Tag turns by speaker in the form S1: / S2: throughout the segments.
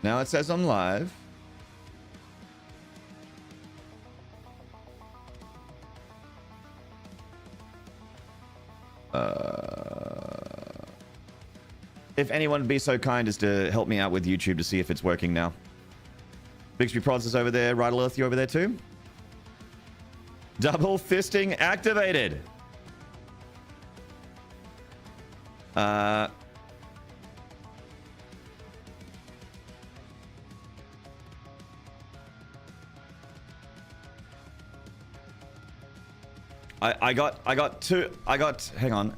S1: Now it says I'm live. If anyone would be so kind as to help me out with YouTube to see if it's working now. Bixby Prods is over there. Right Earth, you over there too? Double fisting activated. I got two. Hang on.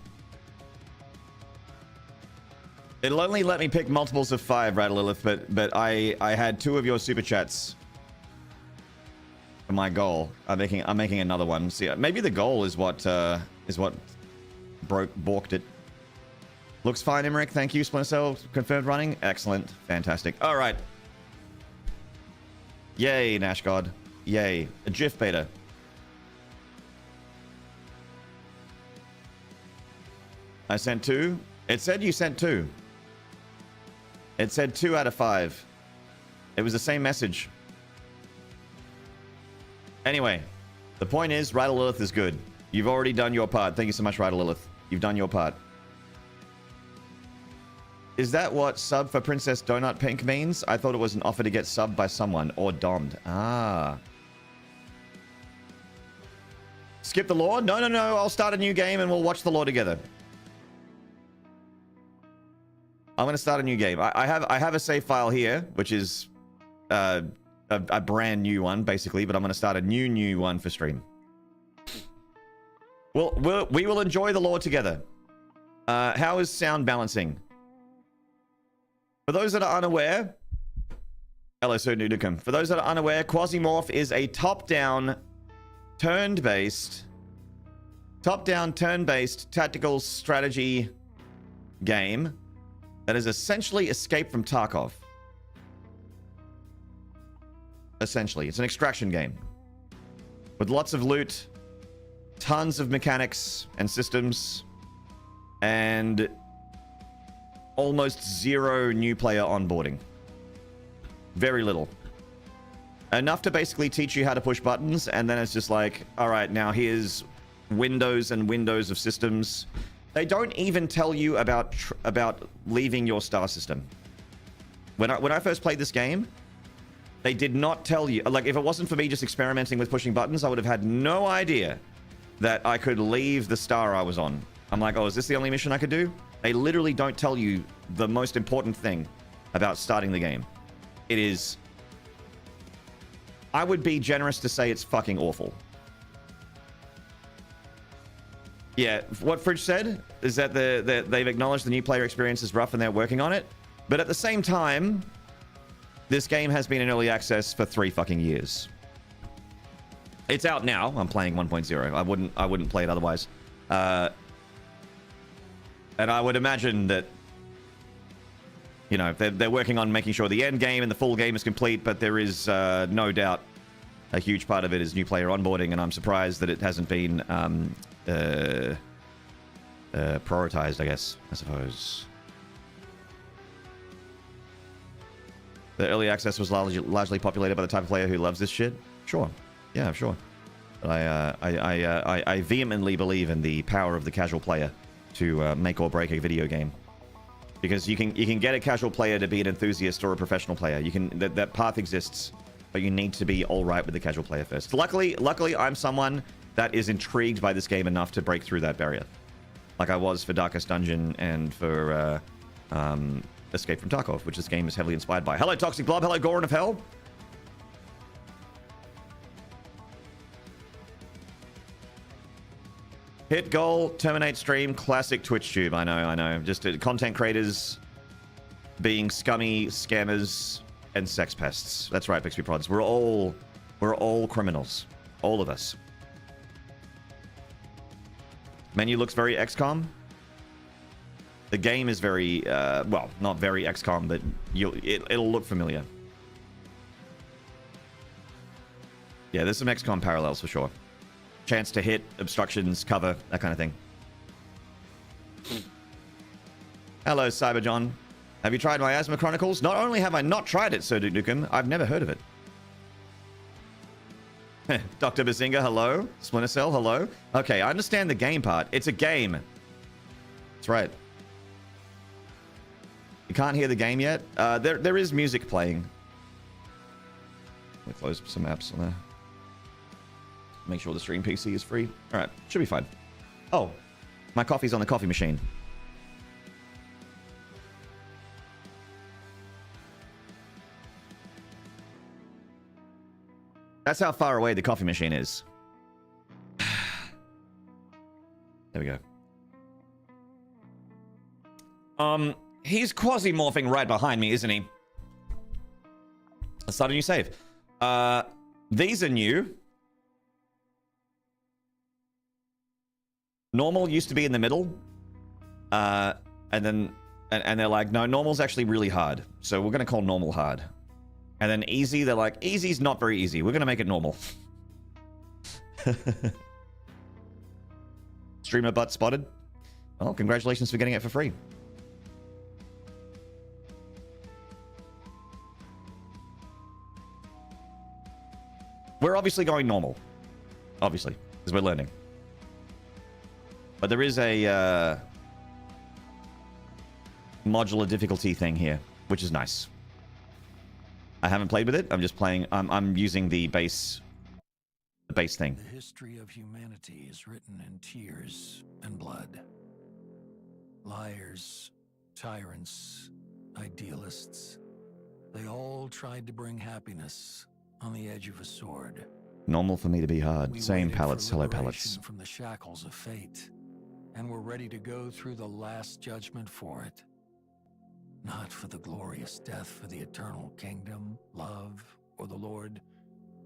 S1: It'll only let me pick multiples of 5, right, Lilith, but I had 2 of your super chats for my goal. I'm making another one. See, maybe the goal is what balked it. Looks fine, Emmerich. Thank you. Splinter Cell confirmed running. Excellent. Fantastic. All right. Yay, Nash God. Yay. A GIF beta. I sent 2. It said you sent 2. It said 2 out of 5. It was the same message. Anyway, the point is, Rider Lilith is good. You've already done your part. Thank you so much, Rider Lilith. You've done your part. Is that what sub for Princess Donut Pink means? I thought it was an offer to get subbed by someone or dommed. Ah. Skip the lore? No. I'll start a new game and we'll watch the lore together. I'm going to start a new game. I have a save file here, which is a brand new one, basically, but I'm going to start a new one for stream. We will enjoy the lore together. How is sound balancing? For those that are unaware... Hello, Sir Nudicum. For those that are unaware, QUASIMORPH is a top-down, turn-based tactical strategy game that is essentially Escape from Tarkov. Essentially. It's an extraction game. With lots of loot, tons of mechanics and systems, and almost 0 new player onboarding. Very little. Enough to basically teach you how to push buttons, and then it's just like, alright, now here's windows and windows of systems. They don't even tell you about leaving your star system. When I first played this game, they did not tell you. Like, if it wasn't for me just experimenting with pushing buttons, I would have had no idea that I could leave the star I was on. I'm like, oh, is this the only mission I could do? They literally don't tell you the most important thing about starting the game. It is... I would be generous to say it's fucking awful. Yeah, what Fridge said is that they've acknowledged the new player experience is rough and they're working on it. But at the same time, this game has been in early access for 3 fucking years. It's out now. I'm playing 1.0. I wouldn't play it otherwise. And I would imagine that, you know, they're working on making sure the end game and the full game is complete, but there is no doubt a huge part of it is new player onboarding, and I'm surprised that it hasn't been prioritized, I suppose. The early access was largely populated by the type of player who loves this shit. Sure. Yeah, sure. But I vehemently believe in the power of the casual player to make or break a video game. Because you can get a casual player to be an enthusiast or a professional player. That path exists, but you need to be all right with the casual player first. Luckily, I'm someone that is intrigued by this game enough to break through that barrier, like I was for Darkest Dungeon and for Escape from Tarkov, which this game is heavily inspired by. Hello, Toxic Blob. Hello, Goran of Hell. Hit goal, terminate stream, classic Twitch tube. I know. Just content creators being scummy scammers and sex pests. That's right, Bixby Prods. We're all criminals. All of us. Menu looks very XCOM. The game is very, well, not very XCOM, but it'll look familiar. Yeah, there's some XCOM parallels for sure. Chance to hit, obstructions, cover, that kind of thing. Hello, Cyberjohn. Have you tried Miasma Chronicles? Not only have I not tried it, Sir Dukem, I've never heard of it. Dr. Bazinga, hello. Splinter Cell, hello. Okay, I understand the game part. It's a game. That's right. You can't hear the game yet? There is music playing. Let me close some apps on there. Make sure the stream PC is free. All right, should be fine. Oh, my coffee's on the coffee machine. That's how far away the coffee machine is. There we go. He's quasi-morphing right behind me, isn't he? Let's start a new save. These are new. Normal used to be in the middle. And they're like, no, normal's actually really hard. So we're going to call normal hard. And then easy, they're like, easy's not very easy. We're going to make it normal. Streamer butt spotted. Well, congratulations for getting it for free. We're obviously going normal. Obviously, because we're learning. But there is a modular difficulty thing here, which is nice. I haven't played with it. I'm just playing. I'm using the base thing.
S2: The history of humanity is written in tears and blood. Liars, tyrants, idealists. They all tried to bring happiness on the edge of a sword.
S1: Normal for me to be hard. Same pallets. Hello, pallets.
S2: From the shackles of fate, and we're ready to go through the last judgment for it. Not for the glorious death for the eternal kingdom, love, or the Lord,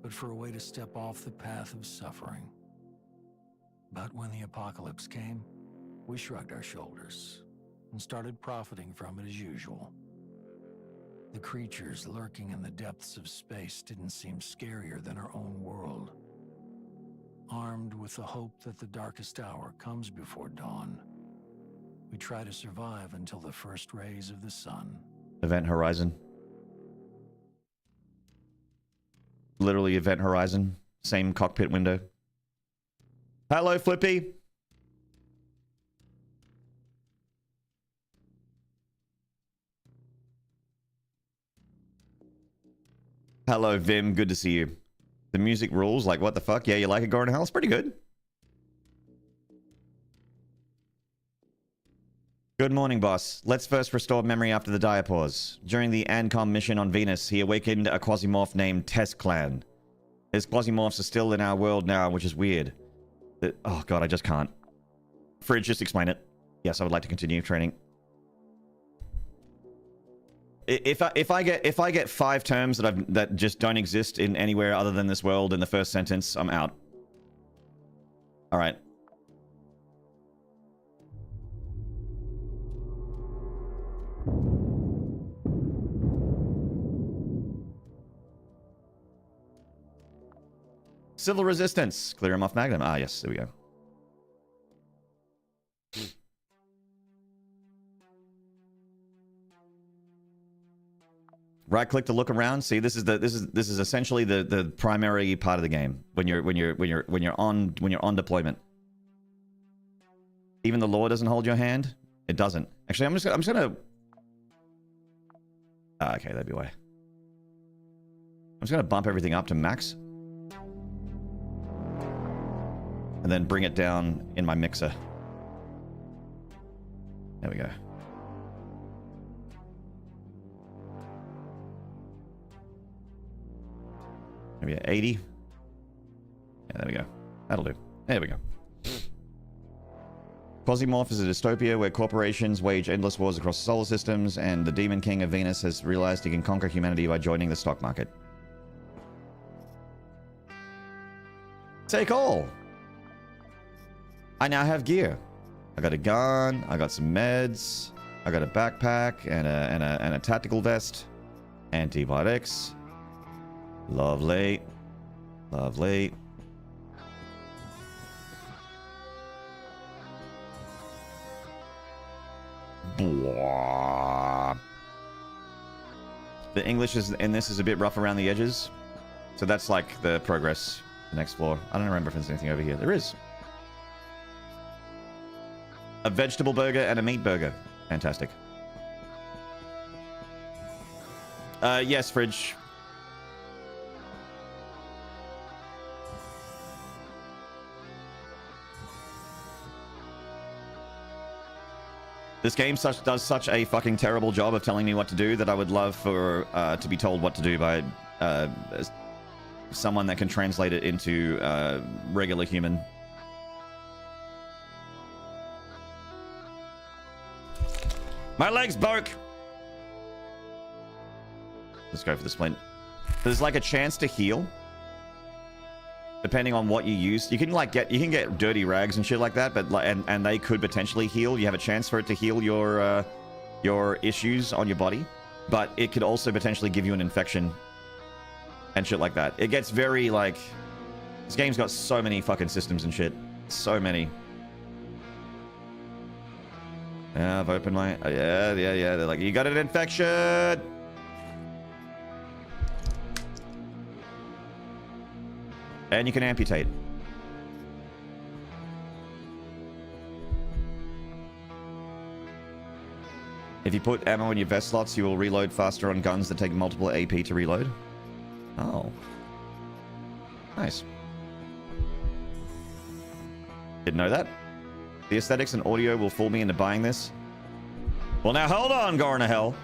S2: but for a way to step off the path of suffering. But when the apocalypse came, we shrugged our shoulders and started profiting from it as usual. The creatures lurking in the depths of space didn't seem scarier than our own world. Armed with the hope that the darkest hour comes before dawn, we try to survive until the first rays of the sun.
S1: Event Horizon. Literally Event Horizon. Same cockpit window. Hello, Flippy. Hello, Vim. Good to see you. The music rules. Like, what the fuck? Yeah, you like it, Gordon Hell? It's pretty good. Good morning, boss. Let's first restore memory after the diapause. During the Ancom mission on Venus, he awakened a quasimorph named Test Clan. His quasimorphs are still in our world now, which is weird. Oh god, I just can't. Fridge, just explain it. Yes, I would like to continue training. If I get 5 terms that just don't exist in anywhere other than this world in the first sentence, I'm out. All right. Civil resistance. Clear him off Magnum. Ah, yes, there we go. Right click to look around. See, this is essentially the primary part of the game when you're on deployment. Even the law doesn't hold your hand. It doesn't. Actually, I'm just gonna. Ah, okay, that'd be why. I'm just gonna bump everything up to max. And then bring it down in my mixer. There we go. Maybe at 80. Yeah, there we go. That'll do. There we go. Quasimorph is a dystopia where corporations wage endless wars across solar systems, and the Demon King of Venus has realized he can conquer humanity by joining the stock market. Take all! I now have gear. I got a gun, I got some meds, I got a backpack and a tactical vest, antibiotics. Lovely. Lovely. Blah. The English is in this is a bit rough around the edges. So that's like the progress. The next floor. I don't remember if there's anything over here. There is. A vegetable burger and a meat burger. Fantastic. Yes, Fridge. This game does such a fucking terrible job of telling me what to do that I would love for to be told what to do by someone that can translate it into regular human. My legs broke. Let's go for the splint. There's like a chance to heal, depending on what you use. You can like get dirty rags and shit like that, but like and they could potentially heal. You have a chance for it to heal your issues on your body, but it could also potentially give you an infection and shit like that. It gets very like, this game's got so many fucking systems and shit. So many. Yeah, I've opened my... yeah. They're like, you got an infection! And you can amputate. If you put ammo in your vest slots, you will reload faster on guns that take multiple AP to reload. Oh. Nice. Didn't know that. The aesthetics and audio will fool me into buying this. Well, now hold on, going to hell.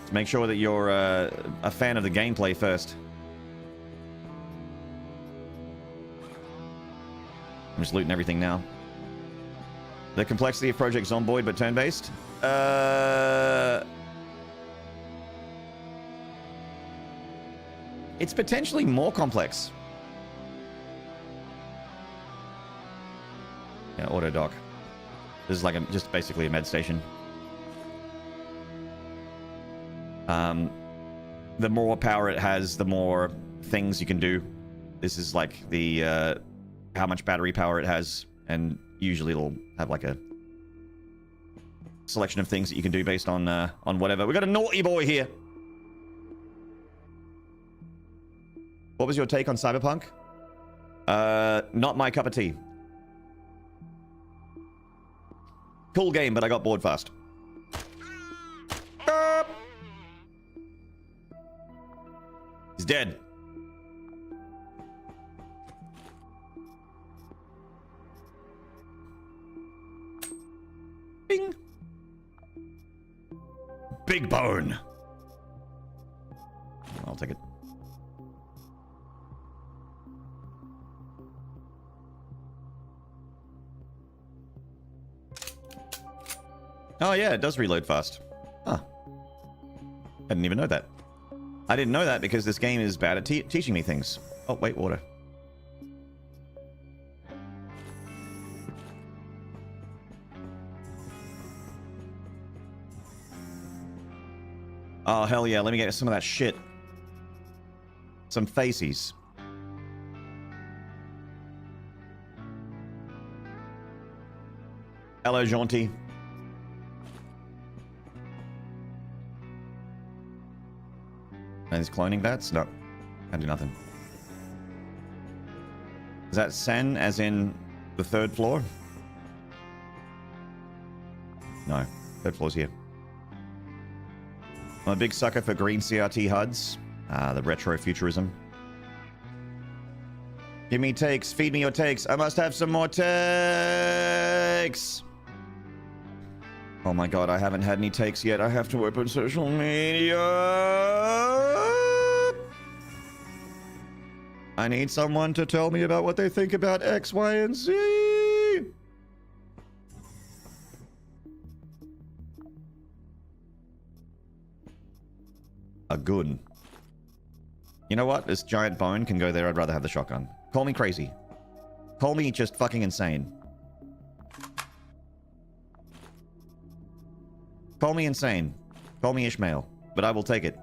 S1: Let's make sure that you're a fan of the gameplay first. I'm just looting everything now. The complexity of Project Zomboid, but turn-based? It's potentially more complex. Yeah, auto dock. This is like just basically a med station. The more power it has, the more things you can do. This is like the how much battery power it has, and usually it'll have like a selection of things that you can do based on whatever. We got a naughty boy here. What was your take on Cyberpunk? Not my cup of tea. Cool game, but I got bored fast. He's dead. Bing. Big bone. I'll take it. Oh yeah, it does reload fast. Huh. I didn't even know that. I didn't know that because this game is bad at teaching me things. Oh, wait, water. Oh, hell yeah, let me get some of that shit. Some faces. Hello, Jaunty. And is cloning bats? No. I do nothing. Is that Sen as in the third floor? No. Third floor's here. I'm a big sucker for green CRT HUDs. The retro futurism. Give me takes. Feed me your takes. I must have some more takes. Oh my god, I haven't had any takes yet. I have to open social media. I need someone to tell me about what they think about X, Y, and Z. A gun. You know what? This giant bone can go there. I'd rather have the shotgun. Call me crazy. Call me just fucking insane. Call me insane. Call me Ishmael. But I will take it.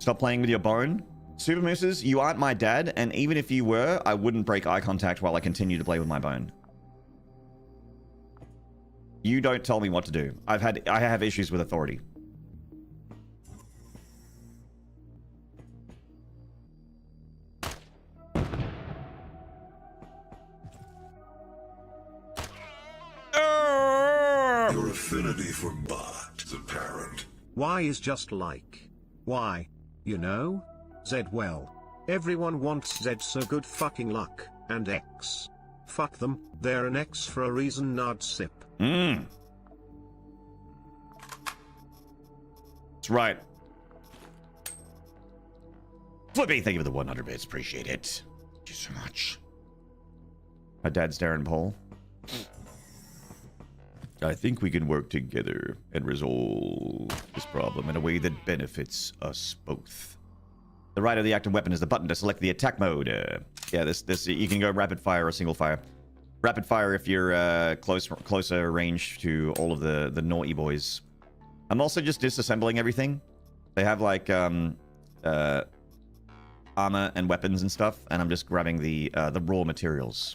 S1: Stop playing with your bone. Super Mooses, you aren't my dad, and even if you were, I wouldn't break eye contact while I continue to play with my bone. You don't tell me what to do. I have issues with authority.
S3: Your affinity for Bart is apparent.
S4: Y is just like Y. You know? Z, well. Everyone wants Z, so good fucking luck. And X. Fuck them, they're an X for a reason, nod sip.
S1: That's right. Flippy, thank you for the 100 bits. Appreciate it. Thank you so much. My dad's Darren Paul. I think we can work together and resolve this problem in a way that benefits us both. The right of the active weapon is the button to select the attack mode. Yeah, this you can go rapid fire or single fire. Rapid fire if you're closer range to all of the naughty boys. I'm also just disassembling everything. They have like armor and weapons and stuff, and I'm just grabbing the raw materials.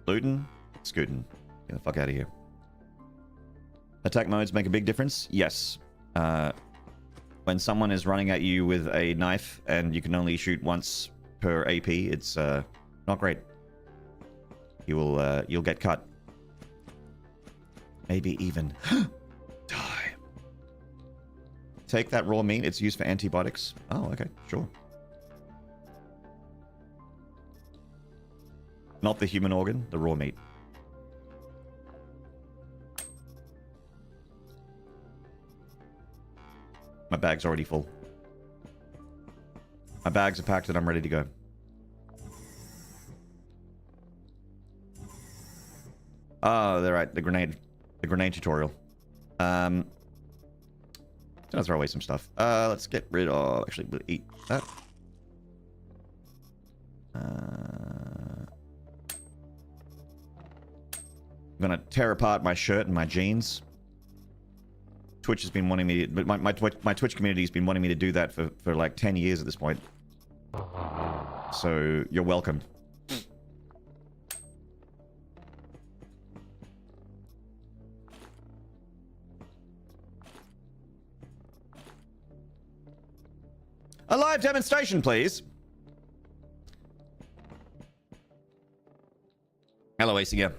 S1: Looting, scooting. Get the fuck out of here. Attack modes make a big difference? Yes. When someone is running at you with a knife and you can only shoot once per AP, it's not great. You'll get cut. Maybe even die. Take that raw meat. It's used for antibiotics. Oh, okay, sure. Not the human organ, the raw meat. My bag's already full. My bags are packed and I'm ready to go. Oh, they're right. The grenade tutorial. Gonna throw away some stuff. Let's get rid of. Actually, we'll eat that. I'm gonna tear apart my shirt and my jeans. Twitch has been wanting me to, but my Twitch community has been wanting me to do that for like 10 years at this point. So you're welcome. A live demonstration, please. Hello, ACM.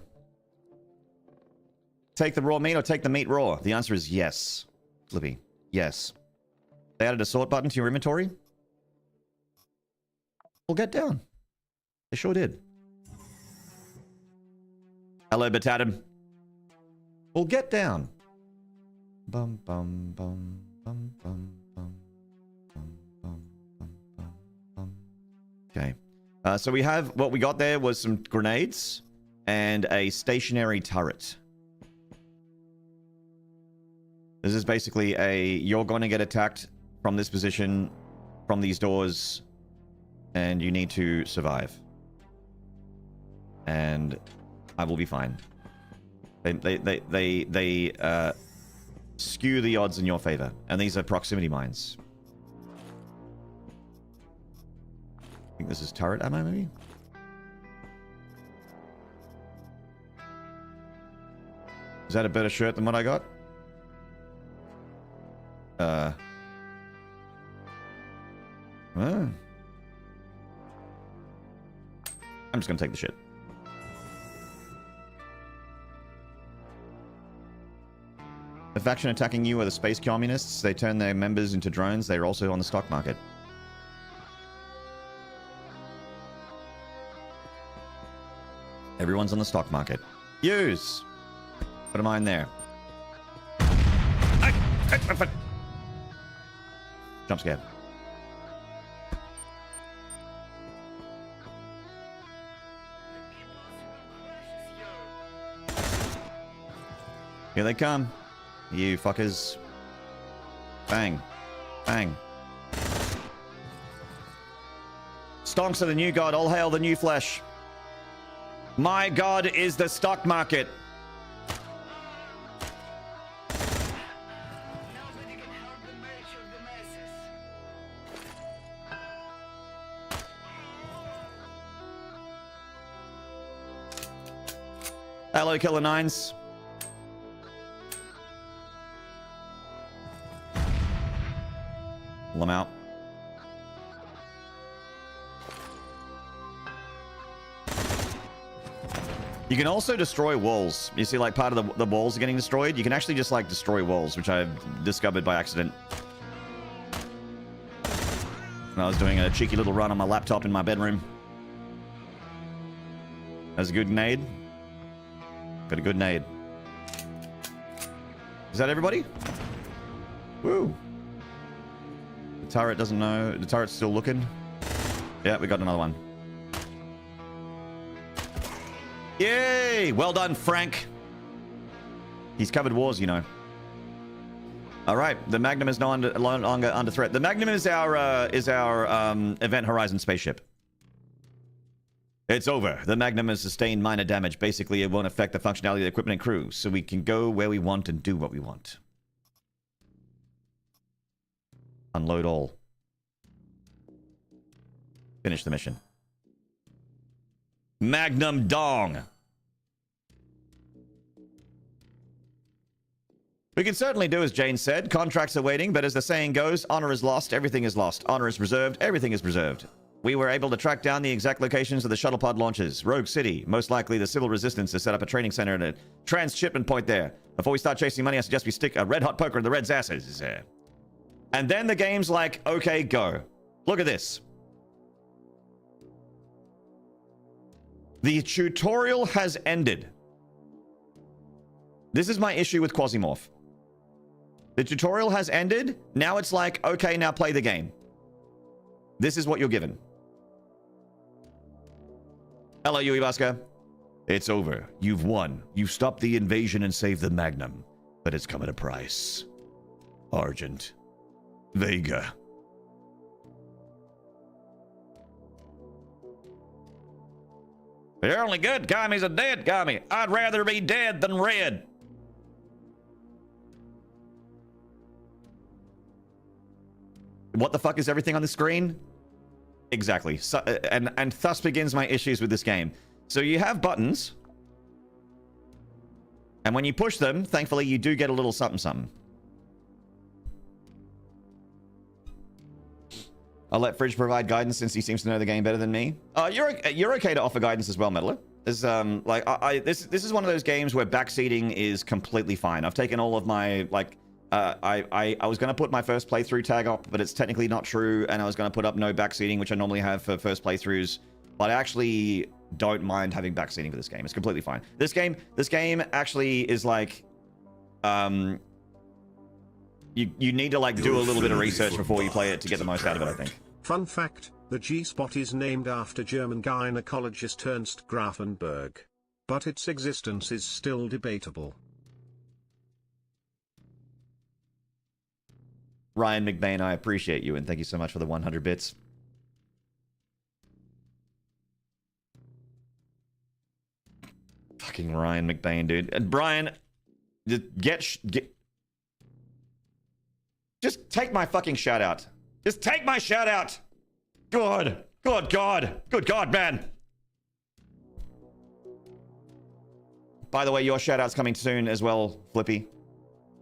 S1: Take the raw meat or take the meat raw? The answer is yes. Flippy, yes. They added a sort button to your inventory? Well, get down. They sure did. Hello, Batadam. Well, get down. Bum, bum, bum, bum, bum, bum, bum, bum, bum, bum, bum. Okay. So we have, what we got there was some grenades and a stationary turret. This is basically you're going to get attacked from this position, from these doors, and you need to survive. And I will be fine. They skew the odds in your favor, and these are proximity mines. I think this is turret ammo, maybe? Is that a better shirt than what I got? I'm just gonna take the shit. The faction attacking you are the space communists. They turn their members into drones. They are also on the stock market. Everyone's on the stock market. Use! Put a mine there. Jump scare. Here they come. You fuckers. Bang. Bang. Stonks are the new god. All hail the new flesh. My god is the stock market. Hello, Killer Nines. Pull them out. You can also destroy walls. You see, like, part of the walls are getting destroyed. You can actually just, like, destroy walls, which I've discovered by accident. When I was doing a cheeky little run on my laptop in my bedroom. That's a good nade. Got a good nade. Is that everybody? Woo. The turret doesn't know. The turret's still looking. Yeah, we got another one. Yay! Well done, Frank. He's covered wars, you know. All right, the Magnum is no longer under threat. The Magnum is our Event Horizon spaceship. It's over. The Magnum has sustained minor damage. Basically, it won't affect the functionality of the equipment and crew, so we can go where we want and do what we want. Unload all. Finish the mission. Magnum Dong. We can certainly do as Jane said. Contracts are waiting, but as the saying goes, honor is lost, everything is lost. Honor is preserved, everything is preserved. We were able to track down the exact locations of the shuttle pod launches. Rogue City. Most likely the civil resistance has set up a training center and a transshipment point there. Before we start chasing money, I suggest we stick a red-hot poker in the Red's asses. And then the game's like, okay, go. Look at this. The tutorial has ended. This is my issue with QUASIMORPH. The tutorial has ended. Now it's like, okay, now play the game. This is what you're given. Hello, Yui Baska. It's over. You've won. You've stopped the invasion and saved the Magnum. But it's come at a price. Argent. Vega. The only good Kami's a dead Kami. I'd rather be dead than red. What the fuck is everything on the screen? Exactly. So, and thus begins my issues with this game. So you have buttons. And when you push them, thankfully you do get a little something something. I'll let Fridge provide guidance since he seems to know the game better than me. You're okay to offer guidance as well, Meddler. This is one of those games where backseating is completely fine. I've taken all of my, like, I was going to put my first playthrough tag up, but it's technically not true, and I was going to put up no backseating, which I normally have for first playthroughs, but I actually don't mind having backseating for this game. It's completely fine. This game actually is like, you need to, like, do a little bit of research before you play it to get the most out of it, I think.
S4: Fun fact, the G-spot is named after German gynecologist Ernst Grafenberg. But its existence is still debatable.
S1: Ryan McBain, I appreciate you, and thank you so much for the 100 bits. Fucking Ryan McBain, dude. And Brian, just take my fucking shout out. Just take my shout out. Good God, man. By the way, your shout out's coming soon as well, Flippy.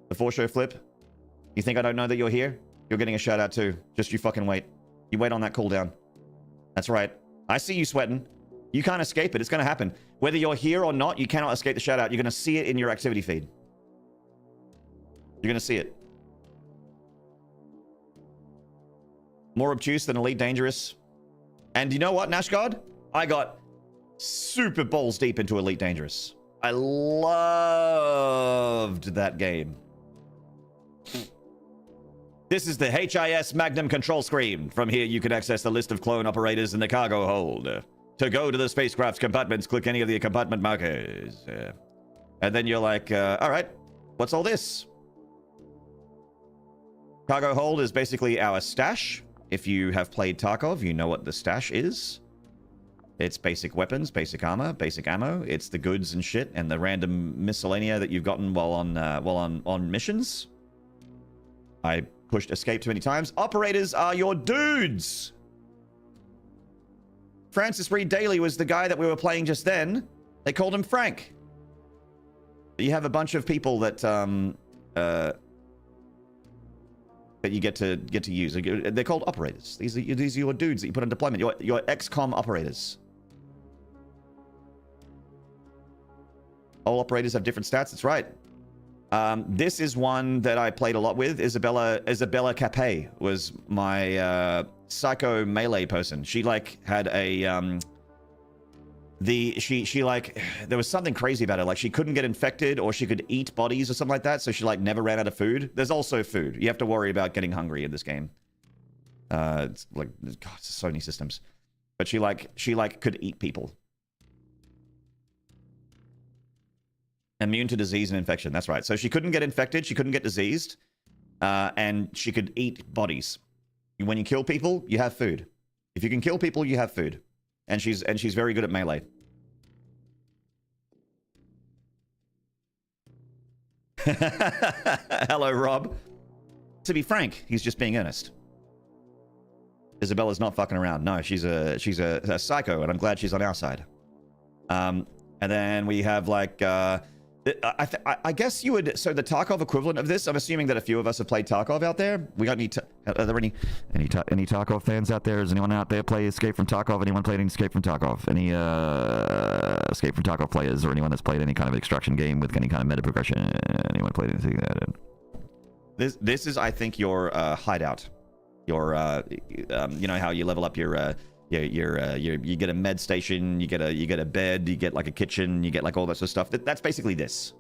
S1: The 4-show Flip. You think I don't know that you're here? You're getting a shout out too. Just you fucking wait. You wait on that cooldown. That's right. I see you sweating. You can't escape it. It's going to happen. Whether you're here or not, you cannot escape the shout out. You're going to see it in your activity feed. You're going to see it. More obtuse than Elite Dangerous. And you know what, Nashgod? I got super balls deep into Elite Dangerous. I loved that game. This is the HIS Magnum control screen. From here, you can access the list of clone operators in the cargo hold. To go to the spacecraft's compartments, click any of the compartment markers. And then you're like, all right, what's all this? Cargo hold is basically our stash. If you have played Tarkov, you know what the stash is. It's basic weapons, basic armor, basic ammo. It's the goods and shit and the random miscellanea that you've gotten while on missions. I pushed escape too many times. Operators are your dudes. Francis Reed Daly was the guy that we were playing just then. They called him Frank. You have a bunch of people that that you get to use. They're called operators. These are your dudes that you put on deployment. Your XCOM operators. All operators have different stats. That's right. This is one that I played a lot with. Isabella Capet was my psycho melee person. She like had a she like there was something crazy about her. Like she couldn't get infected or she could eat bodies or something like that. So she like never ran out of food. There's also food. You have to worry about getting hungry in this game. It's like God, it's so many systems. But she like could eat people. Immune to disease and infection. That's right. So she couldn't get infected. She couldn't get diseased. And she could eat bodies. When you kill people, you have food. If you can kill people, you have food. And she's very good at melee. Hello, Rob. To be frank, he's just being earnest. Isabella's not fucking around. No, she's a psycho, and I'm glad she's on our side. And then we have like I guess you would. So the Tarkov equivalent of this. I'm assuming that a few of us have played Tarkov out there. We got any? Are there any Tarkov fans out there? Is anyone out there play Escape from Tarkov? Anyone played any Escape from Tarkov? Any Escape from Tarkov players, or anyone that's played any kind of extraction game with any kind of meta progression? Anyone played anything like that? This is, I think, your hideout. Your you know how you level up your you get a med station, you get a bed, you get like a kitchen, you get like all that sort of stuff. That's basically this.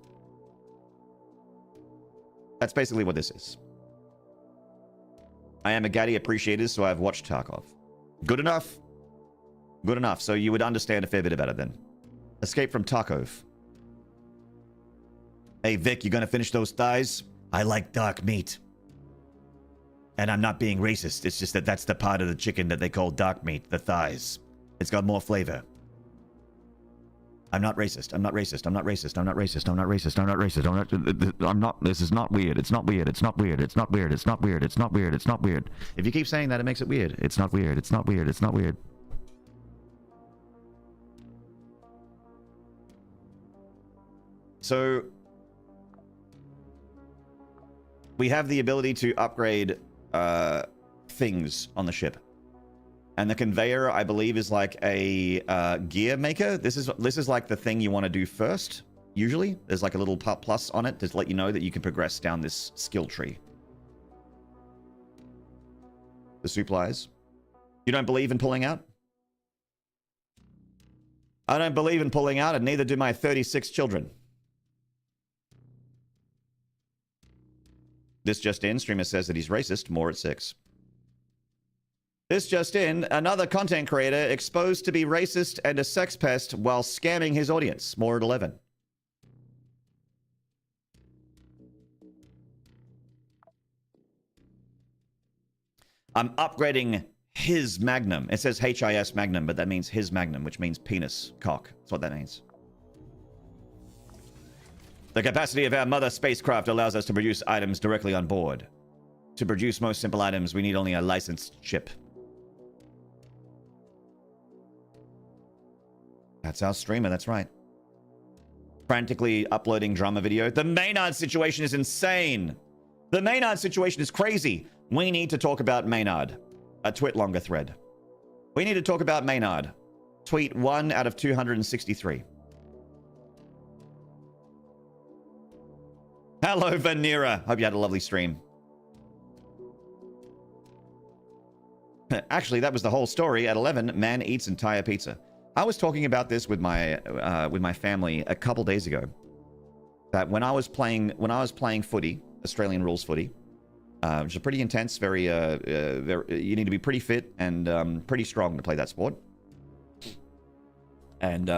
S1: That's basically what this is. I am a Gaddy appreciator, so I've watched Tarkov. Good enough. Good enough. So you would understand a fair bit about it then. Escape from Tarkov. Hey Vic, you gonna finish those thighs? I like dark meat. And I'm not being racist. It's just that that's the part of the chicken that they call dark meat, the thighs. It's got more flavor. I'm not racist. I'm not racist. I'm not racist. I'm not racist. I'm not racist. I'm not racist. I'm not. This is not weird. It's not weird. It's not weird. It's not weird. It's not weird. It's not weird. It's not weird. If you keep saying that, it makes it weird. It's not weird. It's not weird. It's not weird. So we have the ability to upgrade things on the ship, and the conveyor, I believe, is like a gear maker. This is like the thing you want to do first. Usually, there's like a little plus on it to let you know that you can progress down this skill tree. The supplies. You don't believe in pulling out? I don't believe in pulling out, and neither do my 36 children. This just in, streamer says that he's racist, more at 6. This just in, another content creator exposed to be racist and a sex pest while scamming his audience, more at 11. I'm upgrading his Magnum. It says HIS Magnum, but that means his Magnum, which means penis, cock. That's what that means. The capacity of our mother spacecraft allows us to produce items directly on board. To produce most simple items, we need only a licensed chip. That's our streamer, that's right. Frantically uploading drama video. The Maynard situation is insane. The Maynard situation is crazy. We need to talk about Maynard. A twit longer thread. We need to talk about Maynard. Tweet 1 out of 263. Hello, Vanera. Hope you had a lovely stream. Actually, that was the whole story. At 11, man eats entire pizza. I was talking about this with my family a couple days ago. That when I was playing footy, Australian rules footy, which is pretty intense. Very, you need to be pretty fit and pretty strong to play that sport. And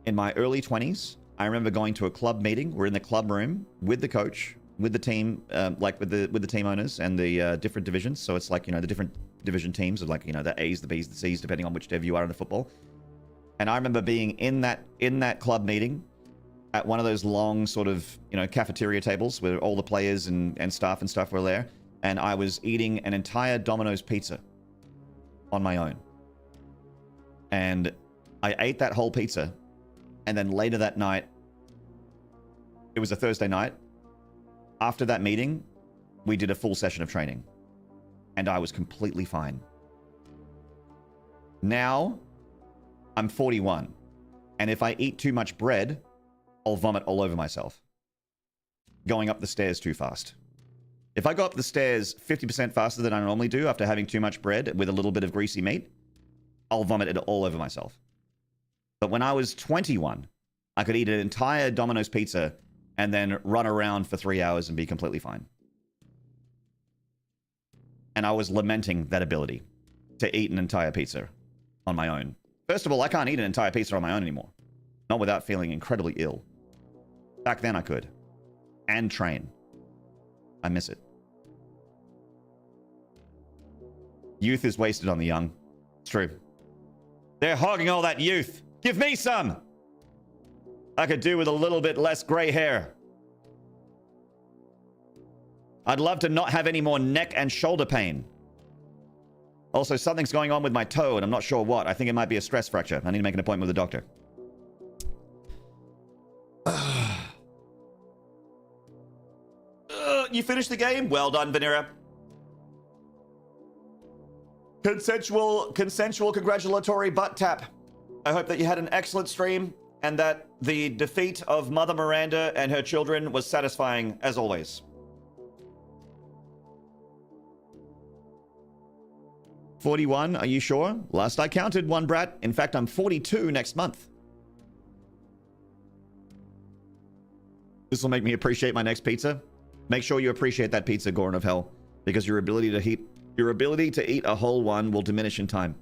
S1: in my early 20s. I remember going to a club meeting. We're in the club room with the coach, with the team, like with the team owners and the different divisions. So it's like, you know, the different division teams of like, you know, the A's, the B's, the C's, depending on which dev you are in the football. And I remember being in that club meeting at one of those long sort of, you know, cafeteria tables where all the players and staff and stuff were there. And I was eating an entire Domino's pizza on my own. And I ate that whole pizza. And then later that night, It was a Thursday night. After that meeting, we did a full session of training. And I was completely fine. Now, I'm 41. And if I eat too much bread, I'll vomit all over myself. Going up the stairs too fast. If I go up the stairs 50% faster than I normally do after having too much bread with a little bit of greasy meat, I'll vomit it all over myself. But when I was 21, I could eat an entire Domino's pizza and then run around for 3 hours and be completely fine. And I was lamenting that ability to eat an entire pizza on my own. First of all, I can't eat an entire pizza on my own anymore. Not without feeling incredibly ill. Back then I could. And train. I miss it. Youth is wasted on the young. It's true. They're hogging all that youth. Give me some! I could do with a little bit less gray hair. I'd love to not have any more neck and shoulder pain. Also, something's going on with my toe, and I'm not sure what. I think it might be a stress fracture. I need to make an appointment with the doctor. You finished the game? Well done, Vanera. Consensual congratulatory butt tap. I hope that you had an excellent stream and that the defeat of Mother Miranda and her children was satisfying as always. "41, are you sure? Last I counted, one brat. In fact, I'm 42 next month. This will make me appreciate my next pizza. Make sure you appreciate that pizza, Goran of Hell, because your ability to eat a whole one will diminish in time.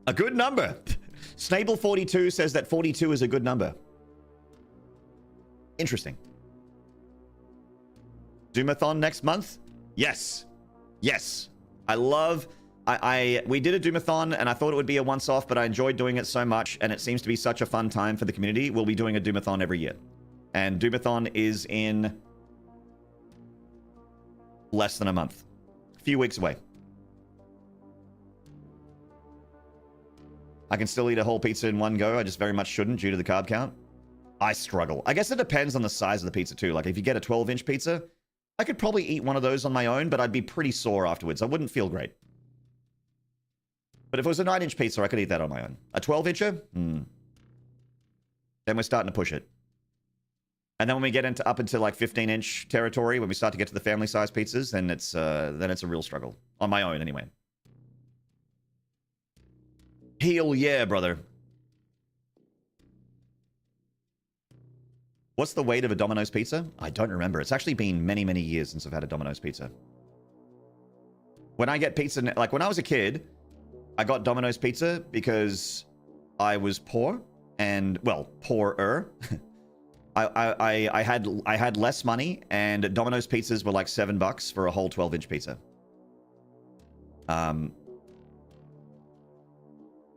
S1: A good number. Snable42 says that 42 is a good number. Interesting. Doomathon next month? Yes. Yes. We did a Doomathon and I thought it would be a once-off, but I enjoyed doing it so much and it seems to be such a fun time for the community. We'll be doing a Doomathon every year. And Doomathon is in less than a month. A few weeks away. I can still eat a whole pizza in one go. I just very much shouldn't due to the carb count. I struggle. I guess it depends on the size of the pizza too. Like if you get a 12-inch pizza, I could probably eat one of those on my own, but I'd be pretty sore afterwards. I wouldn't feel great. But if it was a 9-inch pizza, I could eat that on my own. A 12-incher? Then we're starting to push it. And then when we get up into like 15-inch territory, when we start to get to the family-sized pizzas, then it's a real struggle. On my own, anyway. Hell yeah, brother. What's the weight of a Domino's pizza? I don't remember. It's actually been many, many years since I've had a Domino's pizza. When I get pizza, like when I was a kid, I got Domino's pizza because I was poor and, well, poorer. I had less money and Domino's pizzas were like $7 for a whole 12-inch pizza.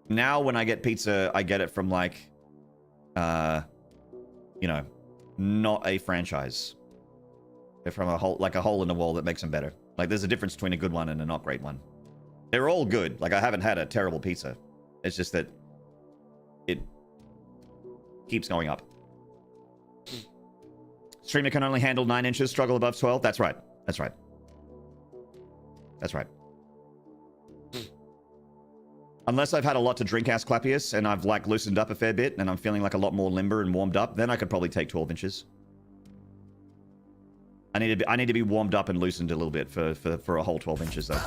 S1: Now when I get pizza, I get it from like, you know, not a franchise. They're from a hole in the wall that makes them better. Like there's a difference between a good one and a not great one. They're all good. Like I haven't had a terrible pizza. It's just that it keeps going up. Streamer can only handle 9 inches, struggle above 12. That's right. That's right. That's right. Unless I've had a lot to drink, Asclepius, and I've like loosened up a fair bit, and I'm feeling like a lot more limber and warmed up, then I could probably take 12 inches. I need to be warmed up and loosened a little bit for a whole 12 inches though.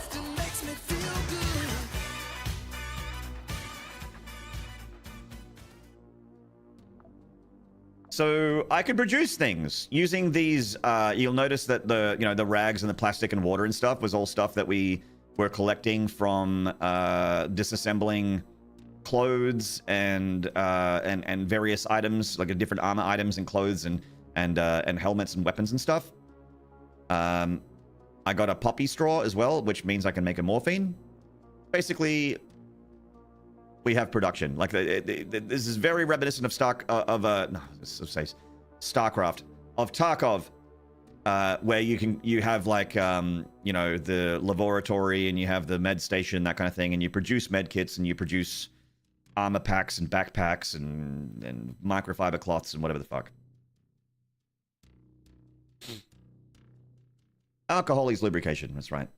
S1: So I could produce things using these. You'll notice that the rags and the plastic and water and stuff was all stuff that we were collecting from disassembling clothes and various items, like different armor items and clothes and helmets and weapons and stuff. I got a poppy straw as well, which means I can make a morphine. Basically, we have production. Like this is very reminiscent of StarCraft, of Tarkov, where you have like the laboratory and you have the med station, that kind of thing, and you produce med kits and you produce armor packs and backpacks and microfiber cloths and whatever the fuck. Alcohol is lubrication, that's right.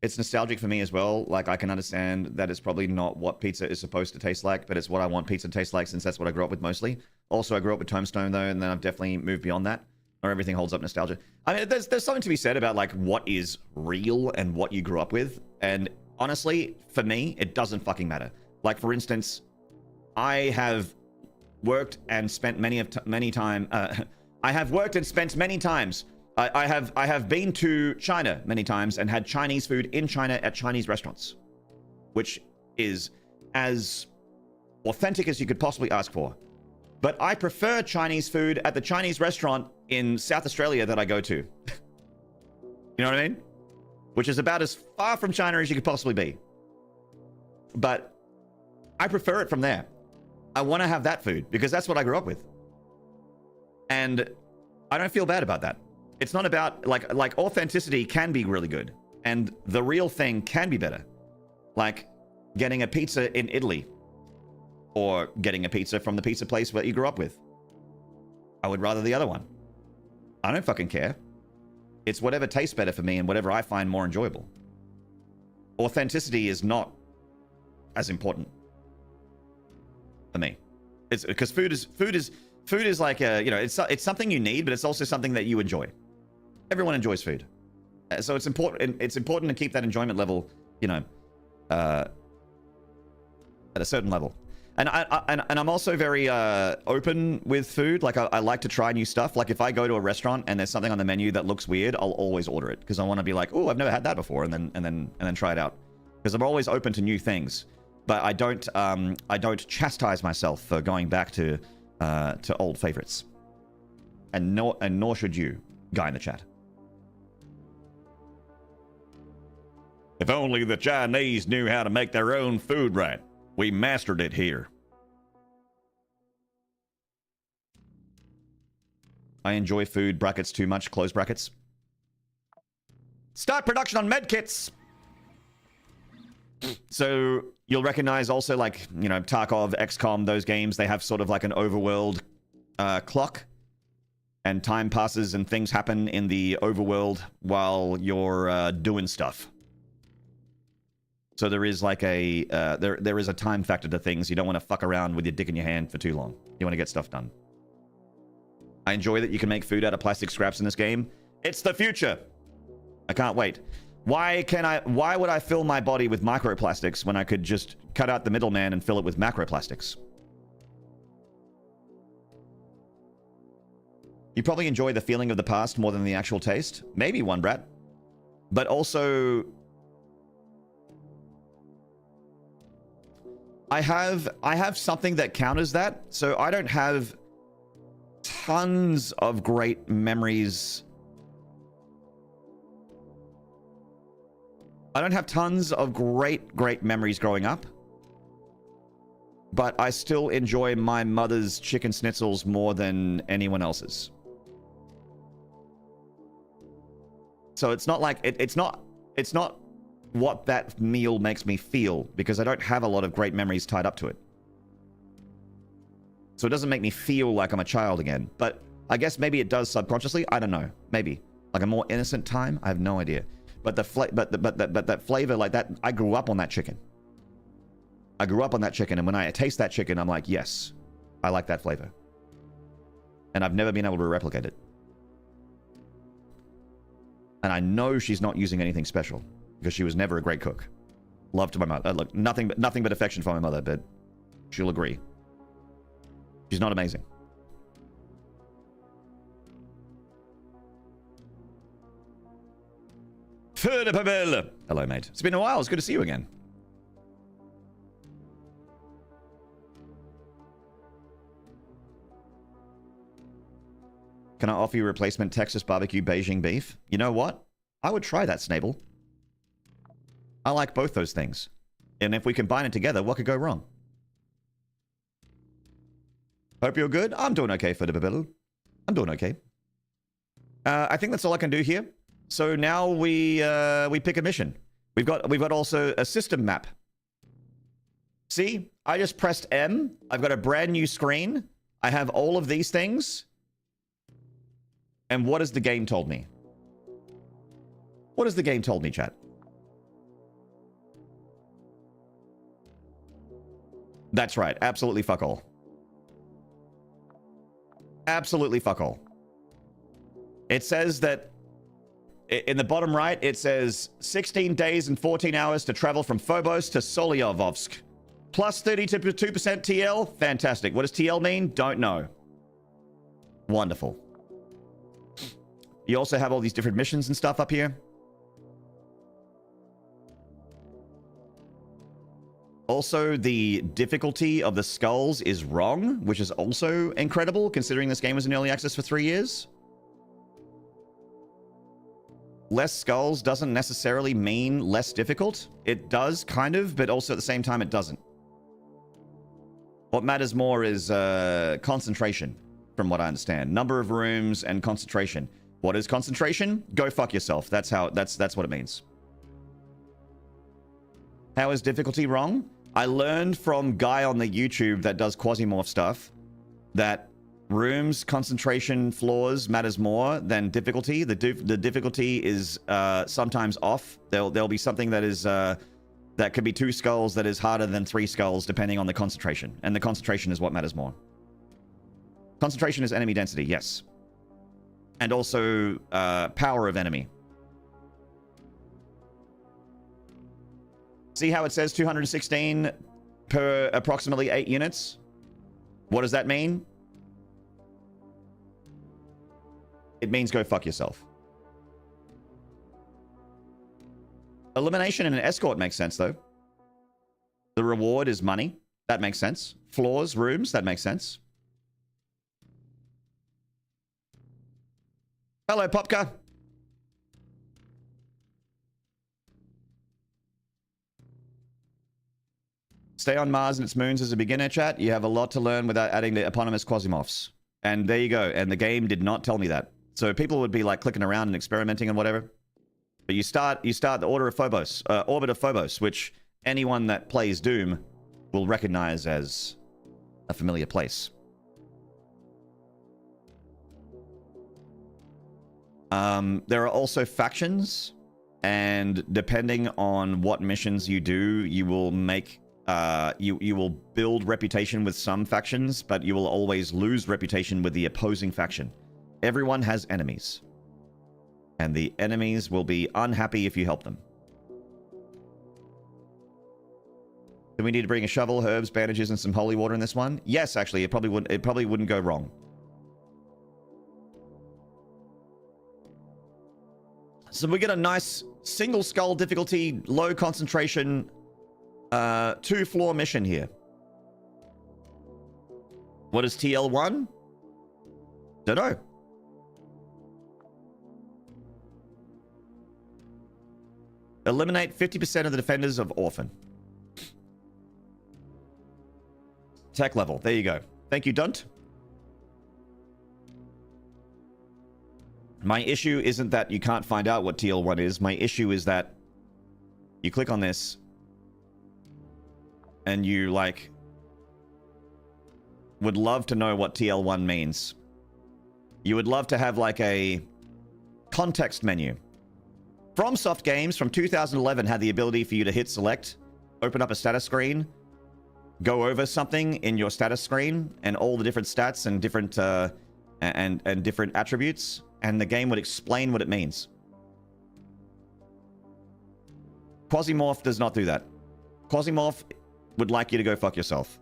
S1: It's nostalgic for me as well. Like, I can understand that it's probably not what pizza is supposed to taste like, but it's what I want pizza to taste like since that's what I grew up with mostly. Also, I grew up with Tombstone, though, and then I've definitely moved beyond that, where everything holds up nostalgia. I mean, there's something to be said about, like, what is real and what you grew up with. And honestly, for me, it doesn't fucking matter. Like, for instance, I have worked and spent many time. I have worked and spent many times. I have been to China many times and had Chinese food in China at Chinese restaurants, which is as authentic as you could possibly ask for. But I prefer Chinese food at the Chinese restaurant in South Australia that I go to. You know what I mean? Which is about as far from China as you could possibly be. But I prefer it from there. I want to have that food because that's what I grew up with. And I don't feel bad about that. It's not about, like authenticity can be really good. And the real thing can be better. Like getting a pizza in Italy. Or getting a pizza from the pizza place that you grew up with. I would rather the other one. I don't fucking care. It's whatever tastes better for me and whatever I find more enjoyable. Authenticity is not as important for me. It's because food is like a, you know, it's something you need, but it's also something that you enjoy. Everyone enjoys food, so it's important. It's important to keep that enjoyment level, you know, at a certain level. And I'm also very open with food. Like I like to try new stuff. Like if I go to a restaurant and there's something on the menu that looks weird, I'll always order it because I want to be like, oh, I've never had that before, and then try it out. Because I'm always open to new things. But I don't chastise myself for going back to old favorites. And nor should you, guy in the chat. If only the Chinese knew how to make their own food right. We mastered it here. I enjoy food, brackets too much, close brackets. Start production on medkits! So you'll recognize also, like, you know, Tarkov, XCOM, those games, they have sort of like an overworld clock. And time passes and things happen in the overworld while you're doing stuff. So there is like a there is a time factor to things. You don't want to fuck around with your dick in your hand for too long. You want to get stuff done. I enjoy that you can make food out of plastic scraps in this game. It's the future. I can't wait. Why would I fill my body with microplastics when I could just cut out the middleman and fill it with macroplastics? You probably enjoy the feeling of the past more than the actual taste. Maybe one, Brat. But also, I have something that counters that. So I don't have tons of great memories. I don't have tons of great memories growing up. But I still enjoy my mother's chicken schnitzels more than anyone else's. So it's not like it's not what that meal makes me feel, because I don't have a lot of great memories tied up to it. So it doesn't make me feel like I'm a child again. But I guess maybe it does subconsciously. I don't know. Maybe like a more innocent time. I have no idea. But that flavor, like that, I grew up on that chicken. I grew up on that chicken, and when I taste that chicken, I'm like, yes, I like that flavor. And I've never been able to replicate it. And I know she's not using anything special, because she was never a great cook. Love to my mother. Look, nothing but affection for my mother, but she'll agree. She's not amazing. Hello, mate. It's been a while. It's good to see you again. Can I offer you replacement Texas barbecue Beijing beef? You know what? I would try that, Snable. I like both those things. And if we combine it together, what could go wrong? Hope you're good. I'm doing okay, Fudababelu. I'm doing okay. I think that's all I can do here. So now we pick a mission. We've got also a system map. See, I just pressed M. I've got a brand new screen. I have all of these things. And what has the game told me? What has the game told me, chat? That's right. Absolutely fuck all. Absolutely fuck all. It says that in the bottom right, it says 16 days and 14 hours to travel from Phobos to Solyovsk. Plus 32% TL. Fantastic. What does TL mean? Don't know. Wonderful. You also have all these different missions and stuff up here. Also, the difficulty of the skulls is wrong, which is also incredible, considering this game was in early access for 3 years. Less skulls doesn't necessarily mean less difficult. It does, kind of, but also at the same time, it doesn't. What matters more is concentration, from what I understand. Number of rooms and concentration. What is concentration? Go fuck yourself. That's what it means. How is difficulty wrong? I learned from guy on the YouTube that does QUASIMORPH stuff that rooms, concentration, floors matters more than difficulty. The difficulty is sometimes off. There'll be something that is that could be 2 skulls that is harder than 3 skulls depending on the concentration, and the concentration is what matters more. Concentration is enemy density, yes, and also power of enemy. See how it says 216 per approximately 8 units? What does that mean? It means go fuck yourself. Elimination and an escort makes sense, though. The reward is money. That makes sense. Floors, rooms, that makes sense. Hello, Popka. Stay on Mars and its moons as a beginner, chat. You have a lot to learn without adding the eponymous QUASIMORPHs. And there you go. And the game did not tell me that. So people would be like clicking around and experimenting and whatever. But you start the Order of Phobos, Orbit of Phobos, which anyone that plays Doom will recognize as a familiar place. There are also factions, and depending on what missions you do, you will make you will build reputation with some factions, but you will always lose reputation with the opposing faction. Everyone has enemies, and the enemies will be unhappy if you help them. Do we need to bring a shovel, herbs, bandages, and some holy water in this one? Yes, actually, it probably wouldn't go wrong. So we get a nice single skull difficulty, low concentration, 2-floor mission here. What is TL1? Don't know. Eliminate 50% of the defenders of Orphan. Tech level. There you go. Thank you, Dunt. My issue isn't that you can't find out what TL1 is. My issue is that you click on this and you, like, would love to know what TL1 means. You would love to have, like, a context menu. FromSoft games from 2011 had the ability for you to hit select, open up a status screen, go over something in your status screen, and all the different stats and different and different attributes, and the game would explain what it means. QUASIMORPH does not do that. QUASIMORPH would like you to go fuck yourself.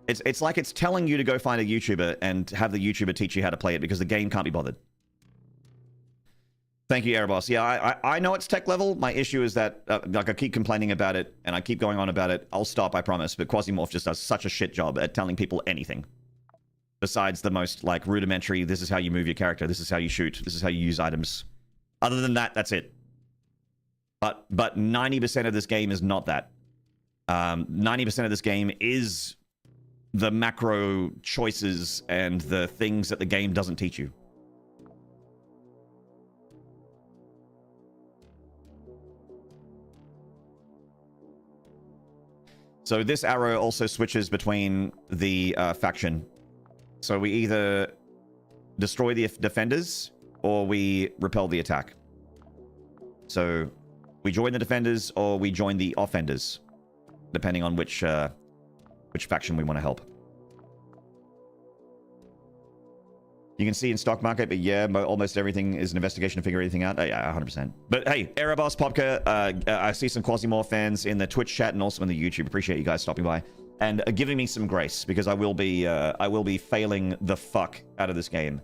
S1: It's like it's telling you to go find a YouTuber and have the YouTuber teach you how to play it because the game can't be bothered. Thank you, Airboss. Yeah, I know it's tech level. My issue is that, like, I keep complaining about it, and I keep going on about it. I'll stop, I promise. But QUASIMORPH just does such a shit job at telling people anything. Besides the most, like, rudimentary, this is how you move your character, this is how you shoot, this is how you use items. Other than that, that's it. But 90% of this game is not that. 90% of this game is the macro choices and the things that the game doesn't teach you. So this arrow also switches between the faction. So we either destroy the defenders or we repel the attack. So we join the defenders or we join the offenders, depending on which faction we want to help. You can see in stock market, but yeah, almost everything is an investigation to figure anything out. Yeah, 100%. But hey, Erebos, Popka, I see some QUASIMORPH fans in the Twitch chat and also in the YouTube. Appreciate you guys stopping by and giving me some grace, because I will be failing the fuck out of this game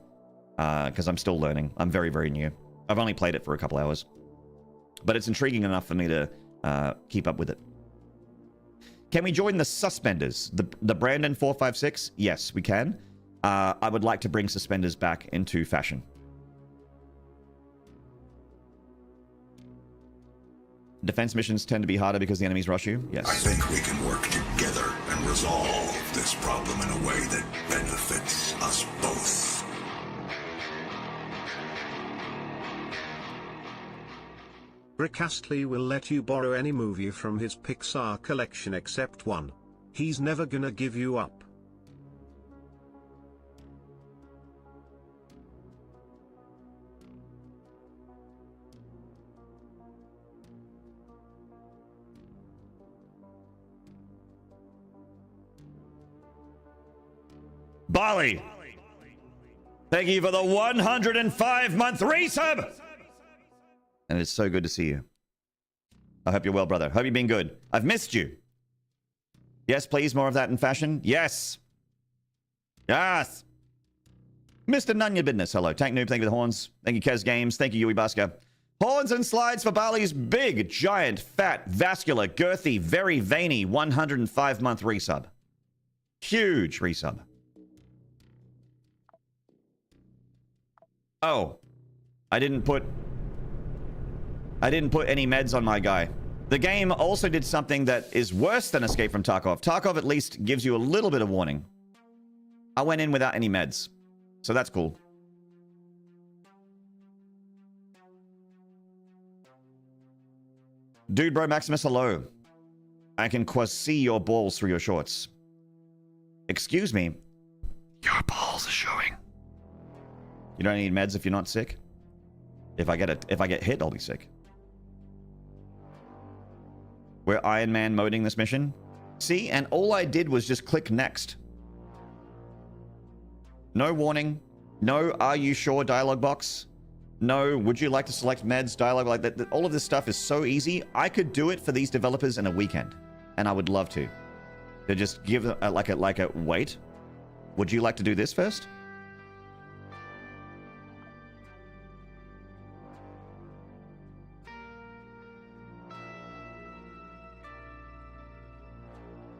S1: because I'm still learning. I'm very, very new. I've only played it for a couple hours, but it's intriguing enough for me to keep up with it. Can we join the Suspenders? The Brandon 456? Yes, we can. I would like to bring Suspenders back into fashion. Defense missions tend to be harder because the enemies rush you? Yes.
S3: I think we can work together and resolve this problem in a way that benefits us both.
S4: Rick Astley will let you borrow any movie from his Pixar collection except one. He's never gonna give you up.
S1: Bali, thank you for the 105-month resub. And it's so good to see you. I hope you're well, brother. Hope you've been good. I've missed you. Yes, please, more of that in fashion. Yes. Yes. Mr. None Your Business. Hello. Tank Noob, thank you for the horns. Thank you, Kez Games. Thank you, Yui Baska. Horns and slides for Bali's big, giant, fat, vascular, girthy, very veiny 105-month resub. Huge resub. Oh, I didn't put any meds on my guy. The game also did something that is worse than Escape from Tarkov. Tarkov at least gives you a little bit of warning. I went in without any meds, so that's cool. Dude, bro, Maximus, hello. I can see your balls through your shorts. Excuse me. Your balls are showing. You don't need meds if you're not sick. If I get hit, I'll be sick. We're Iron Man moding this mission. See, and all I did was just click next. No warning. No, are you sure dialogue box. No, would you like to select meds dialogue like that? All of this stuff is so easy. I could do it for these developers in a weekend, and I would love to. To just give like a wait. Would you like to do this first?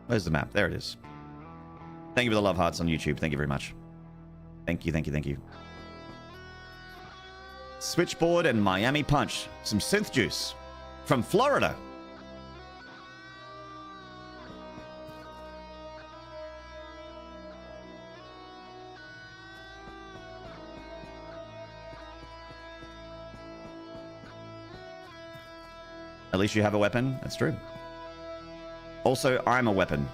S1: Where's the map? There it is. Thank you for the love hearts on YouTube. Thank you very much. Thank you, thank you, thank you. Switchboard and Miami Punch. Some synth juice. From Florida. At least you have a weapon. That's true. Also, I'm a weapon.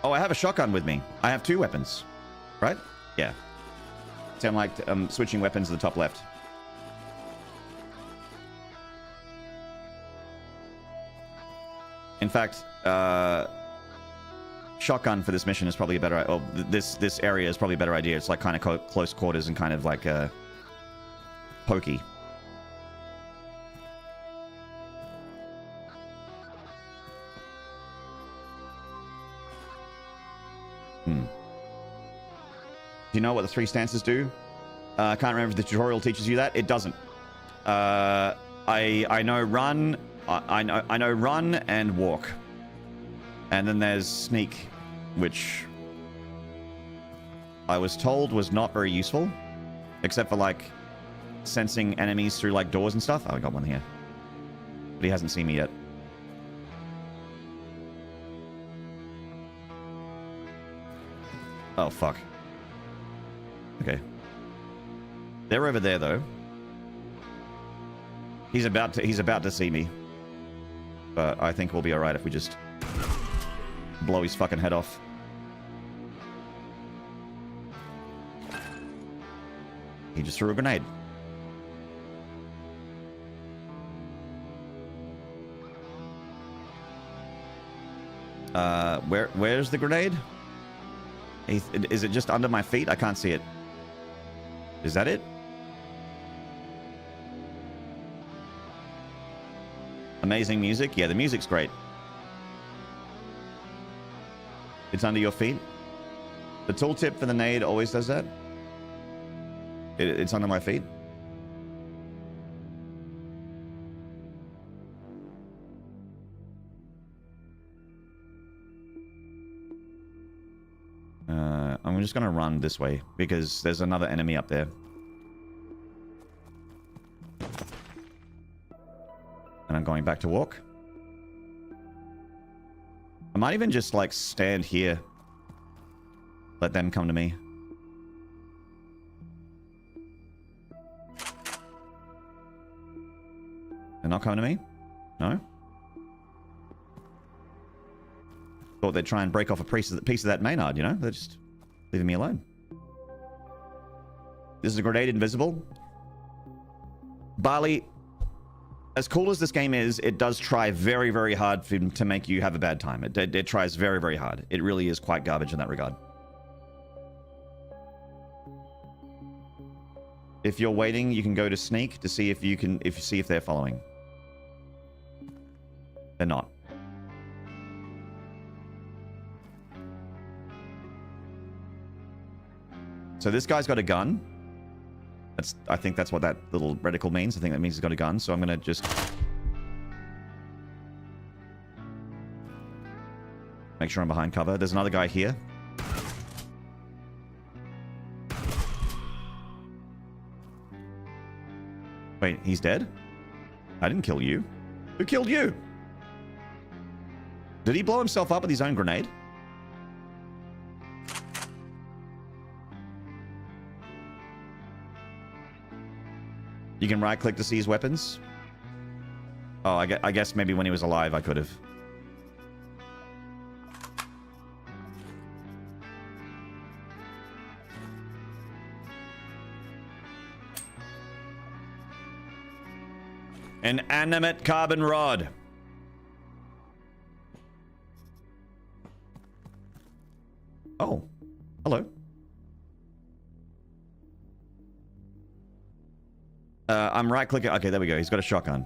S1: Oh, I have a shotgun with me. I have 2 weapons. Right? Yeah. Sound like switching weapons to the top left. In fact, shotgun for this mission is probably a better... Oh, this area is probably a better idea. It's like kind of close quarters and kind of like pokey. Do you know what the 3 stances do? I can't remember if the tutorial teaches you that. It doesn't. I know run. I know run and walk. And then there's sneak, which I was told was not very useful, except for like sensing enemies through like doors and stuff. Oh, I got one here, but he hasn't seen me yet. Oh fuck. Okay. They're over there though. He's about to see me. But I think we'll be alright if we just blow his fucking head off. He just threw a grenade. Where's the grenade? Is it just under my feet? I can't see it. Is that it? Amazing music? Yeah, the music's great. It's under your feet? The tooltip for the nade always does that? It's under my feet? I'm just gonna run this way because there's another enemy up there. And I'm going back to walk. I might even just like stand here. Let them come to me. They're not coming to me? No? Thought they'd try and break off a piece of that Maynard, you know? They're just leaving me alone. This is a grenade invisible. Barley, as cool as this game is, it does try very, very hard to make you have a bad time. It tries very, very hard. It really is quite garbage in that regard. If you're waiting, you can go to sneak to see if you see if they're following. They're not. So this guy's got a gun. I think that's what that little reticle means. I think that means he's got a gun. So I'm gonna just make sure I'm behind cover. There's another guy here. Wait, he's dead? I didn't kill you. Who killed you? Did he blow himself up with his own grenade? You can right click to see his weapons. Oh, I guess maybe when he was alive I could have. An animate carbon rod. Oh, hello. I'm right clicking. Okay, there we go. He's got a shotgun.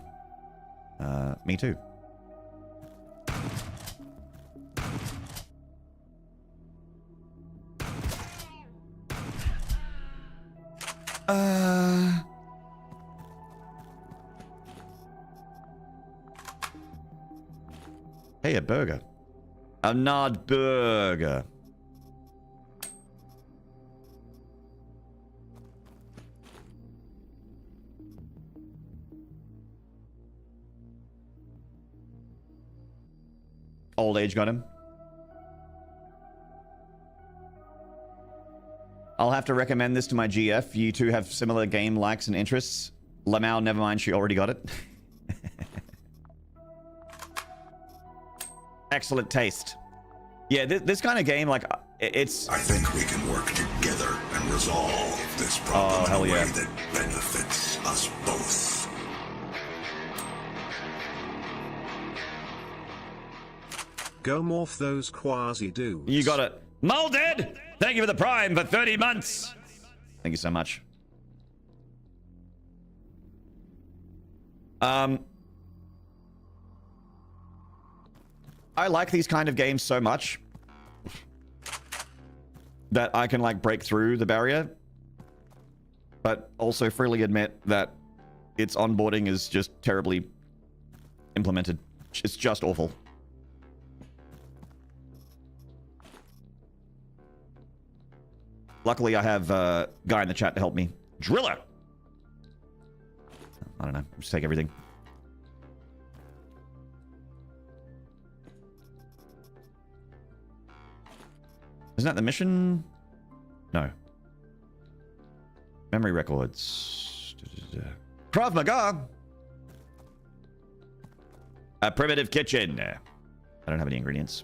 S1: Me too. Hey, a burger. A Nod burger. Old age got him. I'll have to recommend this to my GF. You two have similar game likes and interests. Lamau, never mind, she already got it. Excellent taste. Yeah, this kind of game, like, it's...
S3: I think we can work together and resolve this problem in a way that benefits us both.
S4: Go morph those quasi dudes.
S1: You got it. Molded! Thank you for the prime for 30 months. Thank you so much. I like these kind of games so much that I can like break through the barrier, but also freely admit that its onboarding is just terribly implemented. It's just awful. Luckily, I have a guy in the chat to help me. Driller! I don't know. Just take everything. Isn't that the mission? No. Memory records. Krav Maga. A primitive kitchen. I don't have any ingredients.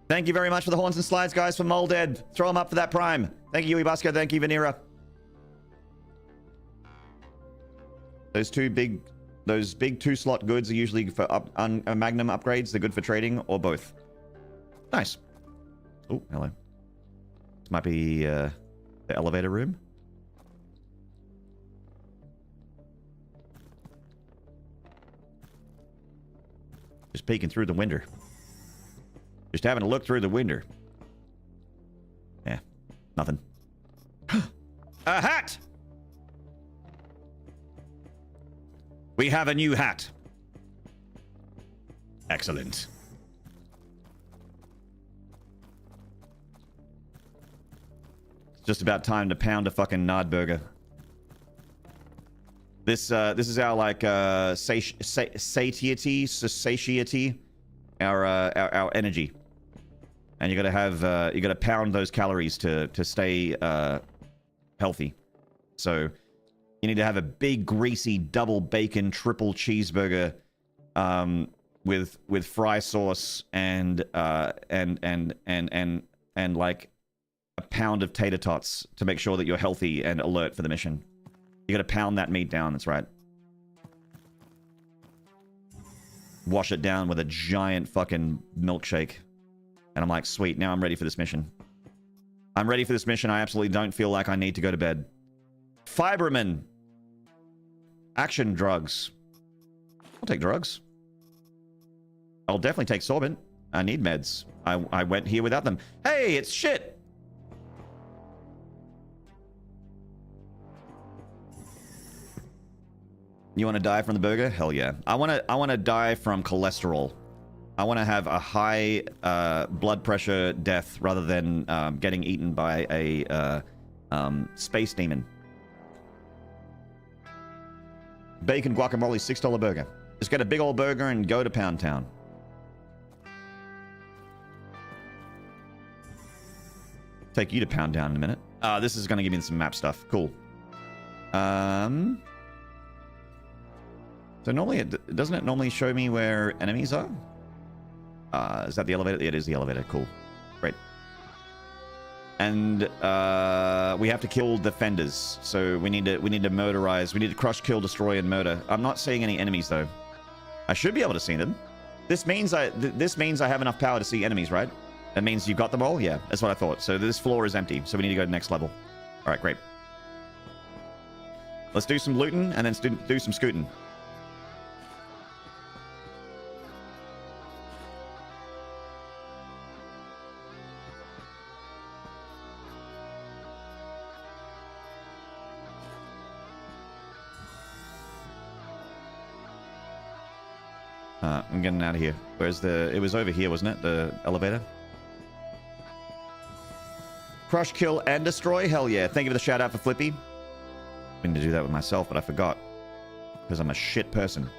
S1: Thank you very much for the horns and slides, guys, for Molded. Throw them up for that prime. Thank you, Ibasco. Thank you, Vanera. Those big 2-slot goods are usually for Magnum upgrades. They're good for trading or both. Nice. Oh, hello. This might be the elevator room. Just peeking through the window. Just having a look through the window. Yeah, nothing. A hat! We have a new hat. Excellent. It's just about time to pound a fucking Nard burger. This is our like satiety, our energy, and you gotta pound those calories to stay healthy. So you need to have a big greasy double bacon triple cheeseburger with fry sauce and like a pound of tater tots to make sure that you're healthy and alert for the mission. You gotta pound that meat down, that's right. Wash it down with a giant fucking milkshake. And I'm like, sweet, now I'm ready for this mission. I'm ready for this mission. I absolutely don't feel like I need to go to bed. Fiberman. Action drugs. I'll take drugs. I'll definitely take sorbent. I need meds. I went here without them. Hey, it's shit! You want to die from the burger? Hell yeah. I want to die from cholesterol. I want to have a high blood pressure death rather than getting eaten by a space demon. Bacon guacamole, $6 burger. Just get a big old burger and go to Pound Town. Take you to Pound Town in a minute. This is going to give me some map stuff. Cool. So normally, doesn't it normally show me where enemies are? Is that the elevator? Yeah, it is the elevator. Cool. Great. And we have to kill defenders. So we need to murderize. We need to crush, kill, destroy, and murder. I'm not seeing any enemies though. I should be able to see them. This means I have enough power to see enemies, right? That means you've got them all? Yeah, that's what I thought. So this floor is empty. So we need to go to the next level. All right, great. Let's do some looting and then do some scooting. I'm getting out of here. Where's the... It was over here, wasn't it? The elevator? Crush, kill, and destroy? Hell yeah. Thank you for the shout out for Flippy. I meant to do that with myself, but I forgot. Because I'm a shit person.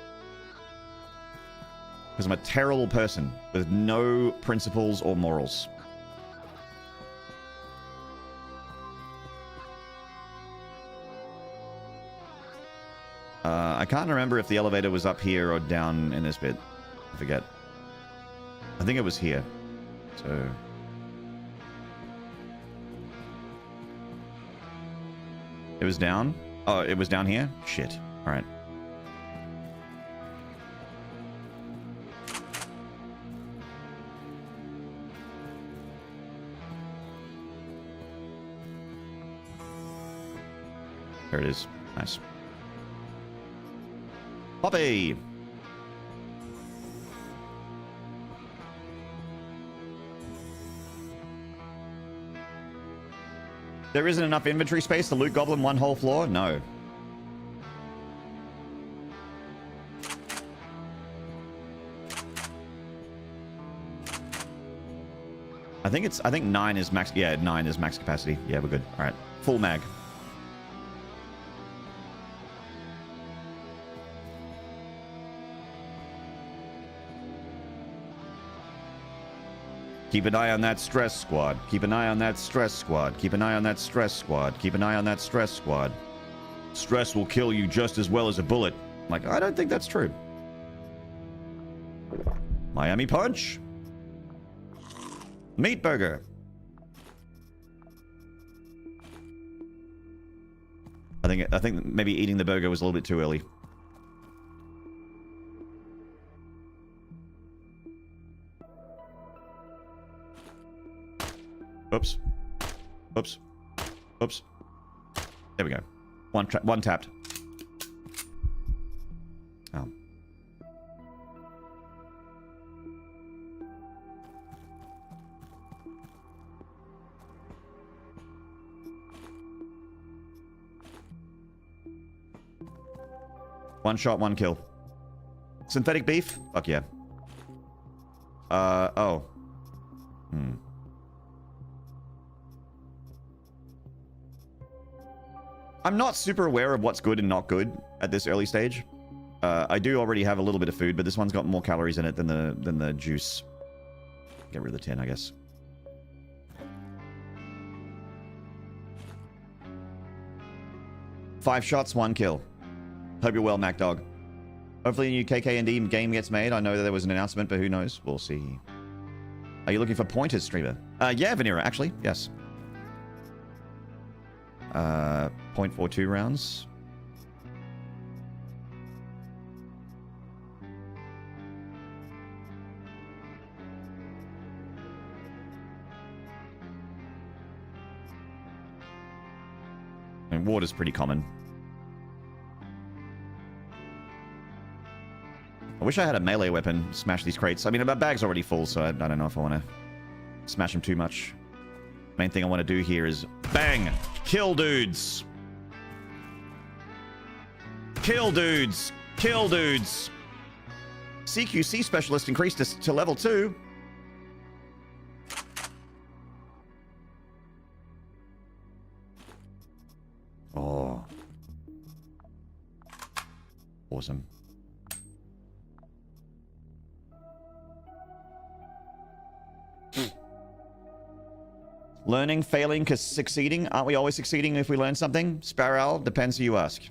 S1: Because I'm a terrible person with no principles or morals. I can't remember if the elevator was up here or down in this bit. I forget. I think it was here. So... It was down? Oh, it was down here? Shit. Alright. There it is. Nice. Poppy! There isn't enough inventory space to loot Goblin one whole floor? No. I think 9 is max. Yeah, 9 is max capacity. Yeah, we're good. All right. Full mag. Keep an eye on that stress squad. Keep an eye on that stress squad. Keep an eye on that stress squad. Keep an eye on that stress squad. Stress will kill you just as well as a bullet. Like, I don't think that's true. Miami Punch. Meat burger. I think maybe eating the burger was a little bit too early. Oops. Oops. Oops. There we go. One tapped. Oh. One shot, one kill. Synthetic beef? Fuck yeah. Oh. I'm not super aware of what's good and not good at this early stage. I do already have a little bit of food, but this one's got more calories in it than the juice. Get rid of the tin, I guess. Five shots, one kill. Hope you're well, MacDog. Hopefully a new KK&D game gets made. I know that there was an announcement, but who knows? We'll see. Are you looking for pointers, streamer? Yeah, Vanera, actually. Yes. 0.42 rounds. And water's pretty common. I wish I had a melee weapon to smash these crates. I mean, my bag's already full, so I don't know if I want to smash them too much. Main thing I want to do here is bang! Kill dudes! Kill dudes! Kill dudes! CQC specialist increased to level 2. Oh. Awesome. Learning, failing, succeeding. Aren't we always succeeding if we learn something? Sparrow, depends who you ask.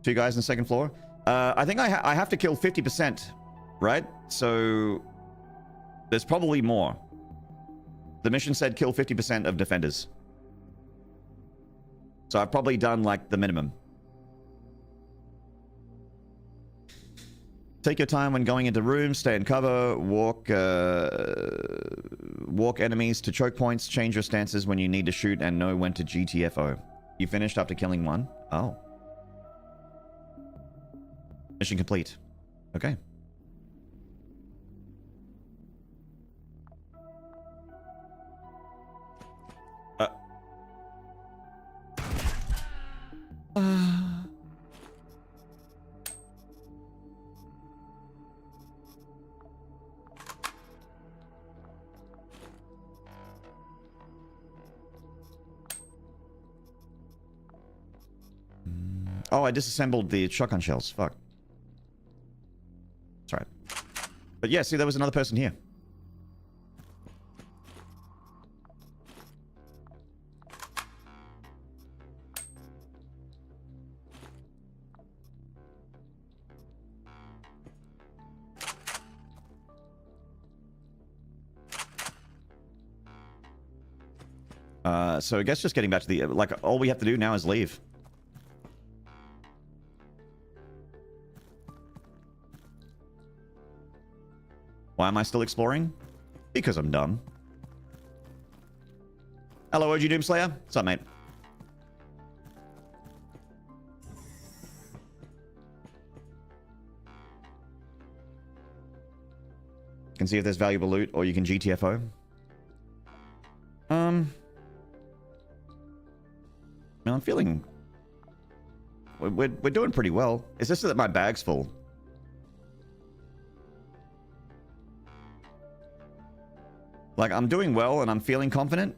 S1: 2 guys on the second floor. I think I have to kill 50%, right? So there's probably more. The mission said kill 50% of defenders. So I've probably done like the minimum. Take your time when going into rooms, stay in cover, walk enemies to choke points, change your stances when you need to shoot, and know when to GTFO. You finished after killing 1? Oh. Mission complete. Okay. Oh, I disassembled the shotgun shells. Fuck. That's right. But yeah, see, there was another person here. So I guess just getting back to the... Like, all we have to do now is leave. Why am I still exploring? Because I'm dumb. Hello, OG Doomslayer. What's up, mate? Can see if there's valuable loot, or you can GTFO. No, I'm feeling... We're doing pretty well. It's just that my bag's full. Like, I'm doing well and I'm feeling confident.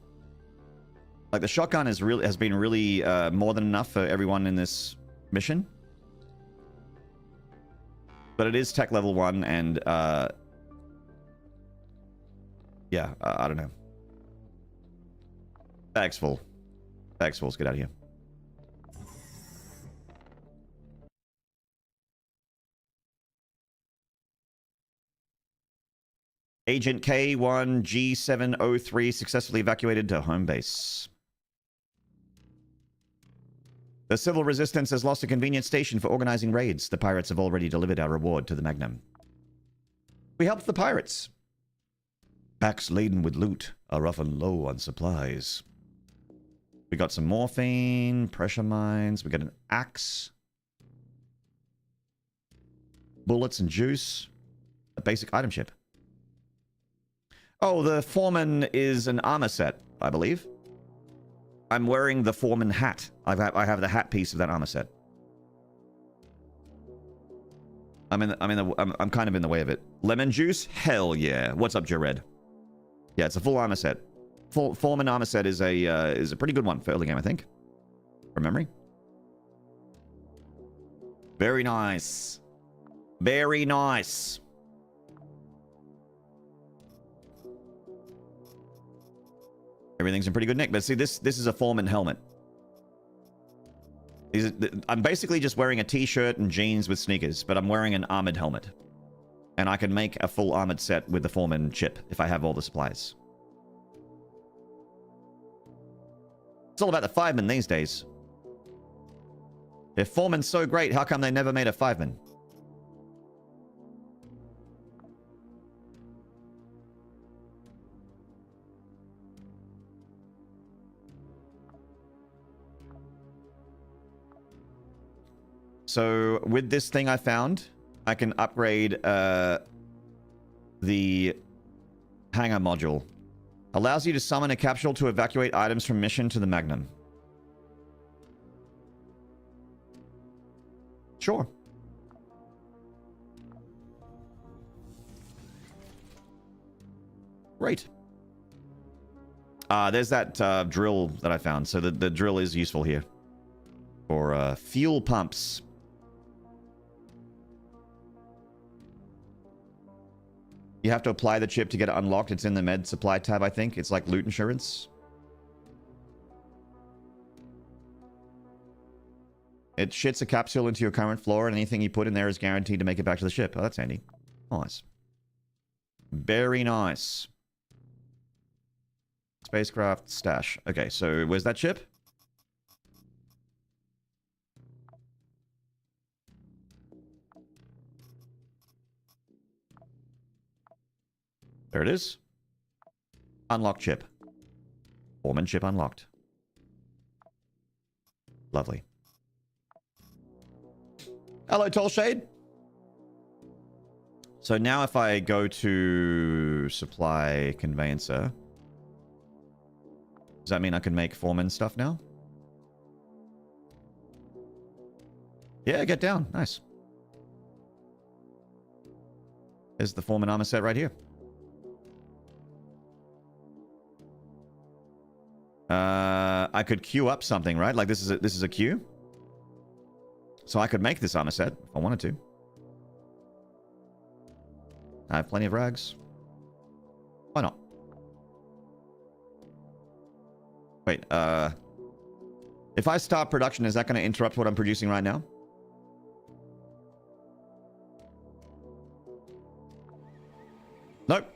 S1: Like, the shotgun has been really more than enough for everyone in this mission. But it is tech level 1 and Yeah, I don't know. Bag's full. Bag's full. Let's get out of here. Agent K1G703 successfully evacuated to home base. The civil resistance has lost a convenient station for organizing raids. The pirates have already delivered our reward to the Magnum. We helped the pirates. Packs laden with loot are often low on supplies. We got some morphine, pressure mines. We got an axe. Bullets and juice. A basic item ship. Oh, the foreman is an armor set, I believe. I'm wearing the foreman hat. I have the hat piece of that armor set. I'm kind of in the way of it. Lemon juice? Hell yeah. What's up, Jared? Yeah, it's a full armor set. Foreman armor set is a pretty good one for early game, I think. From memory. Very nice. Very nice. Everything's in pretty good nick. But see, this is a foreman helmet. I'm basically just wearing a t-shirt and jeans with sneakers, but I'm wearing an armored helmet. And I can make a full armored set with the foreman chip if I have all the supplies. It's all about the fiveman these days. If foreman's so great, how come they never made a fiveman? So with this thing I found, I can upgrade the hangar module. Allows you to summon a capsule to evacuate items from mission to the Magnum. Sure. Great. There's that drill that I found. So the drill is useful here. For fuel pumps. You have to apply the chip to get it unlocked. It's in the med supply tab, I think. It's like loot insurance. It shits a capsule into your current floor, and anything you put in there is guaranteed to make it back to the ship. Oh, that's handy. Nice. Very nice. Spacecraft stash. Okay, so where's that chip? There it is. Unlock chip. Foreman chip unlocked. Lovely. Hello, Tallshade. So now if I go to supply conveyancer, does that mean I can make foreman stuff now? Yeah, get down. Nice. There's the foreman armor set right here. I could queue up something, right? Like this is a queue. So I could make this armor set if I wanted to. I have plenty of rags. Why not? Wait, if I start production, is that going to interrupt what I'm producing right now? Nope.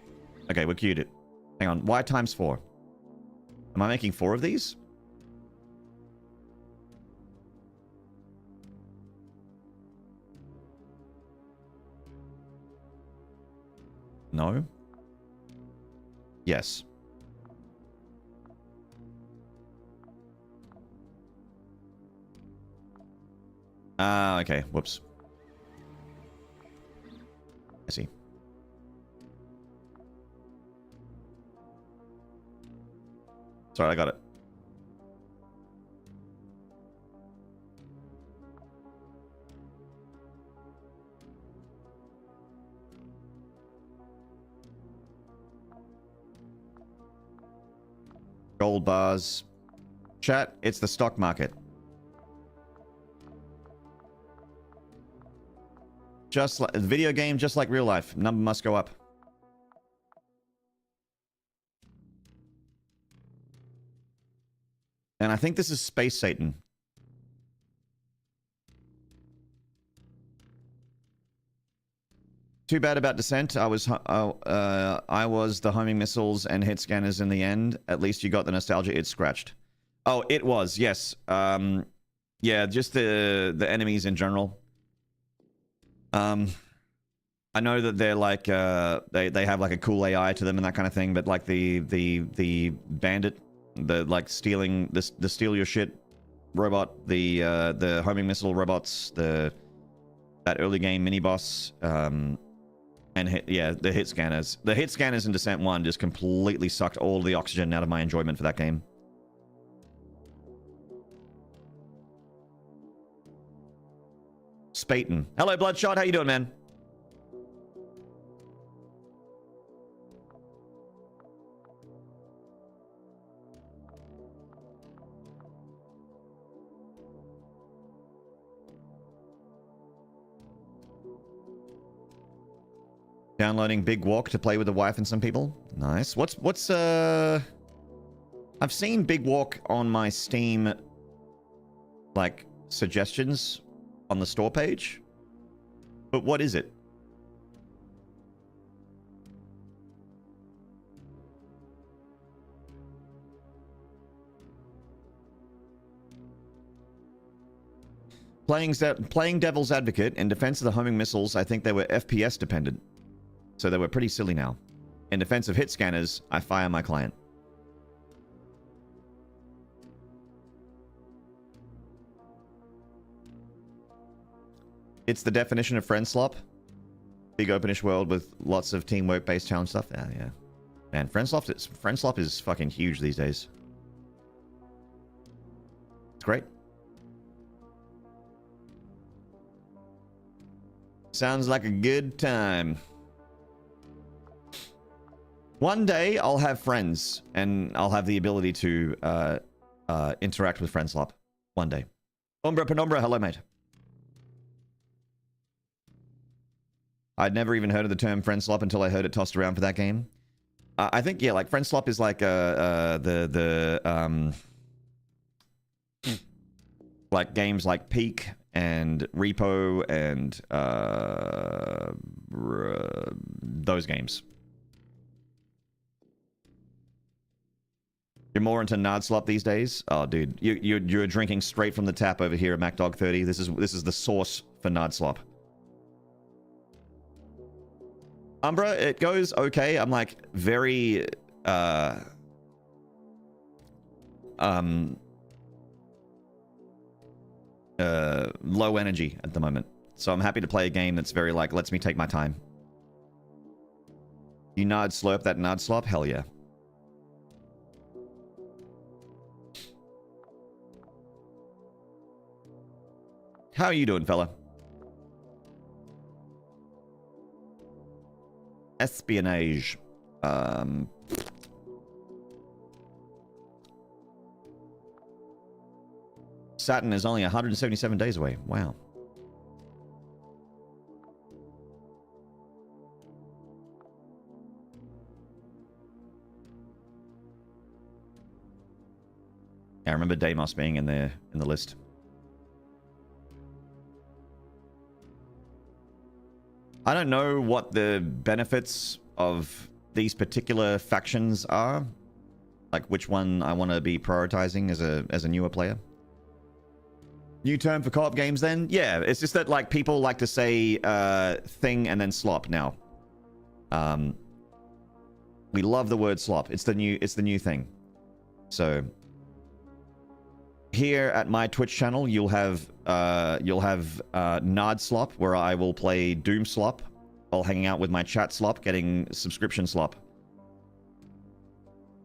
S1: Okay, we queued it. Hang on. Why times 4? Am I making 4 of these? No. Yes. Ah, okay. Whoops. I see. Sorry, I got it. Gold bars. Chat, it's the stock market. Just like video game, just like real life. Number must go up. And I think this is Space Satan. Too bad about Descent. I was the homing missiles and hit scanners in the end. At least you got the nostalgia itch scratched. Oh, it was, yes. Yeah, just the enemies in general. I know that they're like they have like a cool AI to them and that kind of thing, but like the bandit, the like stealing the steal your shit robot, the homing missile robots, that early game mini boss, and the hit scanners. The hit scanners in Descent 1 just completely sucked all the oxygen out of my enjoyment for that game. Spaten. Hello, Bloodshot. How you doing, man? Downloading Big Walk to play with the wife and some people. Nice. What's I've seen Big Walk on my Steam like suggestions on the store page. But what is it? Playing Devil's Advocate in defense of the homing missiles, I think they were FPS dependent. So they were pretty silly now. In defense of hit scanners, I fire my client. It's the definition of friend slop. Big openish world with lots of teamwork-based challenge stuff. Yeah. Man, friend slop is fucking huge these days. It's great. Sounds like a good time. One day I'll have friends and I'll have the ability to interact with friendslop. One day. Umbra Penumbra, hello mate. I'd never even heard of the term friendslop until I heard it tossed around for that game. I think, yeah, like friendslop is like like games like Peak and Repo and those games. You're more into Nard Slop these days? Oh, dude, you're drinking straight from the tap over here at MacDog30. This is the source for Nard Slop. Umbra, it goes okay. I'm like very low energy at the moment, so I'm happy to play a game that's very like lets me take my time. You Nard Slurp that Nard Slop? Hell yeah. How are you doing, fella? Espionage. Saturn is only 177 days away. Wow. Yeah, I remember Deimos being in the list. I don't know what the benefits of these particular factions are. Like which one I want to be prioritizing as a newer player. New term for co-op games then? Yeah, it's just that like people like to say thing and then slop now. We love the word slop. It's the new thing. So here at my Twitch channel, you'll have Nard Slop, where I will play Doom Slop while hanging out with my chat slop, getting subscription slop.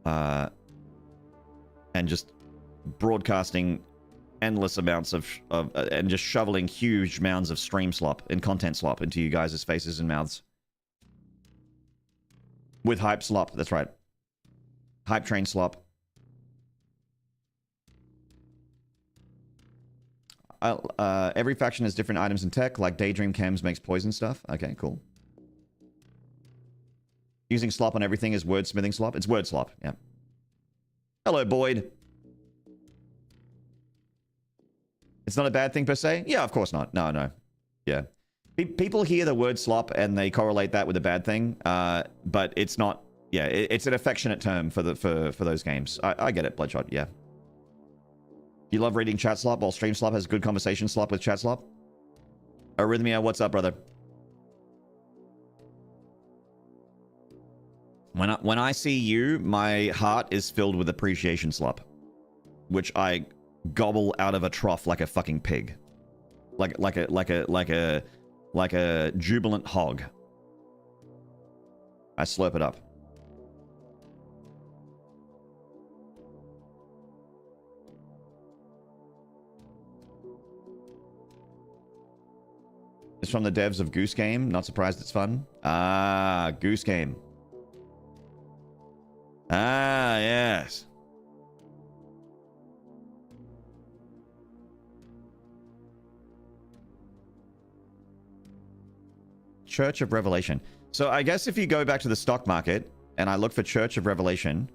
S1: And just broadcasting endless amounts of and just shoveling huge mounds of stream slop and content slop into you guys' faces and mouths. With hype slop, that's right. Hype train slop. Every faction has different items and tech, like Daydream Chems makes poison stuff. Okay, cool. Using slop on everything is wordsmithing slop. It's word slop, yeah. Hello, Boyd. It's not a bad thing per se? Yeah, of course not. No, no. Yeah. People hear the word slop and they correlate that with a bad thing, but it's not. Yeah, it's an affectionate term for those games. I get it, Bloodshot. Yeah. You love reading chat slop while stream slop has good conversation slop with chat slop? Arrhythmia, what's up, brother? When I see you, my heart is filled with appreciation slop, which I gobble out of a trough like a fucking pig, like a jubilant hog. I slurp it up. It's from the devs of Goose Game. Not surprised it's fun. Ah, Goose Game. Ah, yes. Church of Revelation. So I guess if you go back to the stock market and I look for Church of Revelation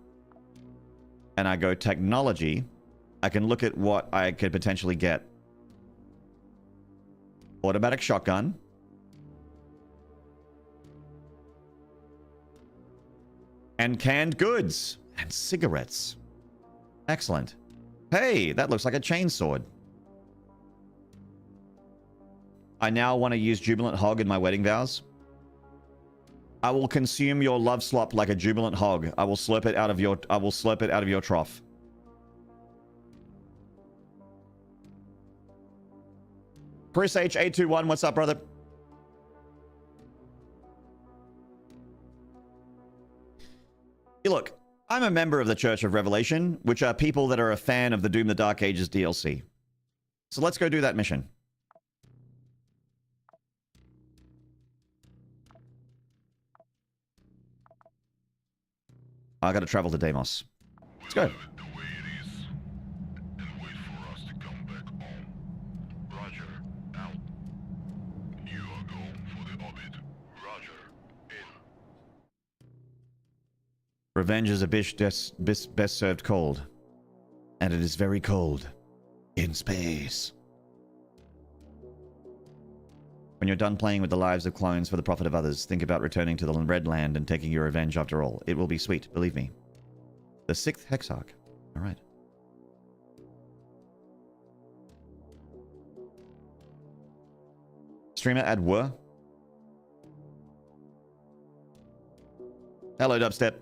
S1: and I go technology, I can look at what I could potentially get. Automatic shotgun. And canned goods. And cigarettes. Excellent. Hey, that looks like a chainsword. I now want to use Jubilant Hog in my wedding vows. I will consume your love slop like a jubilant hog. I will slurp it out of your trough. Chris H821, what's up, brother? Look, I'm a member of the Church of Revelation, which are people that are a fan of the Doom the Dark Ages DLC. So let's go do that mission. I gotta travel to Deimos. Let's go. Revenge is a bitch best served cold. And it is very cold. In space. When you're done playing with the lives of clones for the profit of others, think about returning to the Red Land and taking your revenge after all. It will be sweet, believe me. The 6th Hexarch. Alright. Streamer add were. Hello, Dubstep.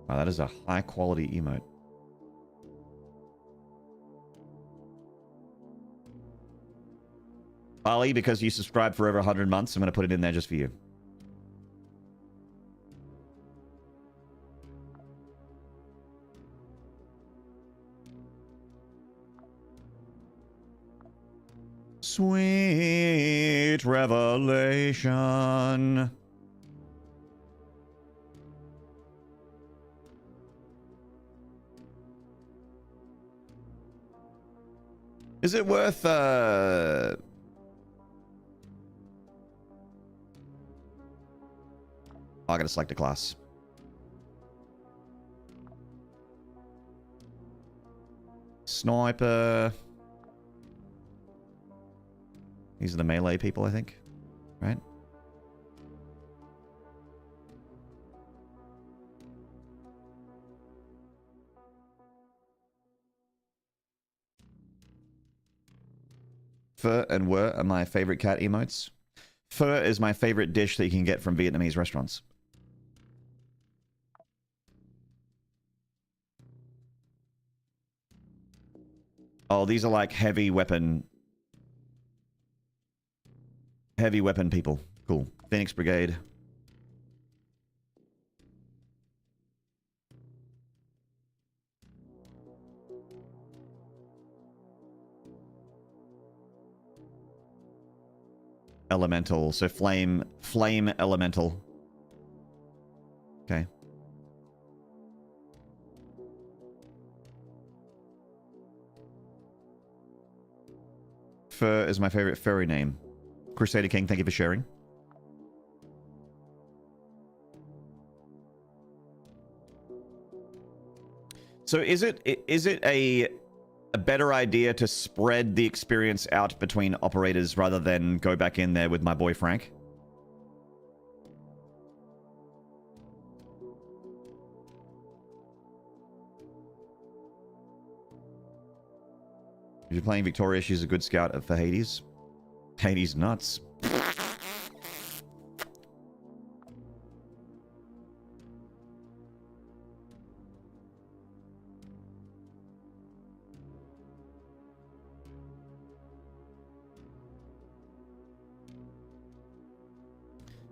S1: Wow, that is a high quality emote. Ali, because you subscribed for over 100 months, I'm going to put it in there just for you. Sweet revelation. Is it worth, I gotta select a class. Sniper. These are the melee people, I think. Right? Pho and were are my favorite cat emotes. Pho is my favorite dish that you can get from Vietnamese restaurants. Oh, these are like heavy weapon people. Cool. Phoenix Brigade. Elemental. So flame elemental. Okay. Fur is my favorite furry name. Crusader King, thank you for sharing. So is it a better idea to spread the experience out between operators rather than go back in there with my boy Frank? If you're playing Victoria, she's a good scout for Hades. Hades nuts.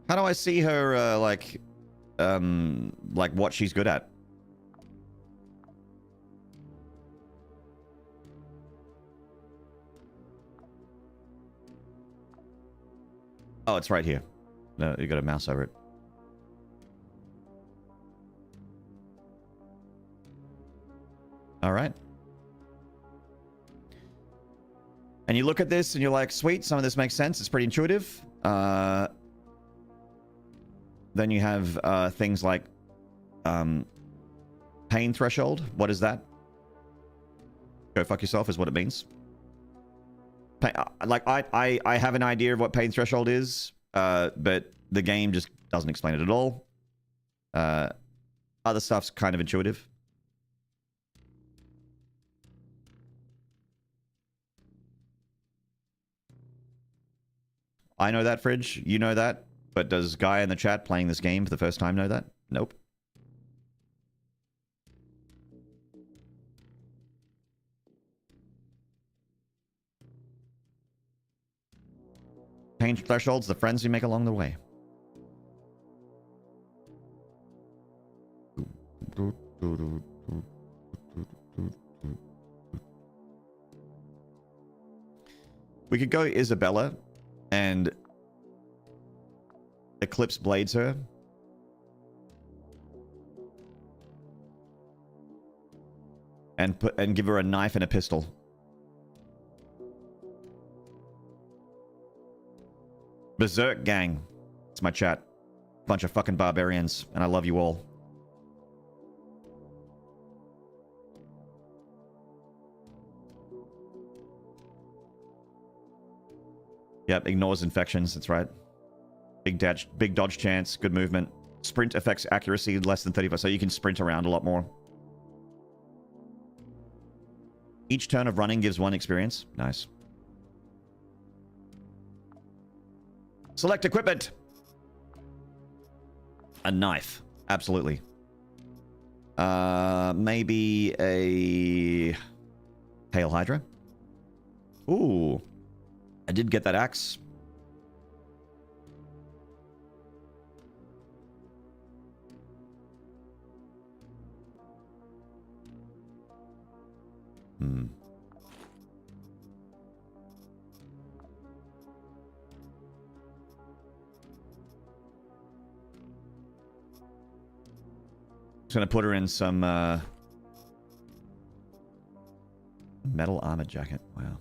S1: How do I see her, like what she's good at? Oh, it's right here. No, you got a mouse over it. All right. And you look at this and you're like, sweet, some of this makes sense. It's pretty intuitive. Then you have things like pain threshold. What is that? Go fuck yourself is what it means. Like I have an idea of what pain threshold is, but the game just doesn't explain it at all. Other stuff's kind of intuitive. I know that, Fridge. You know that. But does guy in the chat playing this game for the first time know that? Nope. Pain thresholds, the friends you make along the way. We could go Isabella and Eclipse blades her. And give her a knife and a pistol. Berserk gang. It's my chat. Bunch of fucking barbarians, and I love you all. Yep, ignores infections, that's right. Big dodge chance, good movement. Sprint affects accuracy less than 35, so you can sprint around a lot more. Each turn of running gives 1 experience. Nice. Select equipment. A knife. Absolutely. Maybe a Hail Hydra. Ooh. I did get that axe. Hmm. Just gonna put her in some metal armor jacket. Wow.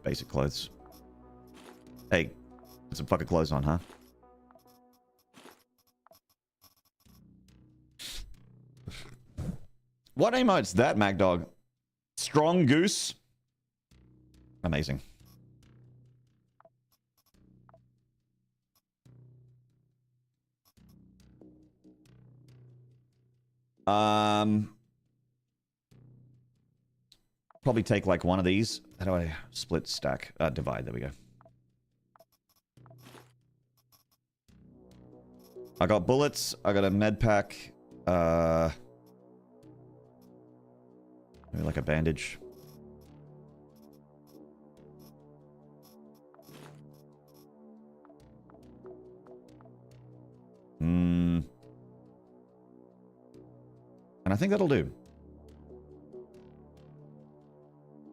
S1: Basic clothes. Hey, put some fucking clothes on, huh? What emote's that, Magdog? Strong Goose? Amazing. Probably take like one of these. How do I split stack? Divide, there we go. I got bullets, I got a med pack, maybe like a bandage. And I think that'll do.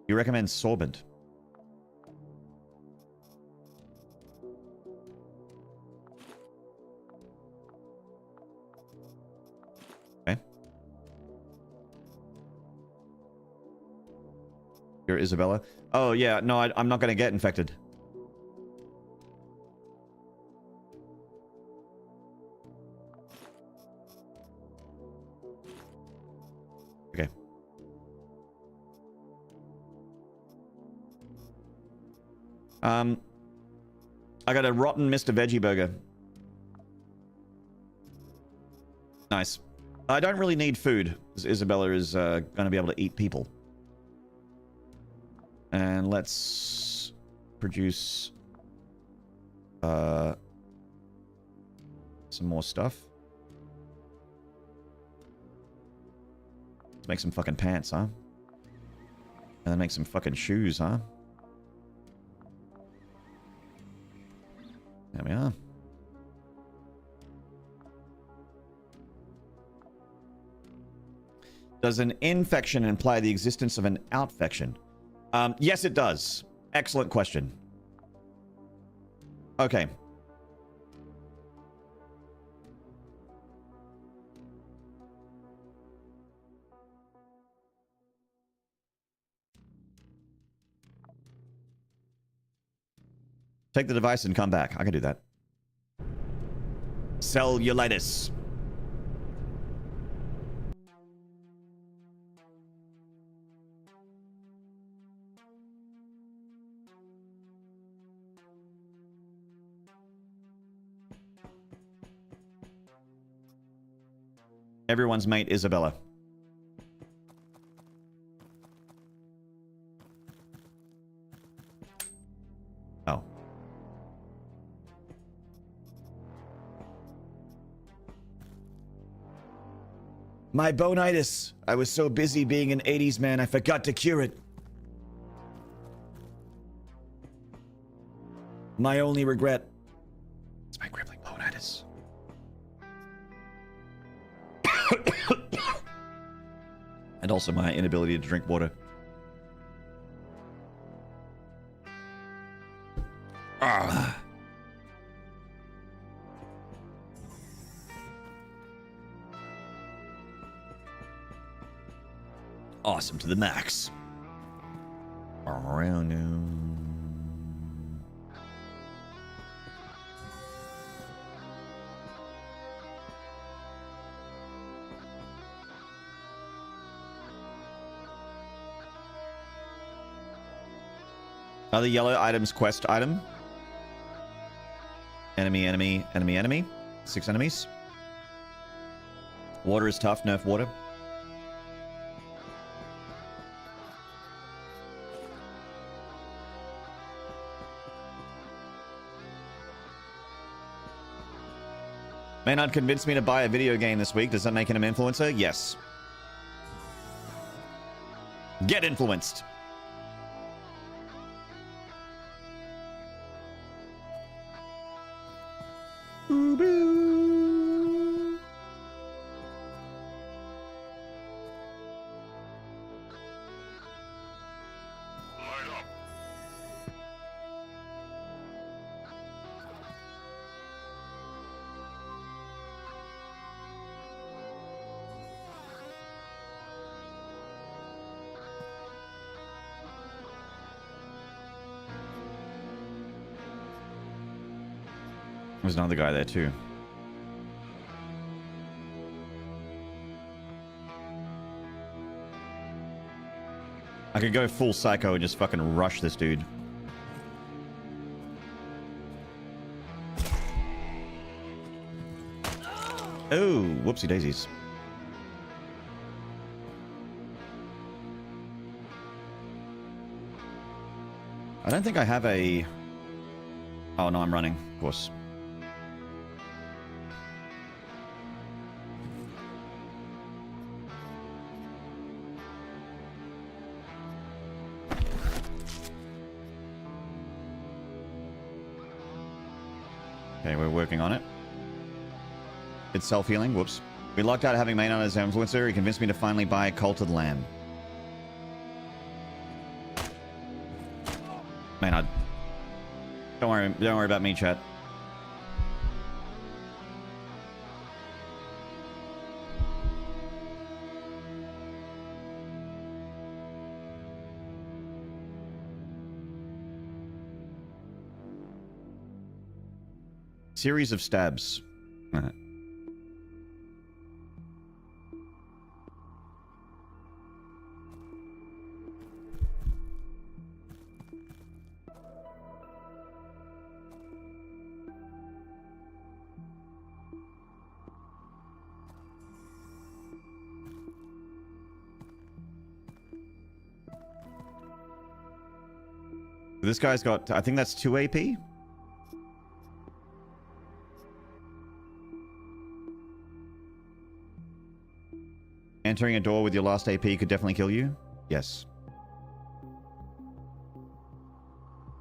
S1: You recommend sorbent? Okay. You're Isabella. Oh, yeah. No, I'm not going to get infected. Okay. I got a rotten Mr. Veggie Burger. Nice. I don't really need food, because Isabella is going to be able to eat people. And let's produce some more stuff. Let's make some fucking pants, huh? And then make some fucking shoes, huh? There we are. Does an infection imply the existence of an outfection? Yes, it does. Excellent question. Okay. Take the device and come back. I can do that. Cellulitis. Everyone's mate, Isabella. Oh. My bonitis. I was so busy being an 80s man, I forgot to cure it. My only regret. It's my crippling bonitis. And also my inability to drink water. Ah. Awesome to the max. Around noon. Other yellow items quest item. Enemy, enemy, enemy, enemy. 6 enemies. Water is tough, nerf water. Maynard convinced me to buy a video game this week. Does that make him an influencer? Yes. Get influenced. There's another guy there too. I could go full psycho and just fucking rush this dude. Oh, whoopsie daisies. I don't think I have a... Oh no, I'm running, of course. Okay, we're working on it. It's self-healing. Whoops. We lucked out having Maynard as our influencer. He convinced me to finally buy Culted Lamb. Maynard. Don't worry about me, chat. Series of stabs. Alright. This guy's got, I think that's 2 AP. Entering a door with your last AP could definitely kill you. Yes.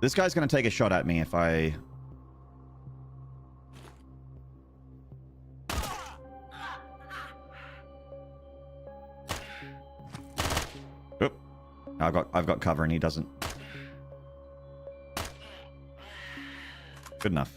S1: This guy's going to take a shot at me if I... Oop. I've got cover and he doesn't. Good enough.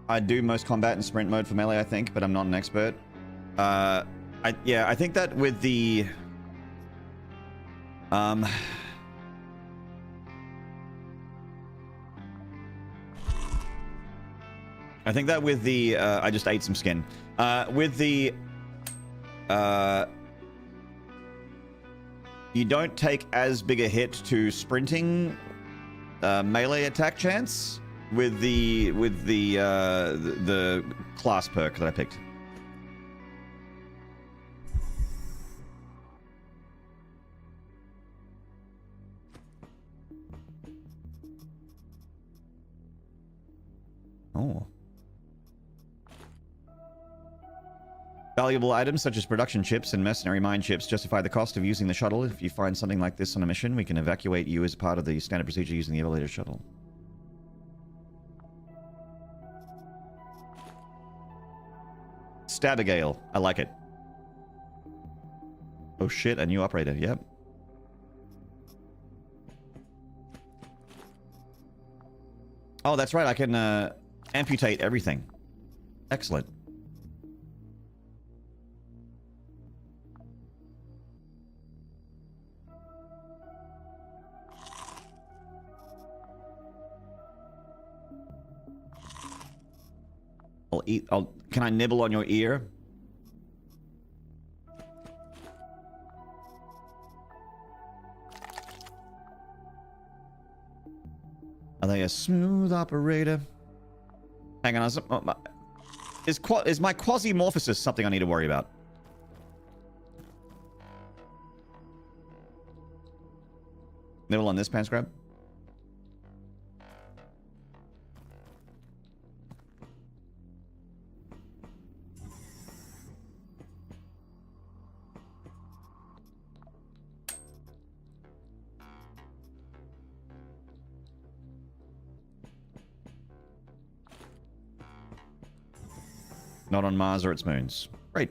S1: I do most combat in sprint mode for melee, I think, but I'm not an expert. I think that with the... I think that with the... I just ate some skin. With the... you don't take as big a hit to sprinting melee attack chance with the class perk that I picked. Oh. Valuable items such as production chips and mercenary mine chips justify the cost of using the shuttle. If you find something like this on a mission, we can evacuate you as part of the standard procedure using the elevator shuttle. Stabigale. I like it. Oh shit, a new operator. Yep. Oh, that's right. I can amputate everything. Excellent. Can I nibble on your ear? Are they a smooth operator? Hang on, is my quasi-morphosis something I need to worry about? Nibble on this pants grab? Not on Mars or its moons. Great.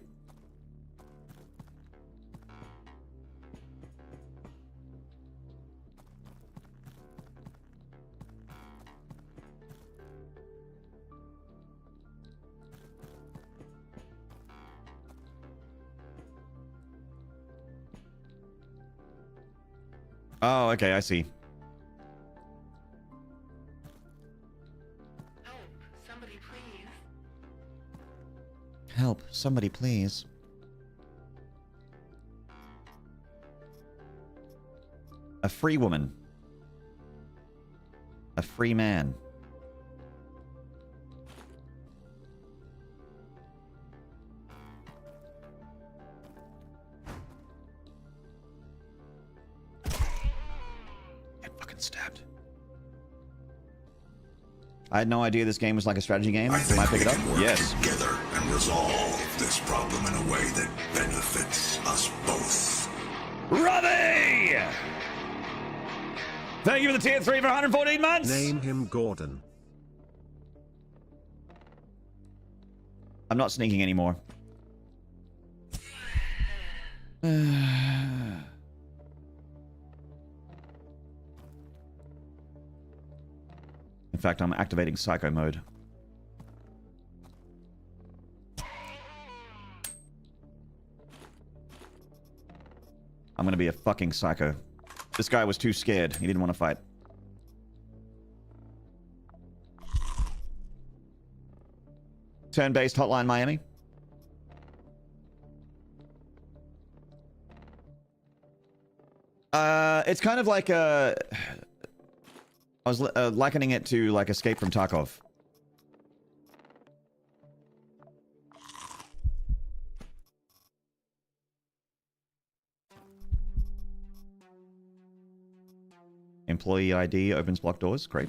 S1: Oh, okay, I see. Help, somebody please. A free woman. A free man. Get fucking stabbed. I had no idea this game was like a strategy game. Can I pick it up? Yes.
S3: Together and resolve this problem in a way that benefits us both.
S1: Robbie! Thank you for the tier 3 for 114 months.
S4: Name him Gordon.
S1: I'm not sneaking anymore. In fact, I'm activating psycho mode. I'm gonna be a fucking psycho. This guy was too scared. He didn't want to fight. Turn-based Hotline Miami. It's kind of like I was likening it to like Escape from Tarkov. Employee ID opens block doors. Great.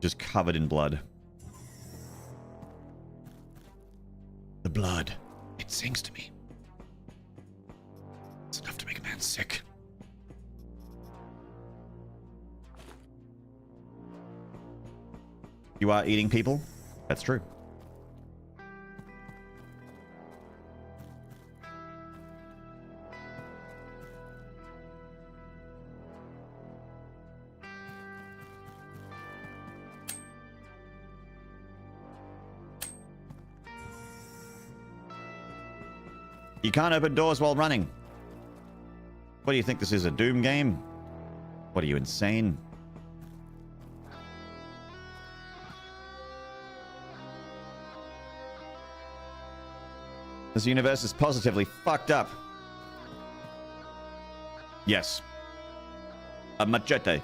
S1: Just covered in blood. The blood. It sings to me. It's enough to make a man sick. You are eating people? That's true. You can't open doors while running. What do you think this is, a Doom game? What are you, insane? This universe is positively fucked up. Yes. A machete.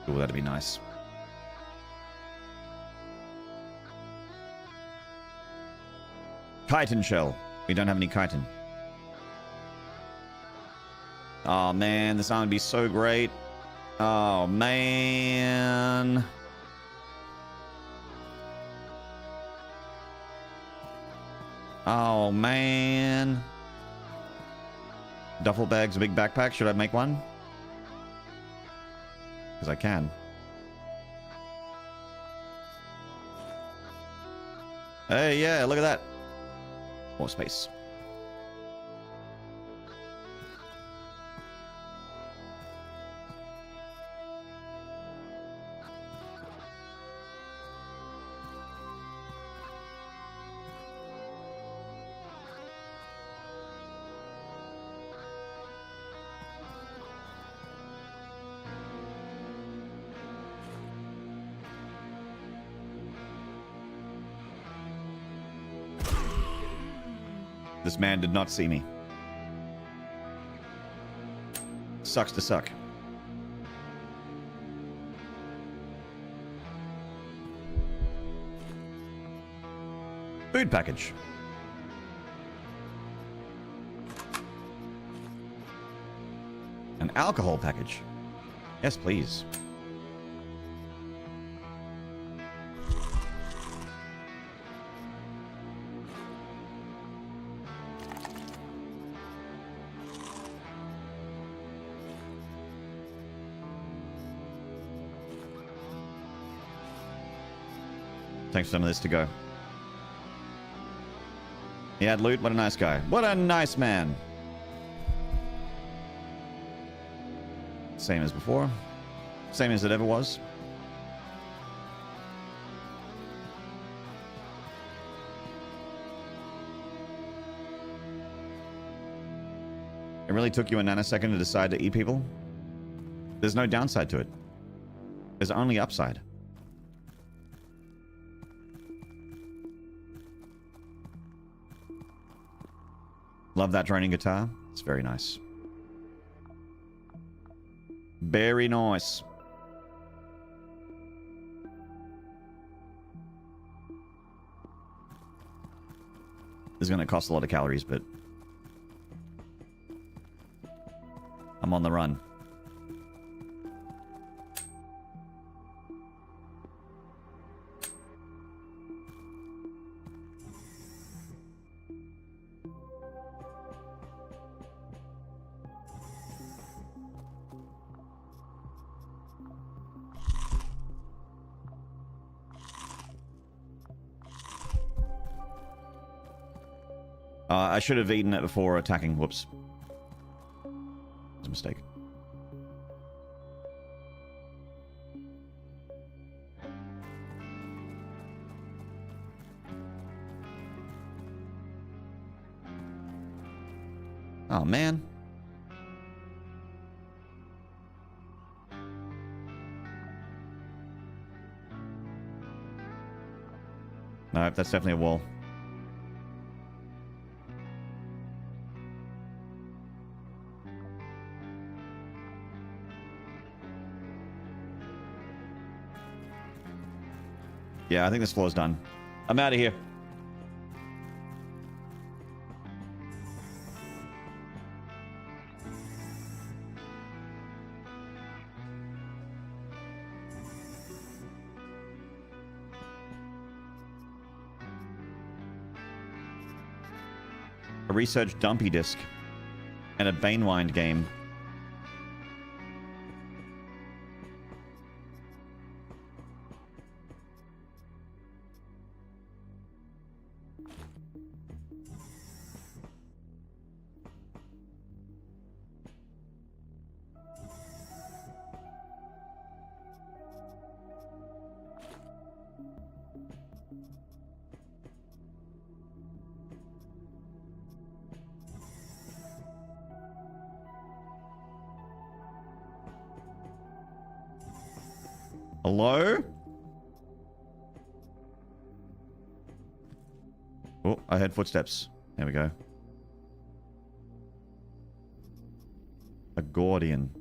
S1: Ooh, that'd be nice. Chitin shell. We don't have any chitin. Oh man, this arm would be so great. Oh man. Oh man. Duffel bags, a big backpack. Should I make one? Because I can. Hey, yeah, look at that. More space. This man did not see me. Sucks to suck. Food package. An alcohol package. Yes, please. Thanks for some of this to go. He had loot. What a nice guy. What a nice man. Same as before. Same as it ever was. It really took you a nanosecond to decide to eat people? There's no downside to it. There's only upside. Love that droning guitar. It's very nice. Very nice. This is going to cost a lot of calories, but I'm on the run. I should have eaten it before attacking. Whoops. It's a mistake. Oh, man. No, that's definitely a wall. Yeah, I think this floor's done. I'm out of here. A research dumpy disc and a Banewind game. Hello? Oh, I heard footsteps. There we go. A Gordian.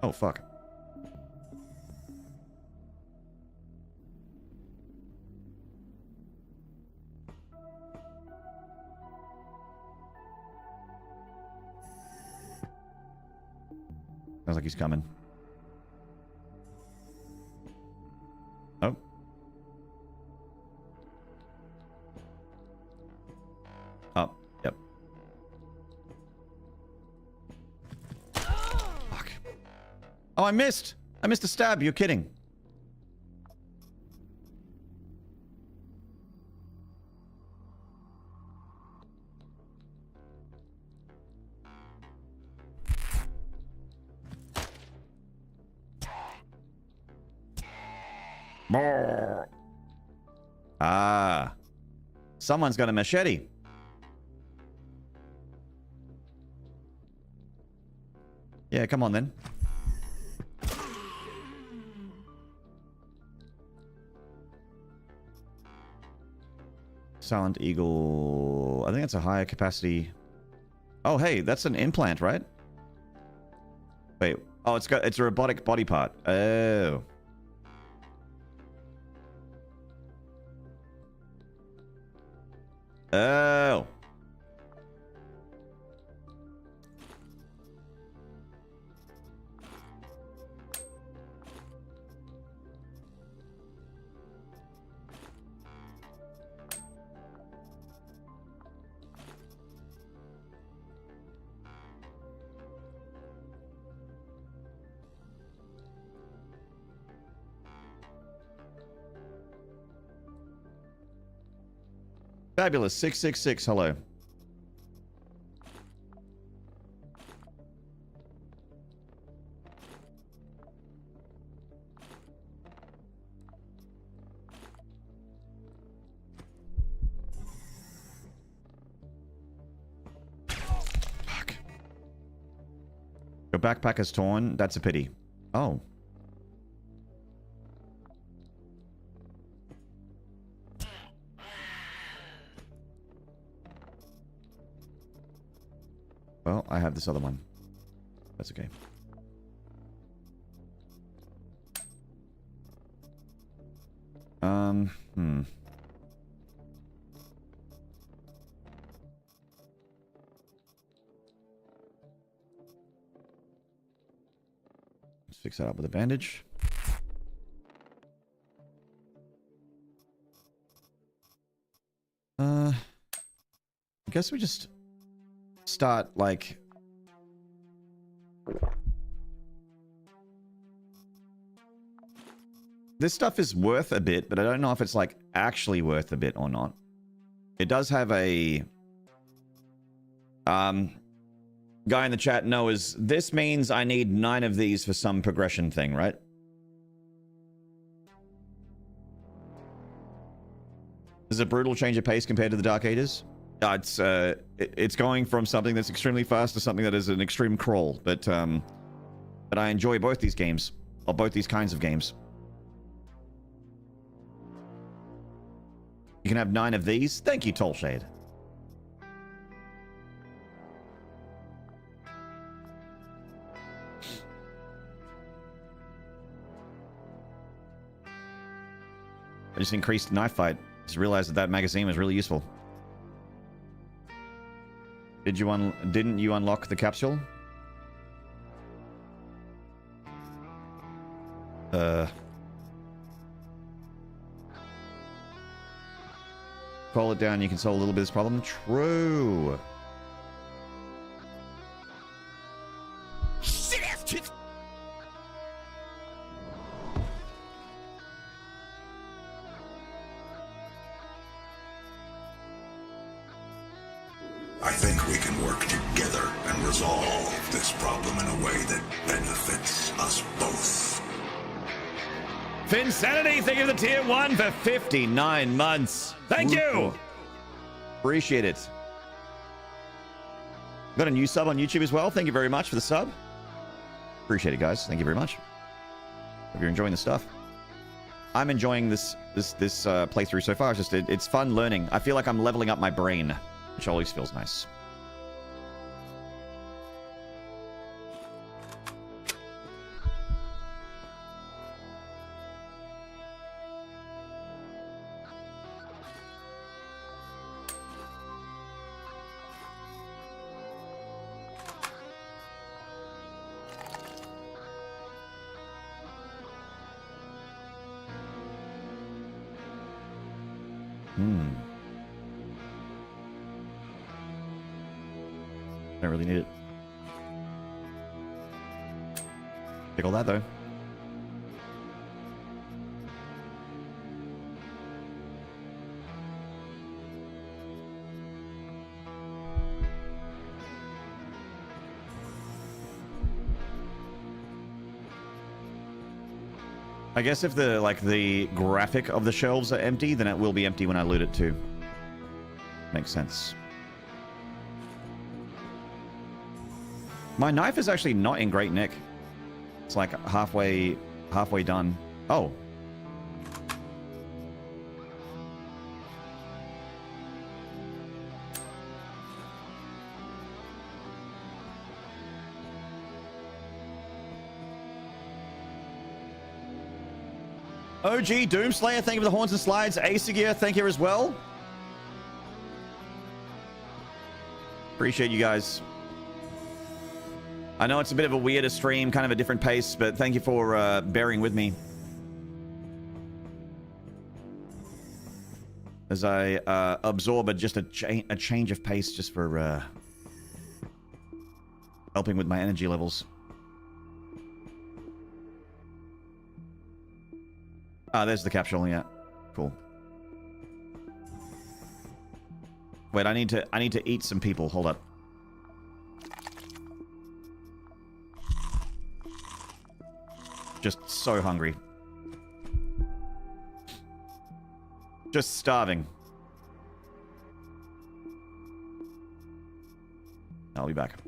S1: Oh, fuck. Sounds like he's coming. Oh. Oh, yep. Fuck. Oh, I missed! I missed a stab, you're kidding. Ah. Someone's got a machete. Yeah, come on then. Silent Eagle. I think that's a higher capacity. Oh, hey, that's an implant, right? Wait. Oh, it's a robotic body part. Oh. Oh. Fabulous 666, hello. Fuck. Your backpack is torn. That's a pity. Oh. Well, I have this other one. That's okay. Let's fix that up with a bandage. I guess we just start, like... This stuff is worth a bit, but I don't know if it's like actually worth a bit or not. It does have a guy in the chat knows this means I need 9 of these for some progression thing, right? Is it a brutal change of pace compared to the Dark Ages? It's going from something that's extremely fast to something that is an extreme crawl, but I enjoy both these games, or both these kinds of games. You can have 9 of these. Thank you, Tollshade. I just increased knife fight. Just realized that magazine was really useful. Didn't you unlock the capsule? Call it down, you can solve a little bit of this problem. True.
S3: I think we can work together and resolve this problem in a way that benefits us both.
S1: Finsanity, thank you for the tier 1 for 59 months. Thank you. Appreciate it. Got a new sub on YouTube as well. Thank you very much for the sub. Appreciate it, guys. Thank you very much. Hope you're enjoying the stuff. I'm enjoying this playthrough so far. It's fun learning. I feel like I'm leveling up my brain, which always feels nice. Don't really need it. Take all that though. I guess if the graphic of the shelves are empty, then it will be empty when I loot it too. Makes sense. My knife is actually not in great nick. It's like halfway done. Oh. OG Doomslayer, thank you for the horns and slides. Asagear, thank you as well. Appreciate you guys. I know it's a bit of a weirder stream, kind of a different pace, but thank you for bearing with me. As I absorb just a change of pace just for helping with my energy levels. Ah, there's the capsule, yeah. Cool. Wait, I need to eat some people. Hold up. Just so hungry. Just starving. I'll be back.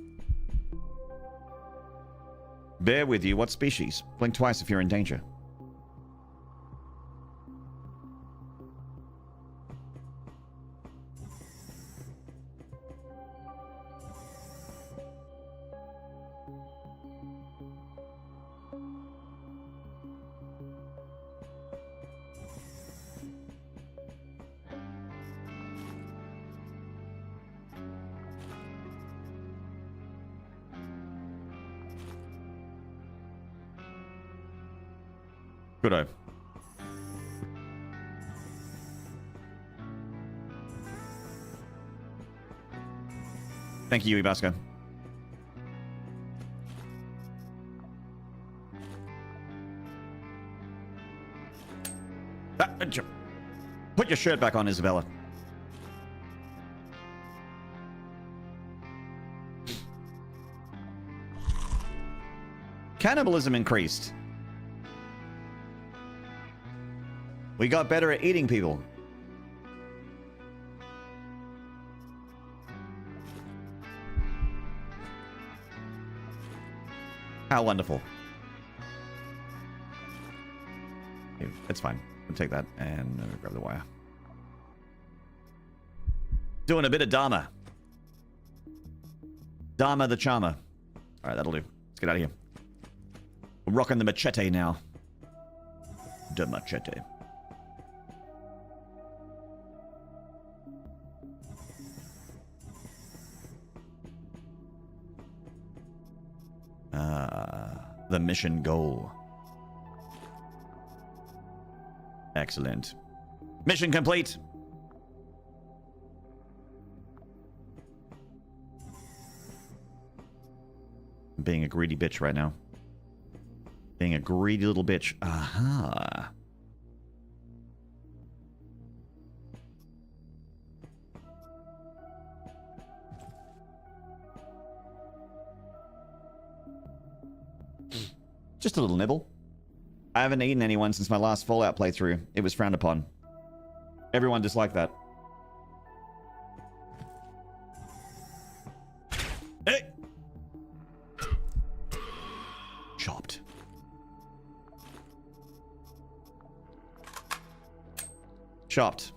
S1: Bear with you. What species? Blink twice if you're in danger. Goodo. Thank you, Ibasco. Put your shirt back on, Isabella. Cannibalism increased. We got better at eating people. How wonderful. It's fine. We'll take that and grab the wire. Doing a bit of Dharma. Dharma the Charmer. Alright, that'll do. Let's get out of here. We're rocking the machete now. The machete. The mission goal. Excellent. Mission complete. I'm being a greedy bitch right now. Being a greedy little bitch. Aha. Just a little nibble. I haven't eaten anyone since my last Fallout playthrough. It was frowned upon. Everyone disliked that. Hey! Chopped. Chopped.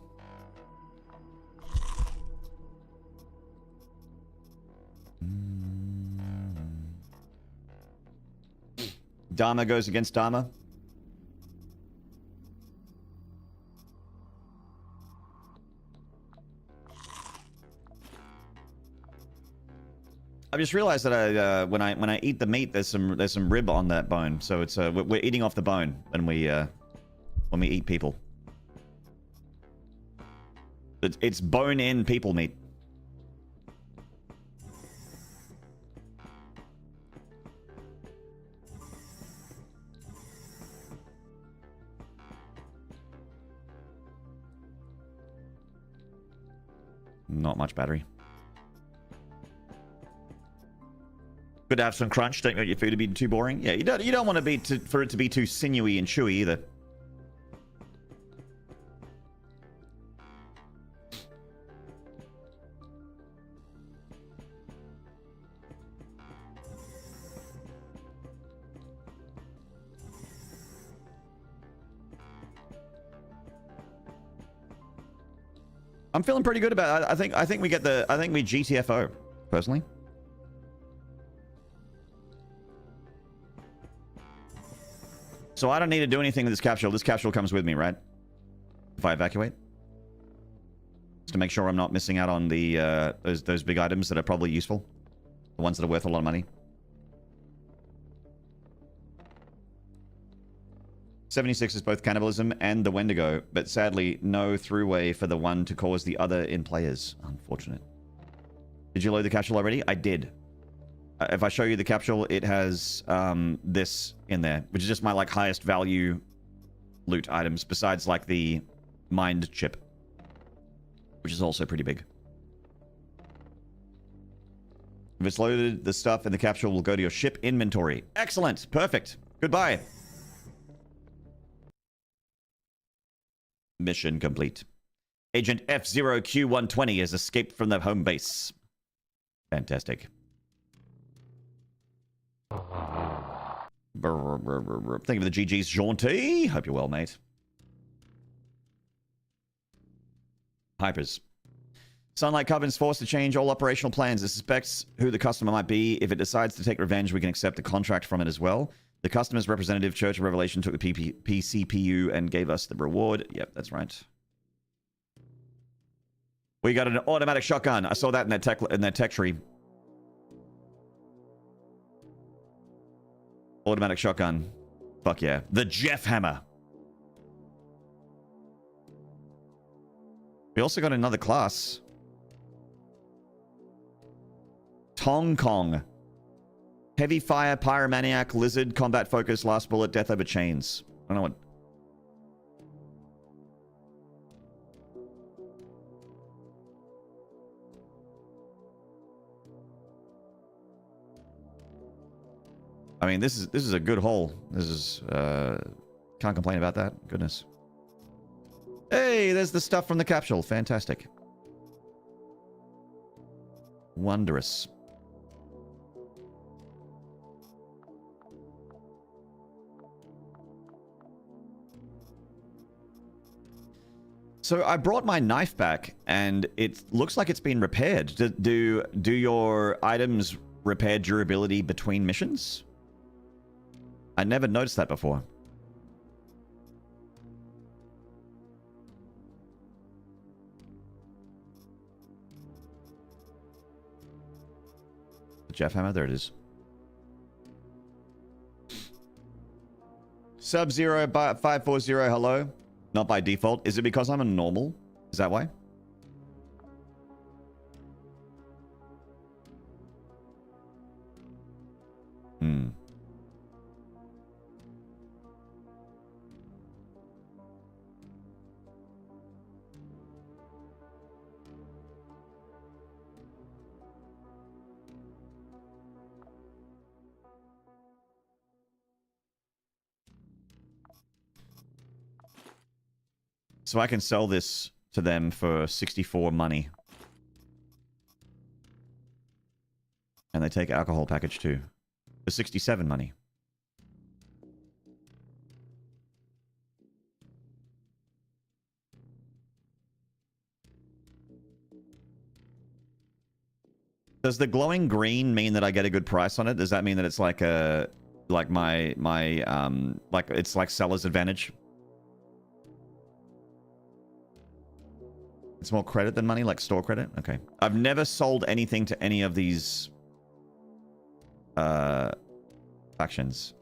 S1: Dharma goes against Dharma. I just realized that when I eat the meat, there's some rib on that bone, so it's we're eating off the bone when we eat people. It's bone-in people meat. Not much battery. Good to have some crunch. Don't want your food to be too boring. Yeah, you don't want for it to be too sinewy and chewy either. I'm feeling pretty good about it. I think we GTFO personally. So I don't need to do anything with this capsule. This capsule comes with me, right? If I evacuate, just to make sure I'm not missing out on the those big items that are probably useful, the ones that are worth a lot of money. 76 is both cannibalism and the Wendigo, but sadly, no throughway for the one to cause the other in players. Unfortunate. Did you load the capsule already? I did. If I show you the capsule, it has this in there, which is just my like highest value loot items, besides like the mind chip, which is also pretty big. If it's loaded, the stuff in the capsule will go to your ship inventory. Excellent. Perfect. Goodbye. Mission complete. Agent F0Q120 has escaped from the home base. Fantastic. Thank you for the GG's, Jaunty. Hope you're well, mate. Hypers. Sunlight Covenant's forced to change all operational plans. It suspects who the customer might be. If it decides to take revenge, we can accept the contract from it as well. The customer's representative, Church of Revelation, took the PCPU and gave us the reward. Yep, that's right. We got an automatic shotgun. I saw that in that tech tree. Automatic shotgun. Fuck yeah. The Jeff Hammer. We also got another class. Tong Kong. Heavy fire, pyromaniac, lizard, combat focus, last bullet, death over chains. I don't know what. I mean, this is a good haul. This is can't complain about that. Goodness. Hey, there's the stuff from the capsule. Fantastic. Wondrous. So I brought my knife back, and it looks like it's been repaired. Do your items repair durability between missions? I never noticed that before. Jeff Hammer, there it is. Sub-Zero 540, hello. Not by default. Is it because I'm a normal? Is that why? Hmm. So I can sell this to them for 64 money. And they take alcohol package too. For 67 money. Does the glowing green mean that I get a good price on it? Does that mean that it's like a... like my like it's like seller's advantage? It's more credit than money, like store credit? Okay. I've never sold anything to any of these factions.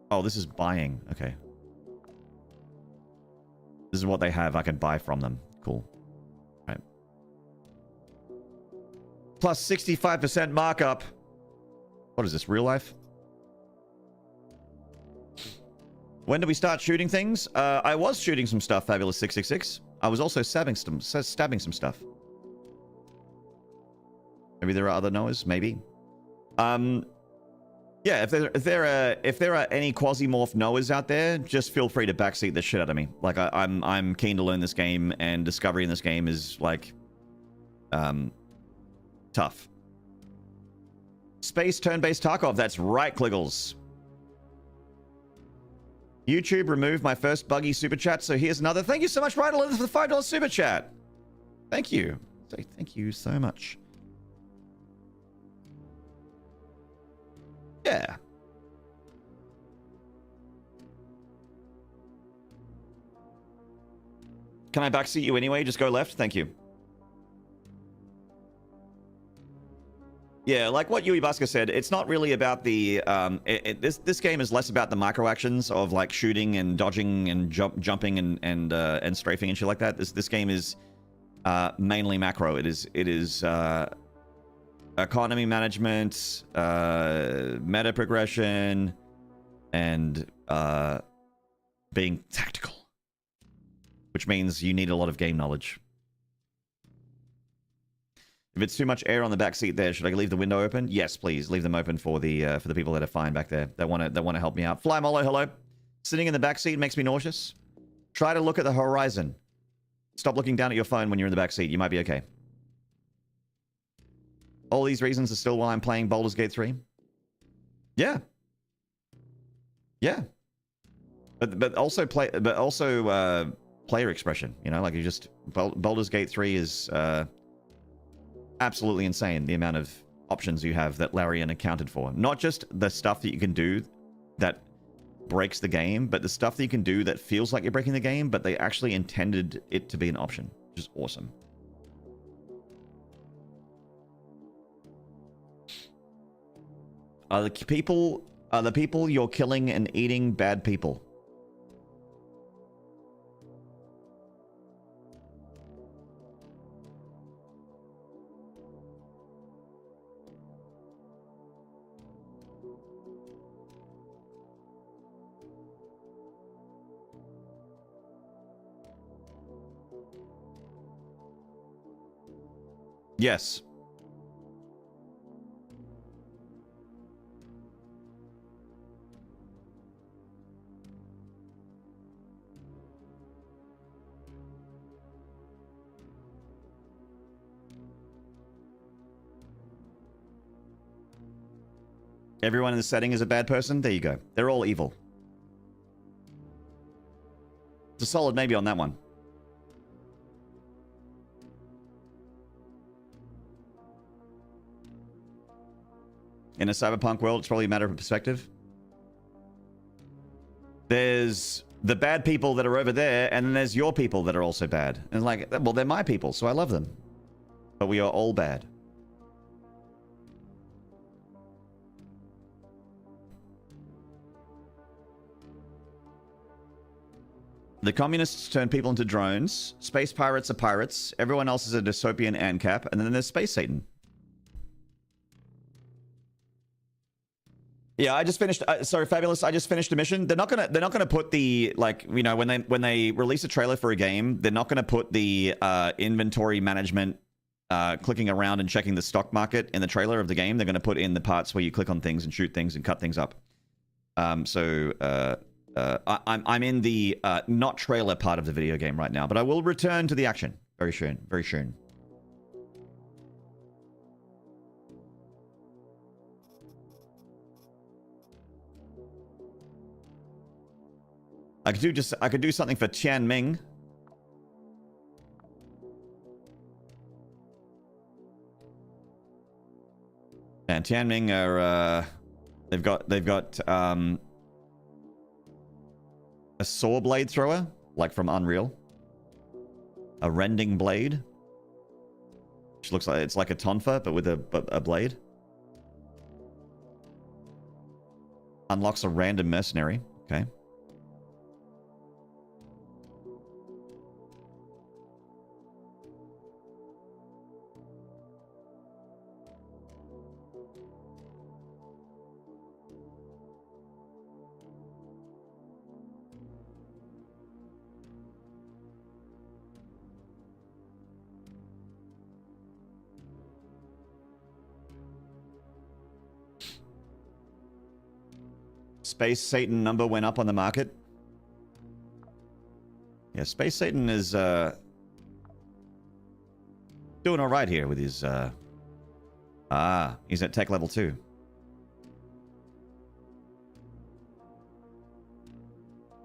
S1: Oh, this is buying. Okay. This is what they have. I can buy from them. Cool. Right. Plus 65% markup. What is this, real life? When do we start shooting things? I was shooting some stuff, Fabulous 666. I was also stabbing some stuff. Maybe there are other Noahs. Maybe. Yeah. If there are any Quasimorph Noahs out there, just feel free to backseat the shit out of me. Like I'm keen to learn this game, and discovery in this game is like, tough. Space turn-based Tarkov. That's right, Cliggles. YouTube removed my first buggy super chat, so here's another. Thank you so much, Ryan, for the $5 super chat. Thank you. Thank you so much. Yeah. Can I backseat you anyway? Just go left. Thank you. Yeah, like what Yui Baska said, it's not really about the this game is less about the micro actions of like shooting and dodging and jumping and strafing and shit like that. This game is mainly macro. It is economy management, meta progression, and being tactical, which means you need a lot of game knowledge. If it's too much air on the back seat there, should I leave the window open? Yes, please. Leave them open for the people that are fine back there. That want to help me out. Fly Molo, hello. Sitting in the back seat makes me nauseous. Try to look at the horizon. Stop looking down at your phone when you're in the back seat. You might be okay. All these reasons are still why I'm playing Baldur's Gate 3. Yeah. Yeah. But also player expression. You know, like you just Baldur's Gate 3 is absolutely insane, the amount of options you have that Larian accounted for. Not just the stuff that you can do that breaks the game, but the stuff that you can do that feels like you're breaking the game, but they actually intended it to be an option, which is awesome. Are the people you're killing and eating bad people? Yes. Everyone in the setting is a bad person? There you go. They're all evil. It's a solid maybe on that one. In a cyberpunk world, it's probably a matter of perspective. There's the bad people that are over there, and then there's your people that are also bad. And like, well, they're my people, so I love them. But we are all bad. The communists turn people into drones. Space pirates are pirates. Everyone else is a dystopian ANCAP. And then there's Space Satan. Yeah, I just finished. Sorry, Fabulous. I just finished a mission. They're not gonna put the, like, you know, when they release a trailer for a game, they're not gonna put the inventory management, clicking around and checking the stock market in the trailer of the game. They're gonna put in the parts where you click on things and shoot things and cut things up. I'm in the not trailer part of the video game right now, but I will return to the action very soon. Very soon. I could do something for Tianming. And Tianming are they've got a saw blade thrower, like from Unreal. A rending blade, which looks like it's like a tonfa but with a blade. Unlocks a random mercenary. Okay. Space Satan number went up on the market. Yeah, Space Satan is doing all right here with his he's at tech level 2.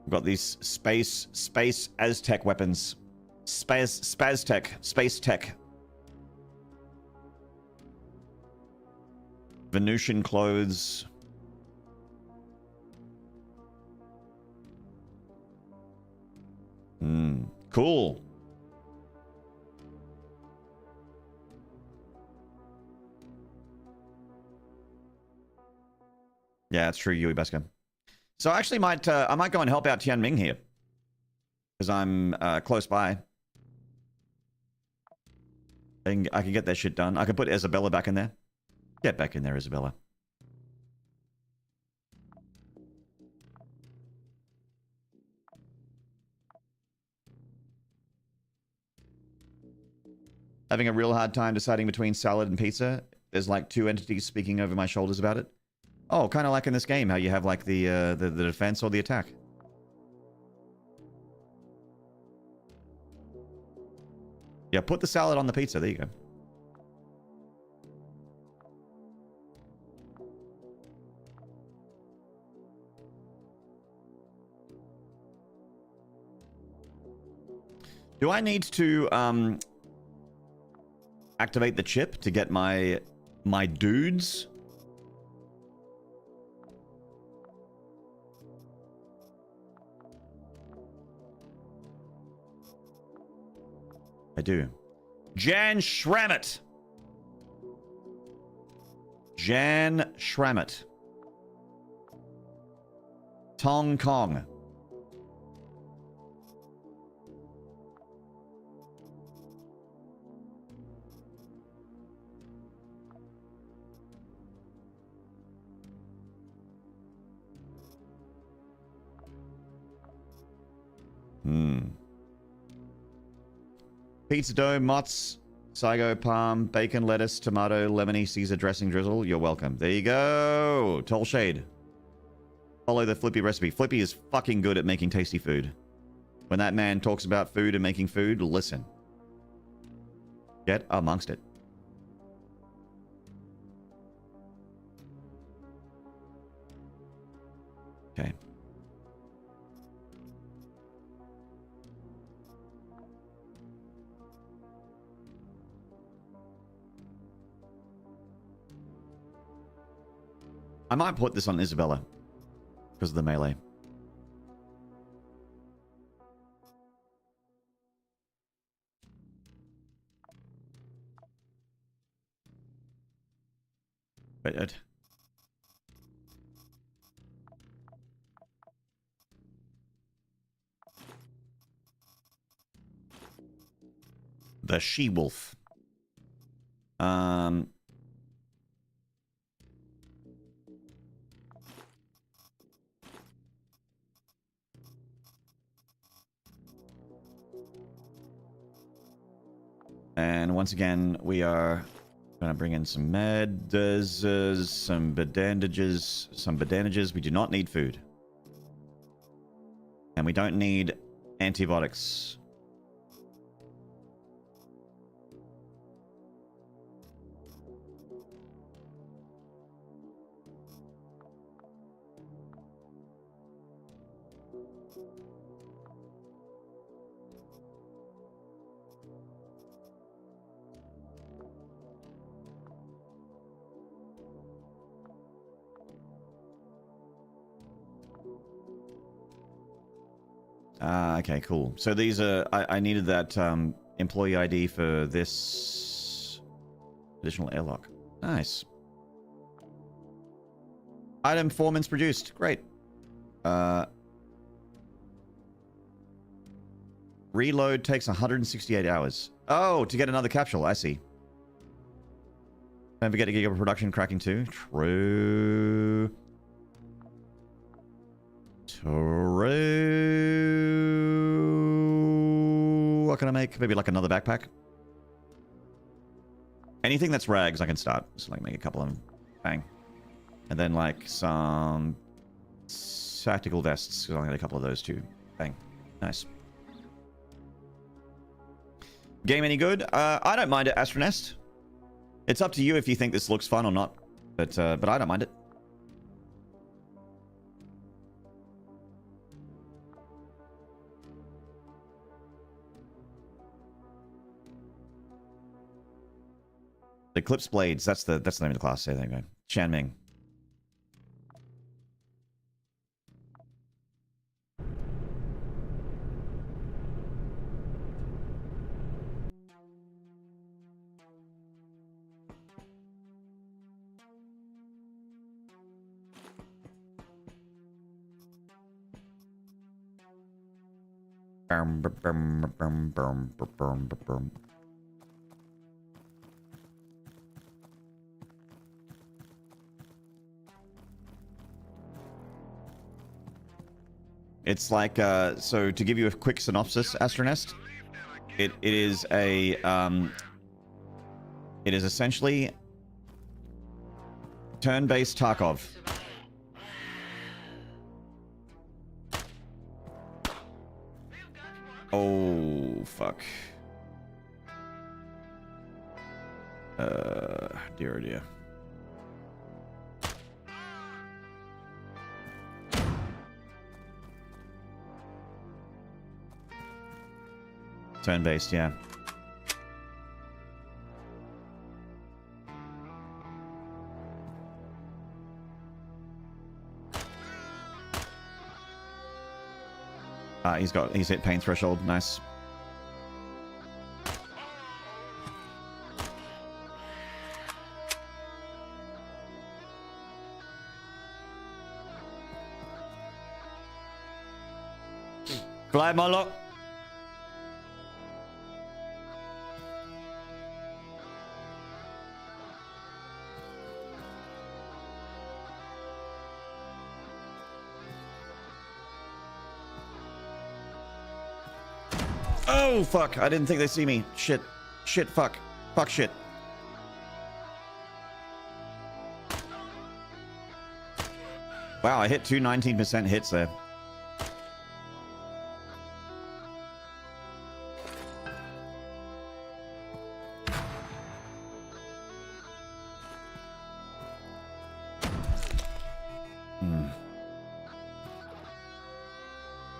S1: We've got these space Aztec weapons. Space tech. Venusian clothes. Cool. Yeah, that's true, Yui Beska. So I actually might I might go and help out Tianming here, because I'm close by. I can get that shit done. I can put Isabella back in there. Get back in there, Isabella. Having a real hard time deciding between salad and pizza. There's like two entities speaking over my shoulders about it. Oh, kind of like in this game, how you have like the defense or the attack. Yeah, put the salad on the pizza. There you go. Do I need to activate the chip to get my dudes? I do. Jan Schrammett. Jan Schrammett. Tong Kong. Pizza dough, mozz, sago, palm, bacon, lettuce, tomato, lemony, Caesar dressing drizzle. You're welcome. There you go. Toll Shade. Follow the Flippy recipe. Flippy is fucking good at making tasty food. When that man talks about food and making food, listen. Get amongst it. I might put this on Isabella because of the melee. Wait. The she-wolf. And once again, we are going to bring in some meds, some bandages. We do not need food. And we don't need antibiotics. Okay, cool. So these are... I needed that employee ID for this additional airlock. Nice. Item 4 minutes produced. Great. Reload takes 168 hours. Oh, to get another capsule. I see. Don't forget to get production cracking too. True. What can I make? Maybe like another backpack? Anything that's rags, I can start. Just like make a couple of them. Bang. And then like some tactical vests. Because I'll get a couple of those too. Bang. Nice. Game any good? I don't mind it, Astronest. It's up to you if you think this looks fun or not. But I don't mind it. Eclipse Blades, that's the name of the class. Say there you go. Chanming. It's like, so to give you a quick synopsis, Astronest, it is essentially turn-based Tarkov. Oh, fuck. Dear oh dear. Turn-based, yeah. He's hit pain threshold. Nice. Glide my lock. Oh, fuck. I didn't think they'd see me. Shit. Shit, fuck. Fuck, shit. Wow, I hit two 19% hits there.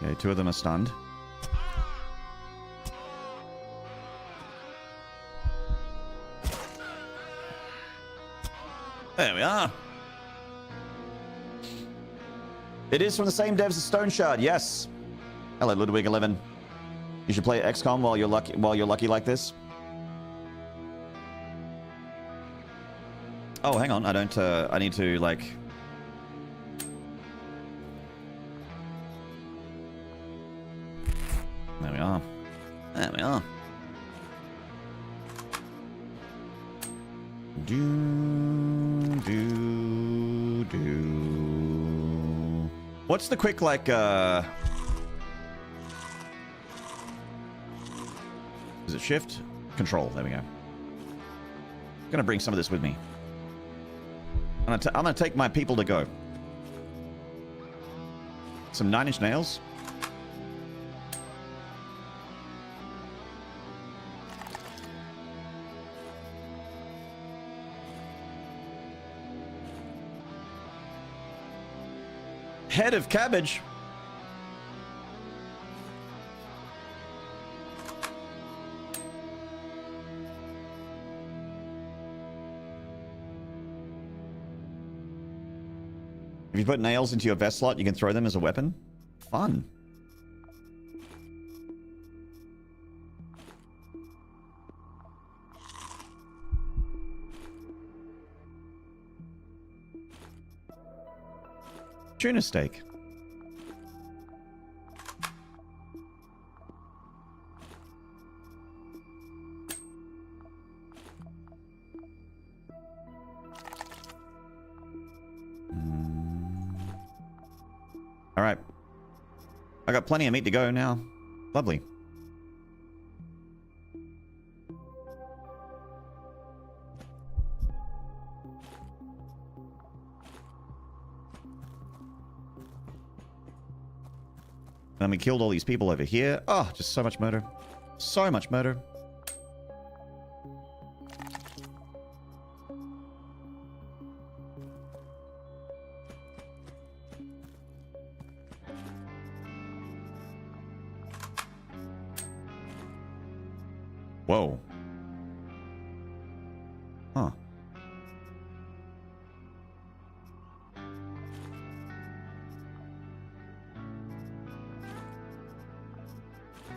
S1: Okay, two of them are stunned. There we are. It is from the same devs as Stone Shard. Yes. Hello, Ludwig 11. You should play XCOM while you're lucky like this. Oh, hang on. I don't. I need to like. There we are. There we are. Do. What's the quick like? Is it shift? Control. There we go. Gonna bring some of this with me. I'm gonna take my people to go. Some 9 Inch Nails. Head of cabbage. If you put nails into your vest slot, you can throw them as a weapon. Fun. Tuna steak. All right. I got plenty of meat to go now. Lovely. And we killed all these people over here. Oh, just so much murder. So much murder. Whoa. Huh.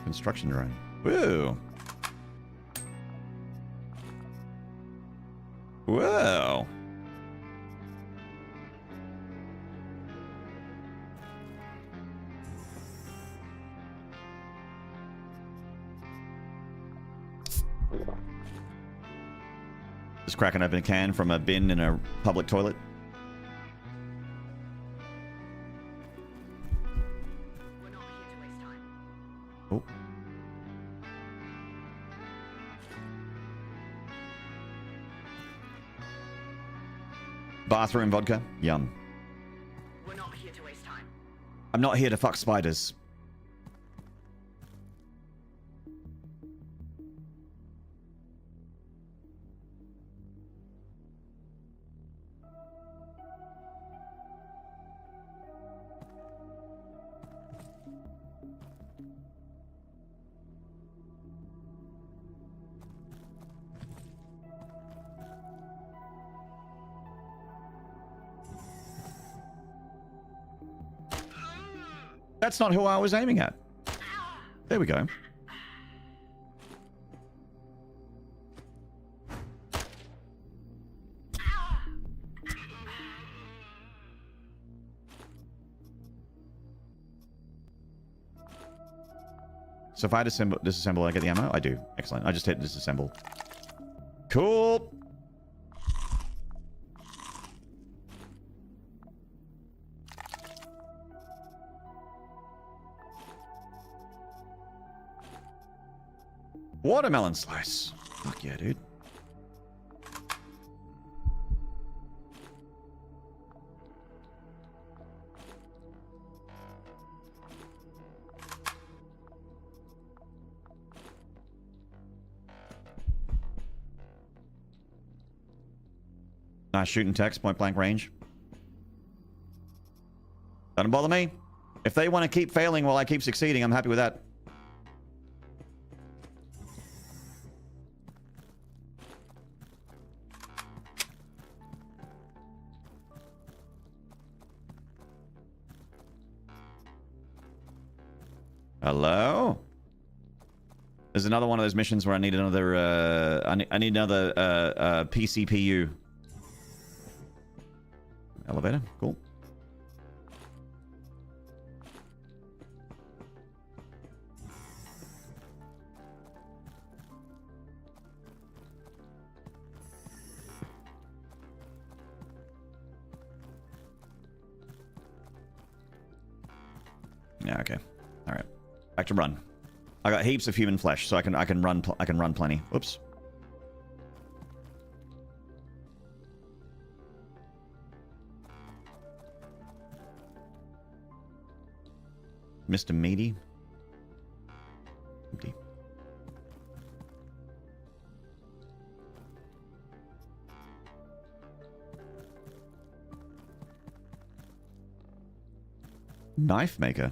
S1: Construction drone. Woo. Whoa. Just cracking open a can from a bin in a public toilet. Oh. Bathroom vodka. Yum.
S5: We're not here to waste time.
S1: I'm not here to fuck spiders. That's not who I was aiming at. There we go. So if I disassemble, I get the ammo? I do. Excellent. I just hit disassemble. Cool. Watermelon slice. Fuck yeah, dude. Nice shooting text, point blank range. Doesn't bother me. If they want to keep failing while I keep succeeding, I'm happy with that. Hello? There's another one of those missions where I need another, I need another, PCPU. Elevator, cool. Yeah, okay. All right. Back to run. I got heaps of human flesh, so I can run plenty. Oops. Mr. Meaty. Empty. Knife maker.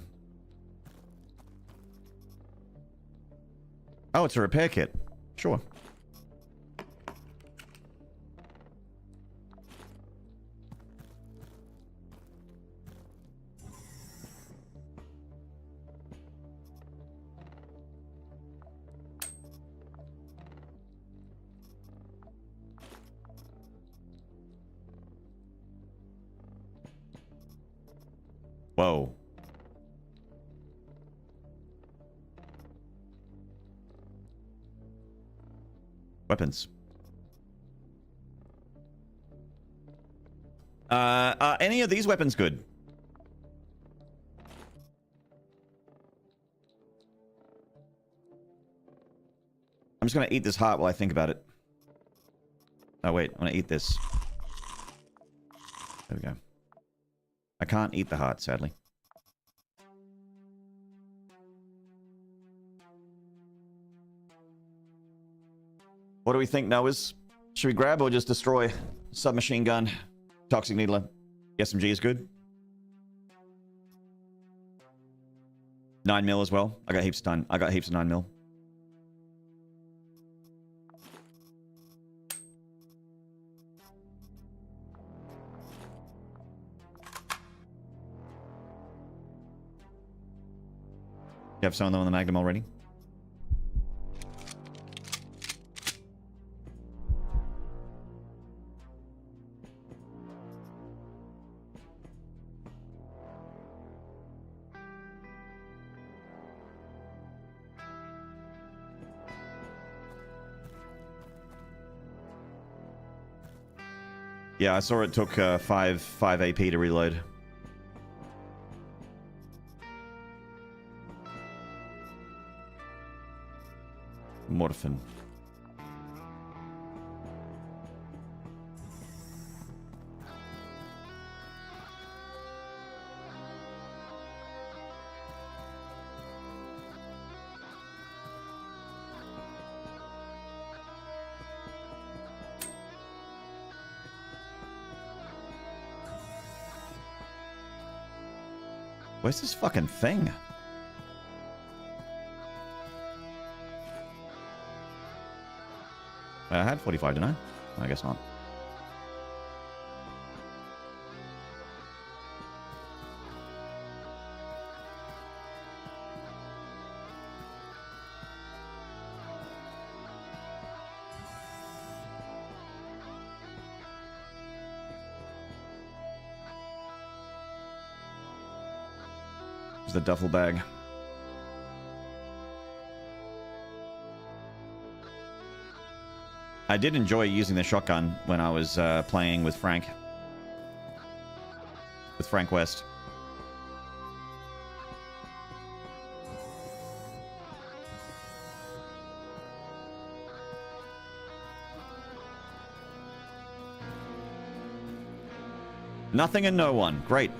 S1: Oh, it's a repair kit. Sure. Whoa. Weapons. Are any of these weapons good? I'm just gonna eat this heart while I think about it. Oh wait, I'm gonna eat this. There we go. I can't eat the heart, sadly. What do we think, Noahs? Should we grab or just destroy? Submachine gun, toxic needler. SMG is good. 9mm as well. I got heaps of 9mm. You have some of them on the Magnum already? Yeah, I saw it took 5 AP to reload. Morphin. Where's this fucking thing? I had 45, didn't I? I guess not. There's the duffel bag. I did enjoy using the shotgun when I was playing with Frank. With Frank West. Nothing and no one. Great.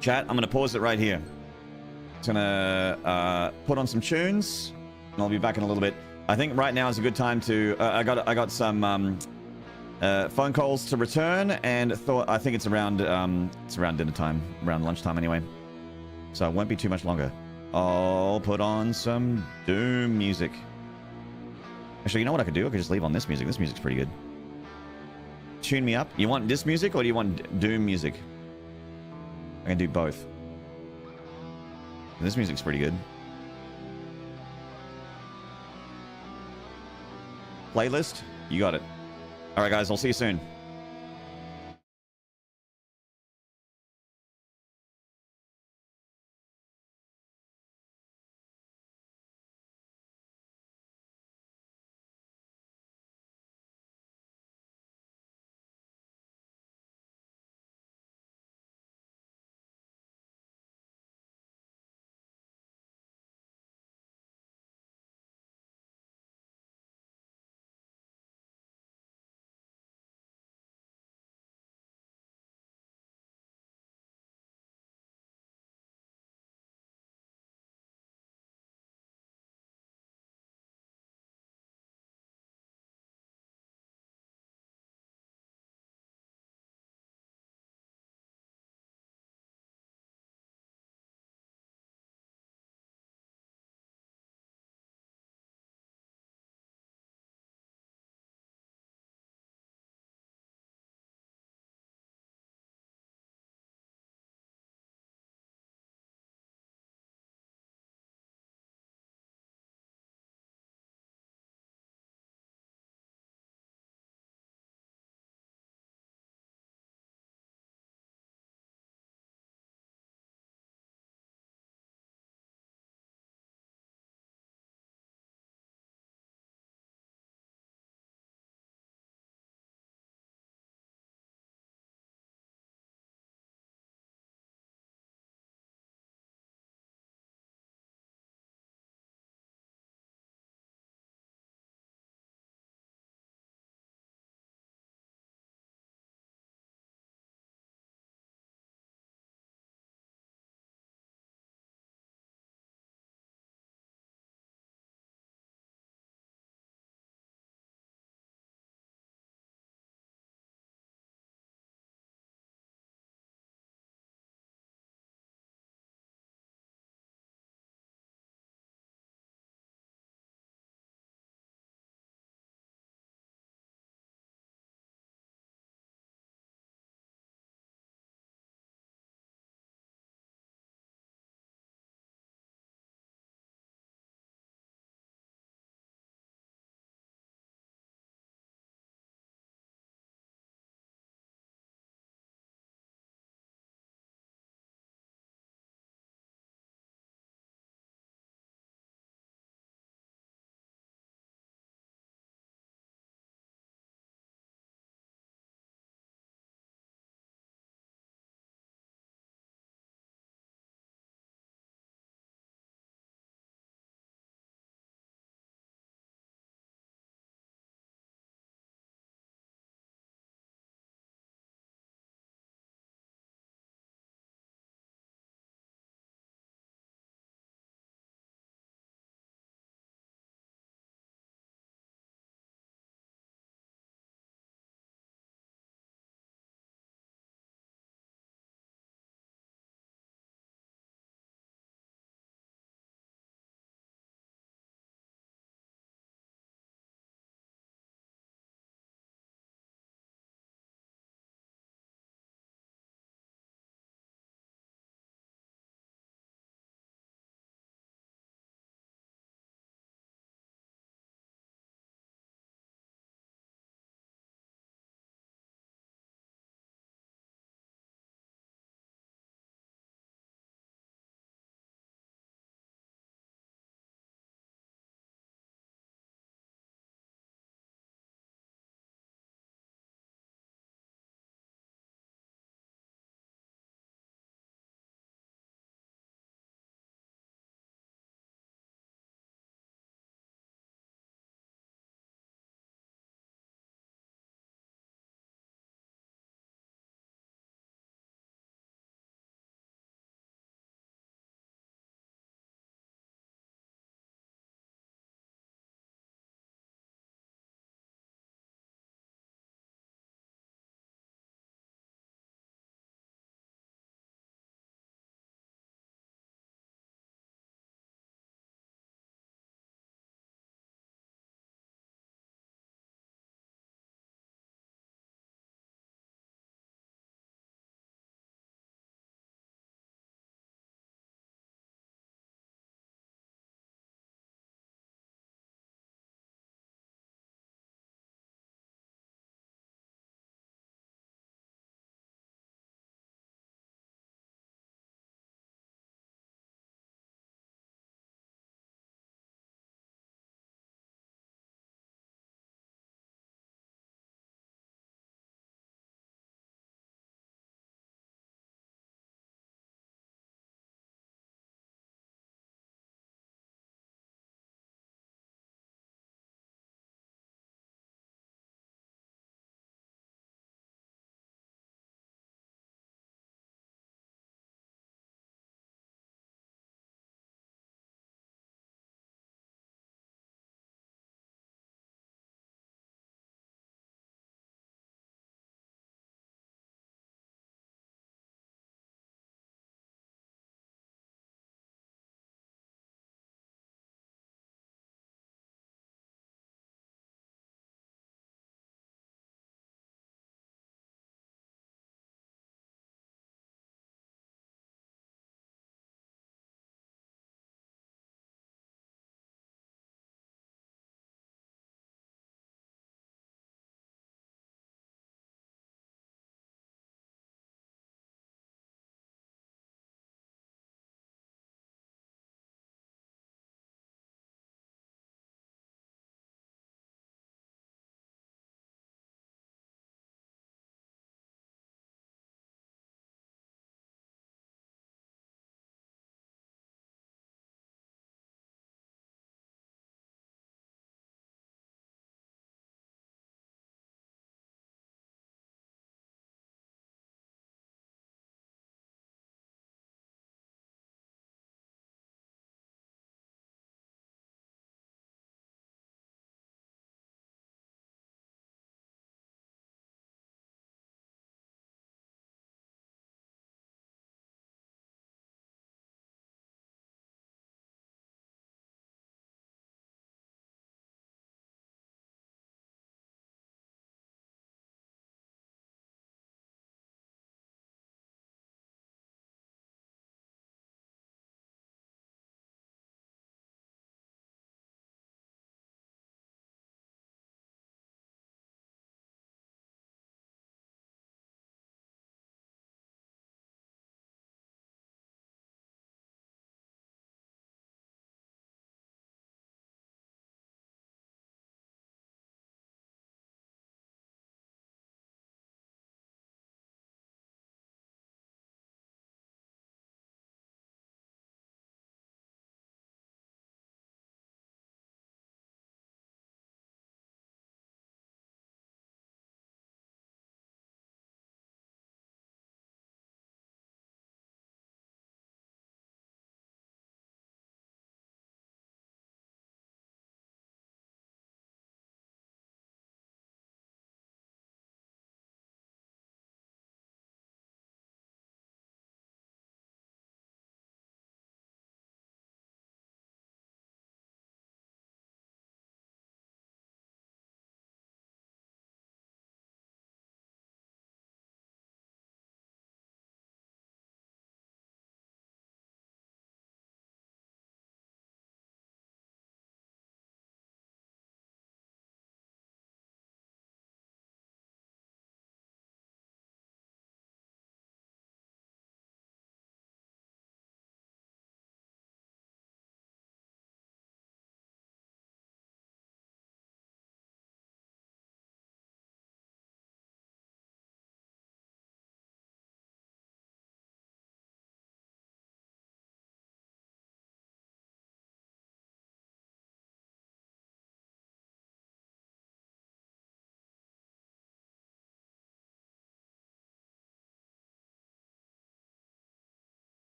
S1: Chat, I'm going to pause it right here. It's going to put on some tunes, and I'll be back in a little bit. I think right now is a good time to... I got some phone calls to return, and I think it's around dinner time, around lunchtime anyway. So it won't be too much longer. I'll put on some Doom music. Actually, you know what I could do? I could just leave on this music. This music's pretty good. Tune me up. You want this music or do you want Doom music? I can do both. This music's pretty good. Playlist? You got it. Alright guys, I'll see you soon.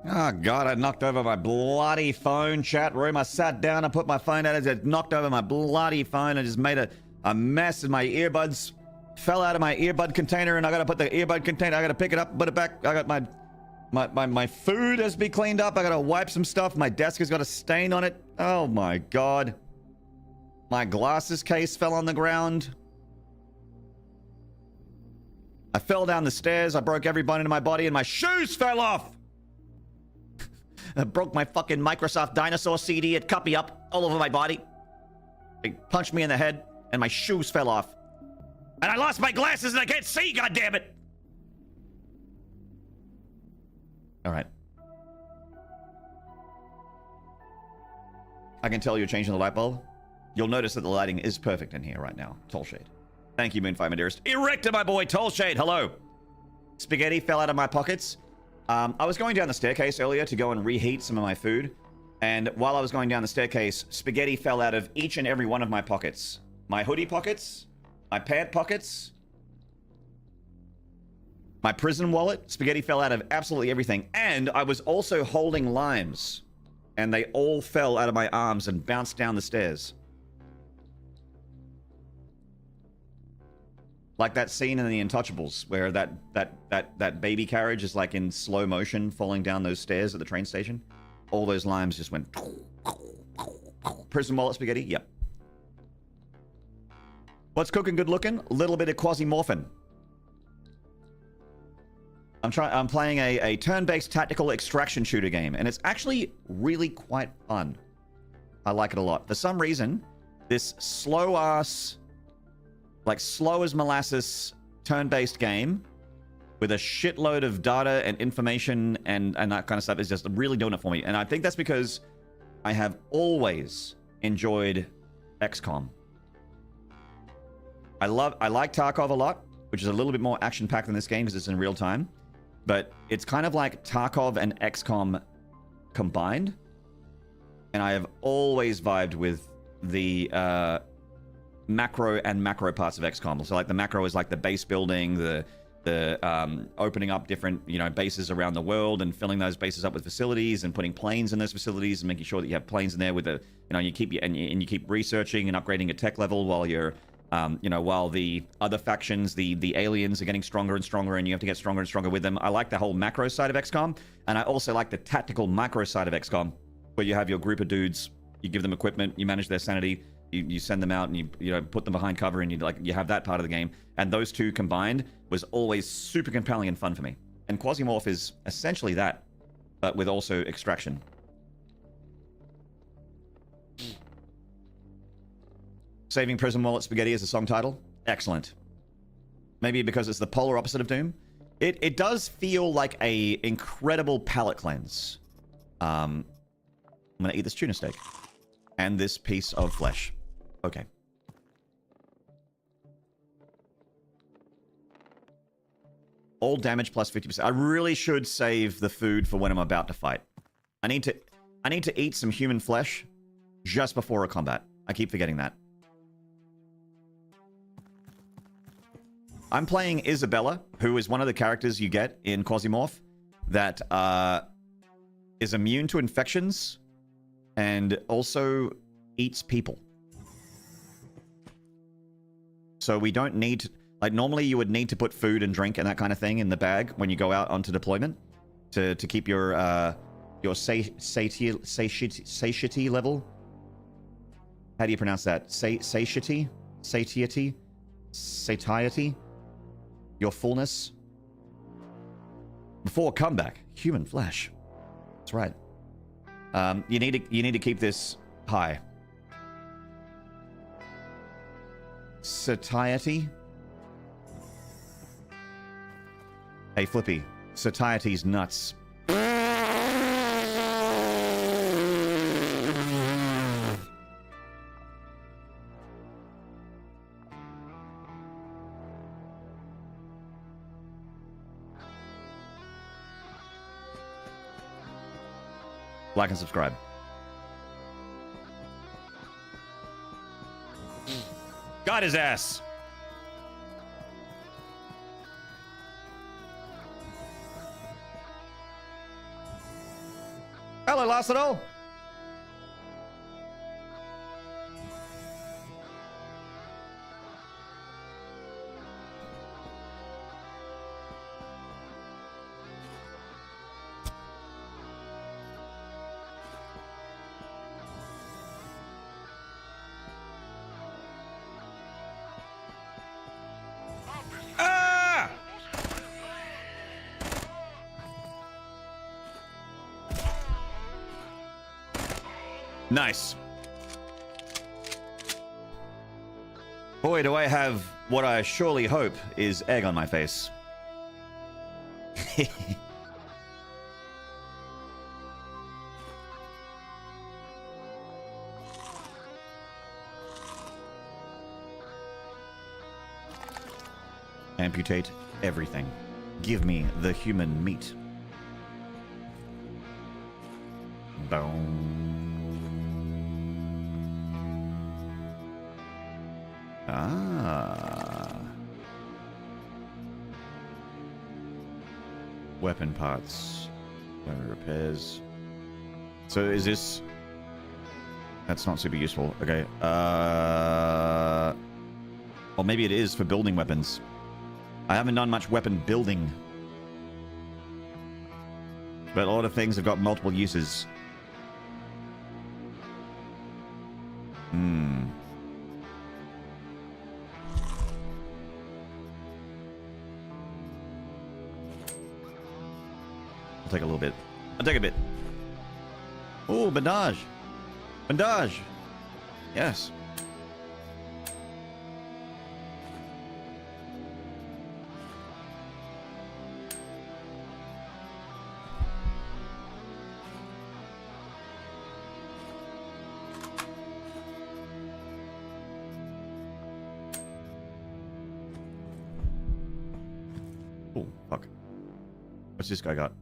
S1: Oh, God, I knocked over my bloody phone, chat room. I sat down and put my phone out. I just knocked over my bloody phone and just made a mess, and my earbuds fell out of my earbud container, and I got to put the earbud container, I got to pick it up, put it back. I got my food has to be cleaned up. I got to wipe some stuff. My desk has got a stain on it. Oh, my God. My glasses case fell on the ground. I fell down the stairs. I broke every bone in my body, and my shoes fell off. I broke my fucking Microsoft Dinosaur CD. It cut me up all over my body. It punched me in the head, and my shoes fell off. And I lost my glasses, and I can't see, goddammit! All right. I can tell you're changing the light bulb. You'll notice that the lighting is perfect in here right now. Tall shade. Thank you, Moonfire, my dearest. Erected, my boy. Tall shade. Hello. Spaghetti fell out of my pockets. I was going down the staircase earlier to go and reheat some of my food. And while I was going down the staircase, spaghetti fell out of each and every one of my pockets. My hoodie pockets, my pant pockets, my prison wallet. Spaghetti fell out of absolutely everything. And I was also holding limes. And they all fell out of my arms and bounced down the stairs. Like that scene in The Untouchables, where that baby carriage is like in slow motion falling down those stairs at the train station. All those limes just went. Prison wallet spaghetti? Yep. What's cooking good looking? A little bit of QUASIMORPH. I'm playing a turn-based tactical extraction shooter game, and it's actually really quite fun. I like it a lot. For some reason, this slow-ass, like slow as molasses turn-based game with a shitload of data and information and that kind of stuff is just really doing it for me. And I think that's because I have always enjoyed XCOM. I like Tarkov a lot, which is a little bit more action-packed than this game because it's in real time. But it's kind of like Tarkov and XCOM combined. And I have always vibed with the macro and macro parts of XCOM. So like the macro is like the base building, the opening up different, bases around the world and filling those bases up with facilities and putting planes in those facilities and making sure that you have planes in there with you keep researching and upgrading your tech level while you're while the other factions, the aliens are getting stronger and stronger and you have to get stronger and stronger with them. I like the whole macro side of XCOM, and I also like the tactical micro side of XCOM, where you have your group of dudes, you give them equipment, you manage their sanity, you send them out and you put them behind cover, and you have that part of the game. And those two combined was always super compelling and fun for me. And QUASIMORPH is essentially that, but with also extraction. Saving Prison Wallet Spaghetti is a song title. Excellent. Maybe because it's the polar opposite of Doom. It does feel like a incredible palate cleanse. I'm gonna eat this tuna steak. And this piece of flesh. Okay. All damage plus 50%. I really should save the food for when I'm about to fight. I need to eat some human flesh just before a combat. I keep forgetting that. I'm playing Isabella, who is one of the characters you get in QUASIMORPH that is immune to infections and also eats people. So we don't need... Like, normally you would need to put food and drink and that kind of thing in the bag when you go out onto deployment to keep your satiety level. How do you pronounce that? Satiety? Satiety? Satiety? Your fullness? Before comeback. Human flesh. That's right. You need to keep this high. Satiety? Hey, Flippy. Satiety's nuts. Like and subscribe. Got his ass. Hello, Lassado. Ah! Nice. Boy, do I have what I surely hope is egg on my face. Amputate everything. Give me the human meat. Boom. Ah. Weapon parts. Weapon repairs. So is this... That's not super useful. Okay. Or maybe it is for building weapons. I haven't done much weapon building. But a lot of things have got multiple uses. Hmm. I'll take a little bit. I'll take a bit. Oh, bandage. Bandage. Yes. Oh, fuck. What's this guy got?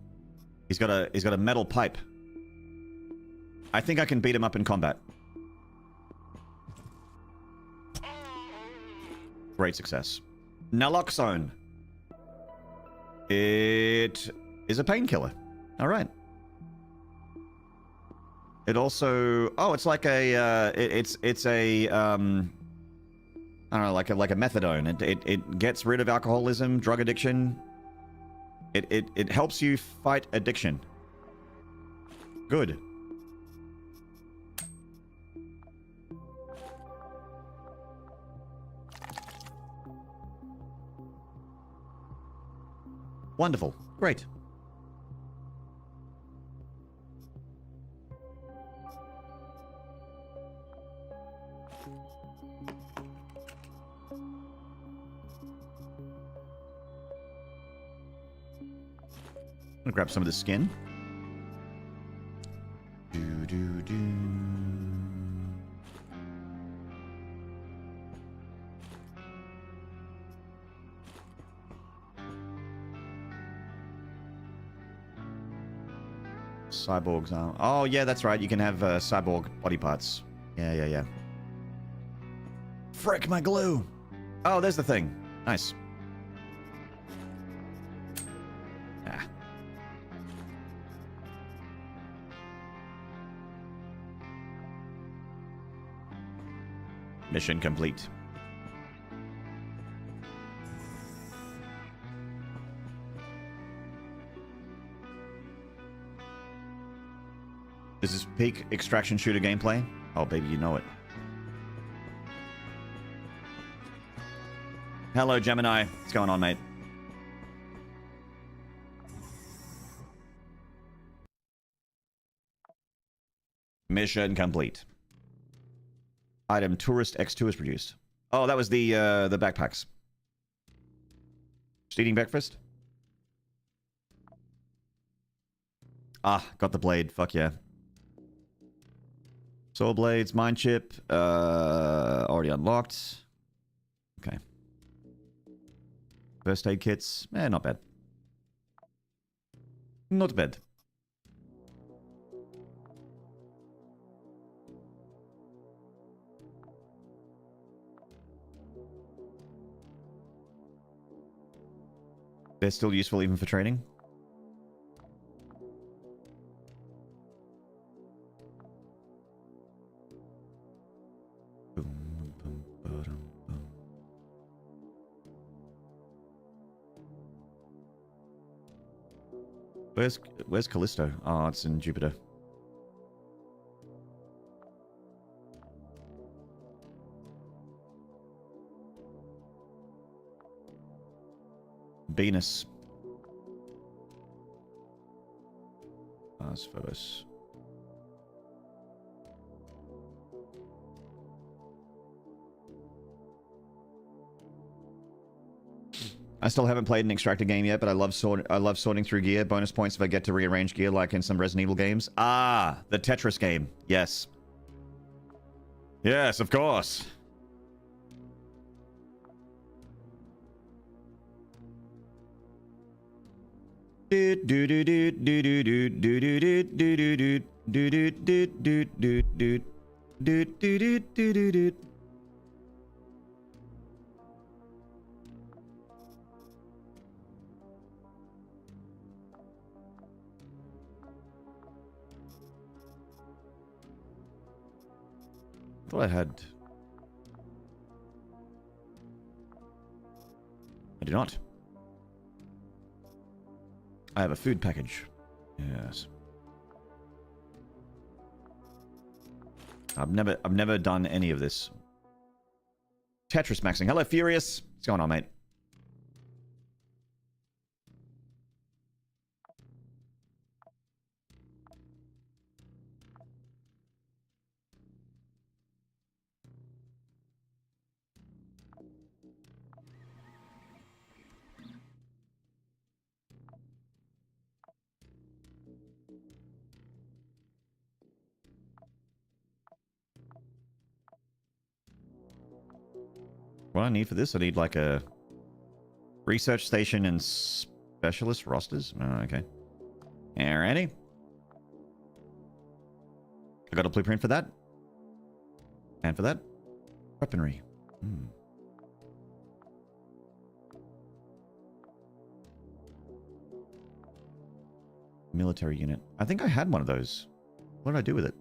S1: He's got a metal pipe. I think I can beat him up in combat. Great success. Naloxone. It is a painkiller. All right. It also... Oh, it's like a... it's a... I don't know, like a methadone. It gets rid of alcoholism, drug addiction. It helps you fight addiction. Good. Wonderful. Great. I'm gonna grab some of the skin. Do. Cyborgs are... Oh, yeah, that's right. You can have cyborg body parts. Yeah. Frick, my glue! Oh, there's the thing. Nice. Ah. Mission complete. This is peak extraction shooter gameplay. Oh, baby, you know it. Hello, Gemini. What's going on, mate? Mission complete. Item Tourist X2 is produced. Oh, that was the backpacks. Just eating breakfast? Ah, got the blade. Fuck yeah. Soul blades, mine chip, already unlocked. Okay. First aid kits, not bad. Not bad. They're still useful even for trading. Where's Callisto? Oh, it's in Jupiter. Venus. Mars, Phobos. I still haven't played an extractor game yet, but I love sorting through gear. Bonus points if I get to rearrange gear like in some Resident Evil games. Ah, the Tetris game. Yes. Yes, of course. I thought I had... I do not. I have a food package. Yes. I've never done any of this. Tetris maxing. Hello, Furious. What's going on, mate? What I need for this, I need like a research station and specialist rosters. Oh, okay. Alrighty. I got a blueprint for that. And for that, weaponry. Military unit. I think I had one of those. What did I do with it?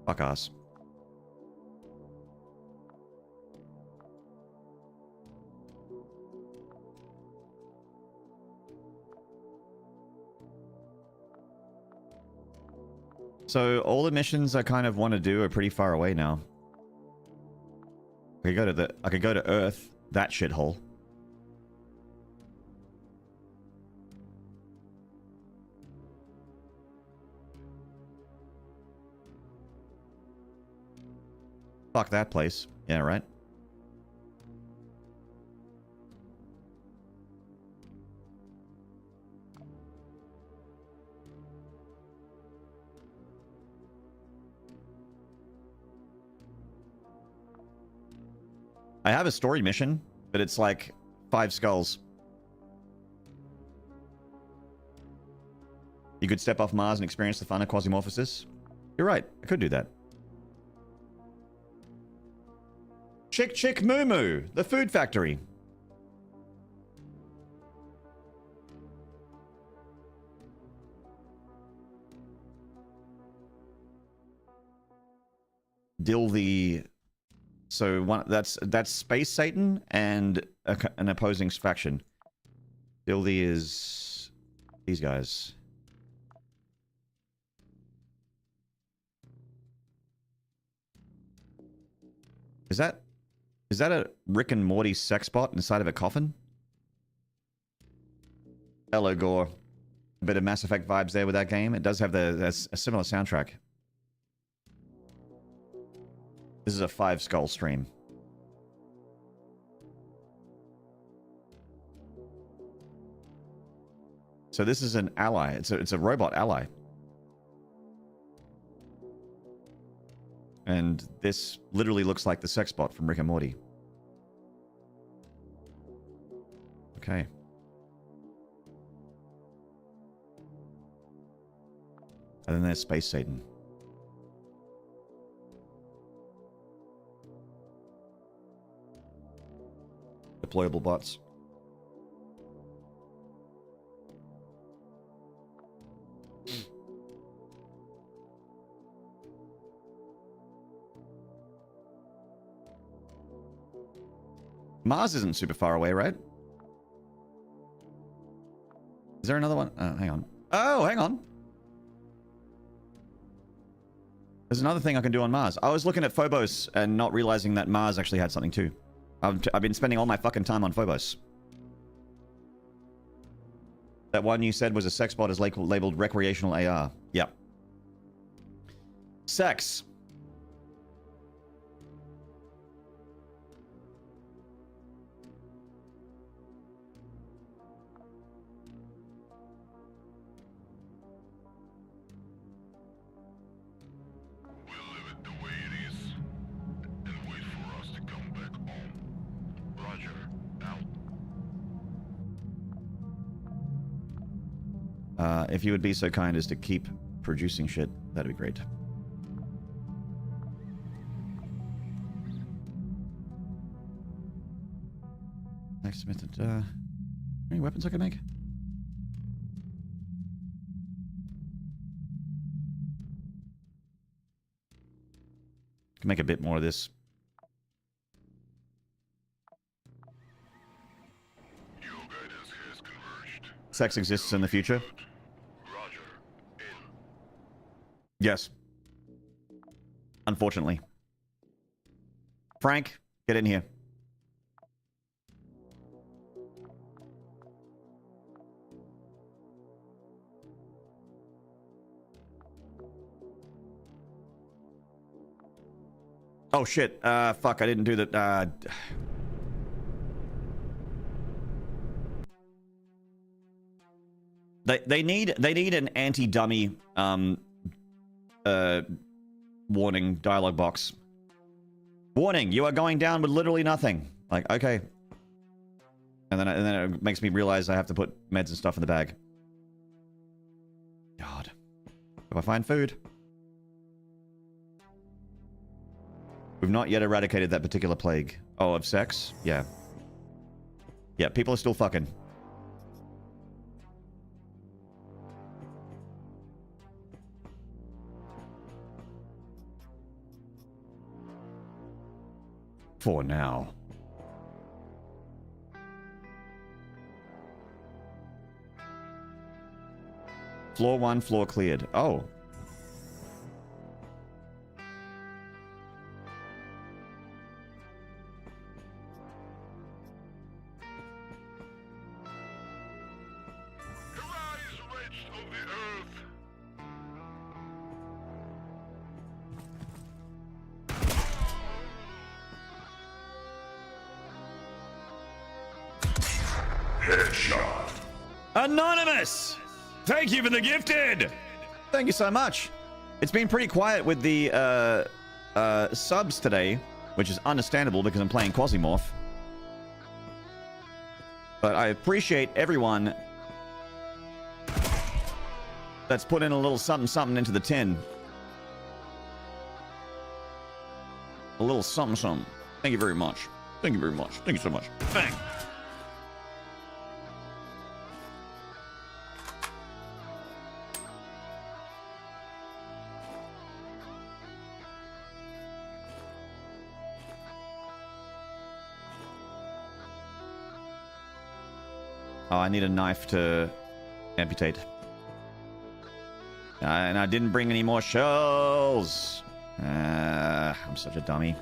S1: Fuck ass. So all the missions I kind of want to do are pretty far away now. I could go to Earth, that shithole. Fuck that place. Yeah, right. I have a story mission, but it's like 5 skulls. You could step off Mars and experience the fun of quasimorphosis. You're right. I could do that. Chick Chick Moo Moo, the food factory. Dilthy. So one that's Space Satan and an opposing faction. Dilthy is these guys. Is that a Rick and Morty sex bot inside of a coffin? Hello, Gore. A bit of Mass Effect vibes there with that game. It does have a similar soundtrack. This is a 5 skull stream. So this is an ally. It's a robot ally. And this literally looks like the sex bot from Rick and Morty. Okay. And then there's Space Satan. Deployable bots. Mars isn't super far away, right? Is there another one? Oh, hang on. Oh, hang on. There's another thing I can do on Mars. I was looking at Phobos and not realizing that Mars actually had something too. I've been spending all my fucking time on Phobos. That one you said was a sex bot is labeled recreational AR. Yep. Sex. If you would be so kind as to keep producing shit, that'd be great. Next method, any weapons I can make? Can make a bit more of this. Sex exists in the future. Yes. Unfortunately. Frank, get in here. Oh shit. Fuck, I didn't do that. They need an anti-dummy warning dialogue box. Warning, you are going down with literally nothing. Like, okay. And then it makes me realize I have to put meds and stuff in the bag. God. Do I find food? We've not yet eradicated that particular plague. Oh, of sex? Yeah. Yeah, people are still fucking. For now. Floor 1, floor cleared. Oh.
S3: Headshot.
S1: Anonymous! Thank you for the gifted! Thank you so much. It's been pretty quiet with the subs today, which is understandable because I'm playing QUASIMORPH. But I appreciate everyone that's put in a little something something into the tin. A little something something. Thank you very much. Thank you very much. Thank you so much. Bang! Oh, I need a knife to amputate. And I didn't bring any more shells. I'm such a dummy.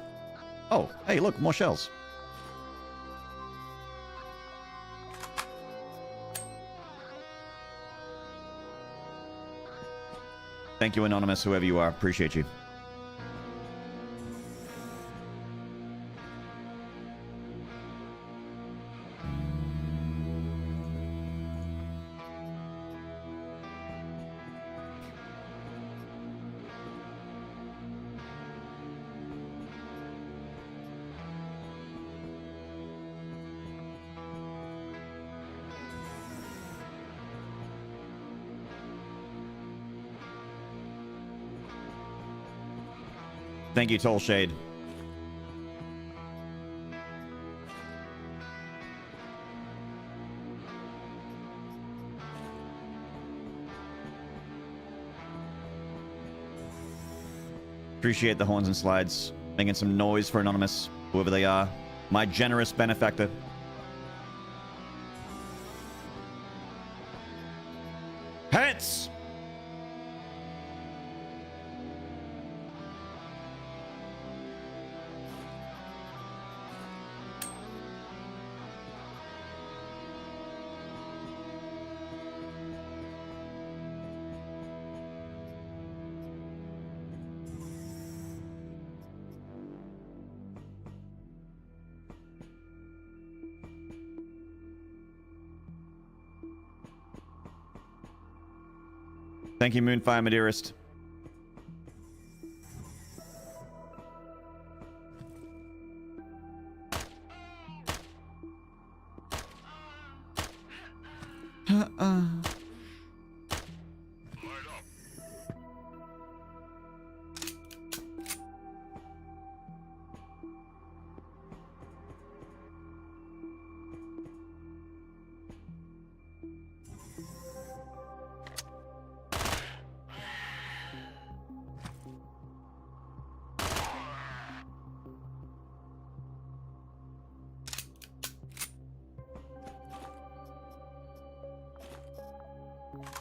S1: Oh, hey, look, more shells. Thank you, Anonymous, whoever you are. Appreciate you. Thank you, Toll Shade. Appreciate the horns and slides. Making some noise for Anonymous, whoever they are. My generous benefactor. Pets! Thank you, Moonfire, my dearest.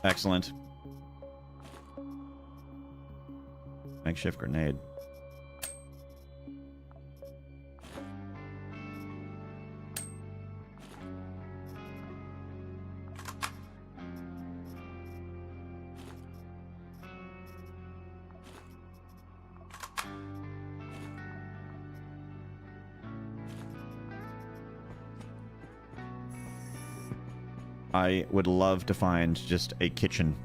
S1: Excellent. Makeshift grenade. I would love to find just a kitchen.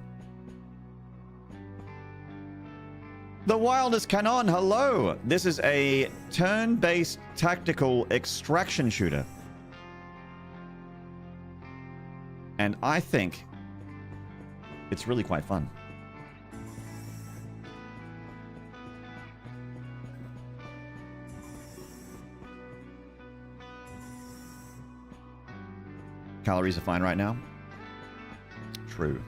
S1: The Wildest Canon, hello! This is a turn-based tactical extraction shooter. And I think it's really quite fun. Calories are fine right now. True.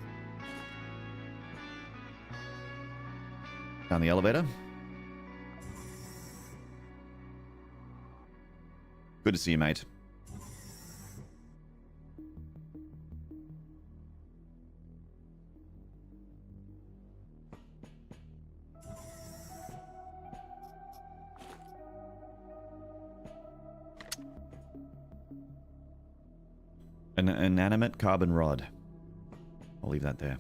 S1: Down the elevator. Good to see you, mate. An inanimate carbon rod. I'll leave that there.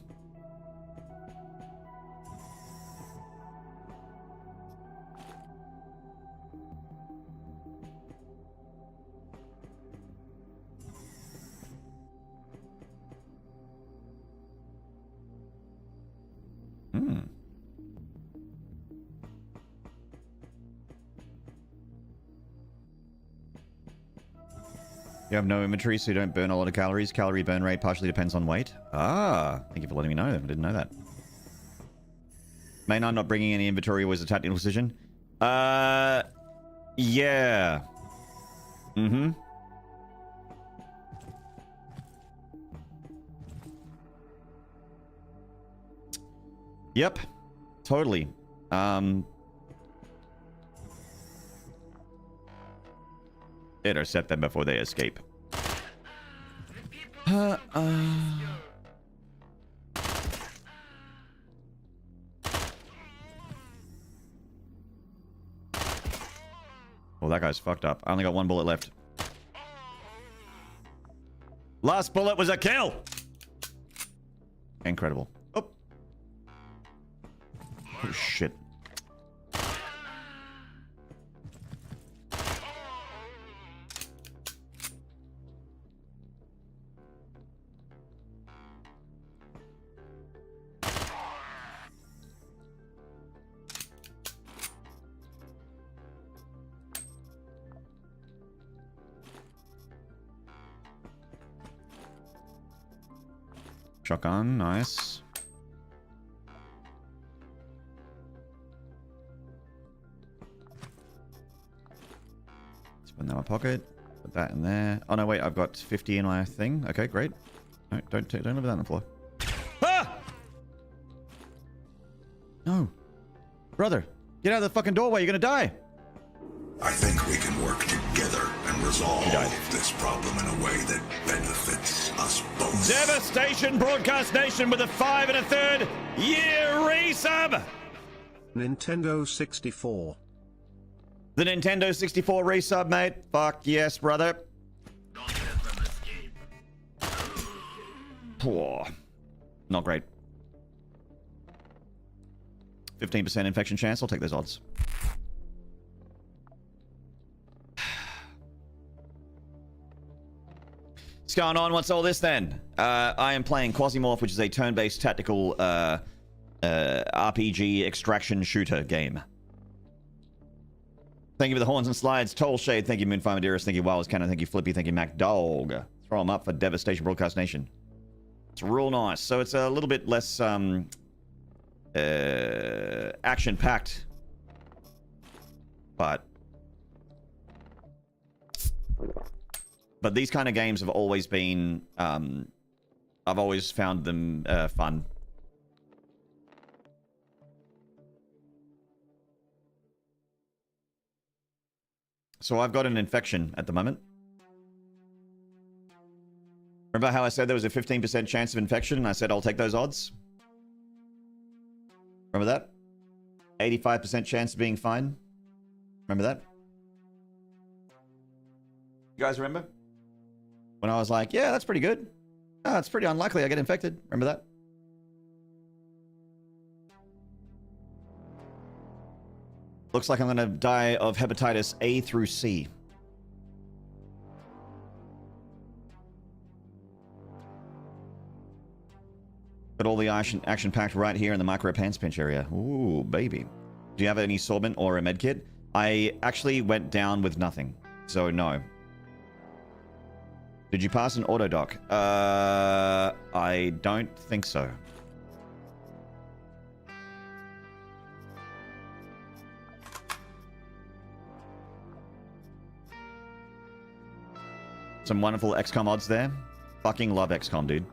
S1: You have no inventory, so you don't burn a lot of calories. Calorie burn rate partially depends on weight. Ah, thank you for letting me know. I didn't know that. Maynard not bringing any inventory was a tactical decision. Yeah. Mm-hmm. Yep. Totally. Intercept them before they escape. Well, that guy's fucked up. I only got one bullet left. Last bullet was a kill! Incredible. Oh. Oh, shit. Shotgun, nice. Let's put that in my pocket. Put that in there. Oh no, wait, I've got 50 in my thing. Okay, great. No, don't leave that on the floor. Ah! No. Brother, get out of the fucking doorway, you're gonna die.
S3: I think we can work together resolve this problem in a way that benefits us both.
S1: Devastation Broadcast Nation with a 5 1/3 year resub.
S4: Nintendo 64.
S1: The Nintendo 64 resub, mate. Fuck yes, brother. Poor. Not great. 15% infection chance. I'll take those odds. What's going on? What's all this then? I am playing QUASIMORPH, which is a turn-based tactical RPG extraction shooter game. Thank you for the horns and slides. Toll Shade. Thank you, Moonfire Maderas. Thank you, Wild's Cannon. Thank you, Flippy. Thank you, Mac Dog. Throw them up for Devastation Broadcast Nation. It's real nice. So it's a little bit less action-packed, but these kind of games have always been I've always found them fun. So I've got an infection at the moment. Remember how I said there was a 15% chance of infection and I said I'll take those odds? Remember that? 85% chance of being fine? Remember that? You guys remember? When I was like, yeah, that's pretty good. Oh, it's pretty unlikely I get infected. Remember that? Looks like I'm going to die of hepatitis A through C. Got all the action packed right here in the micro pants pinch area. Ooh, baby. Do you have any sorbent or a med kit? I actually went down with nothing. So, no. Did you pass an auto doc? I don't think so. Some wonderful XCOM odds there. Fucking love XCOM, dude.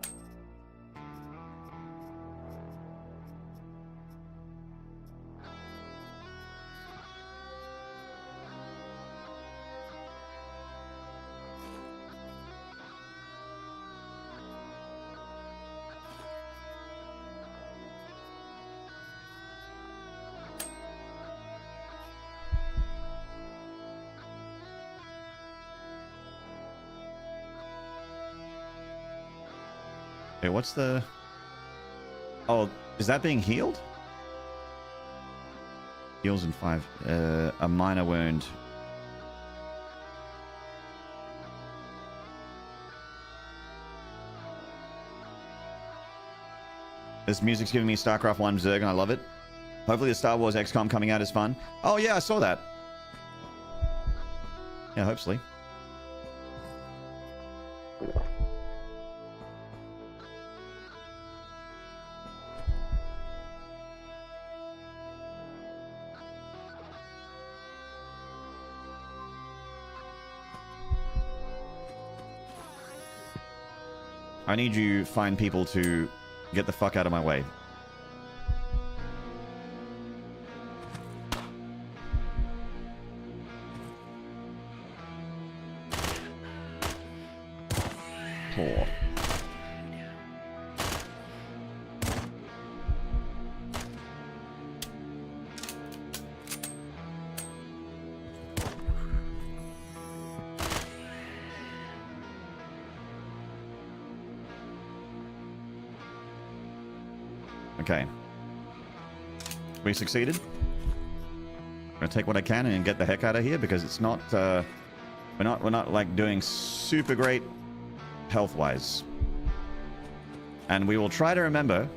S1: Okay, what's the... Oh, is that being healed? Heals in 5. A minor wound. This music's giving me StarCraft 1 Zerg, and I love it. Hopefully the Star Wars XCOM coming out is fun. Oh yeah, I saw that. Yeah, hopefully. I need you fine people to get the fuck out of my way. Poor. Okay. We succeeded. I'm gonna take what I can and get the heck out of here because it's not we're not like doing super great health-wise. And we will try to remember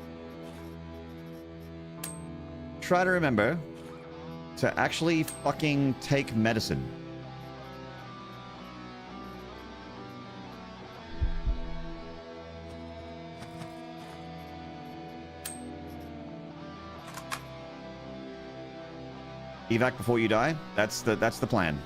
S1: to actually fucking take medicine. Evac before you die. That's the plan.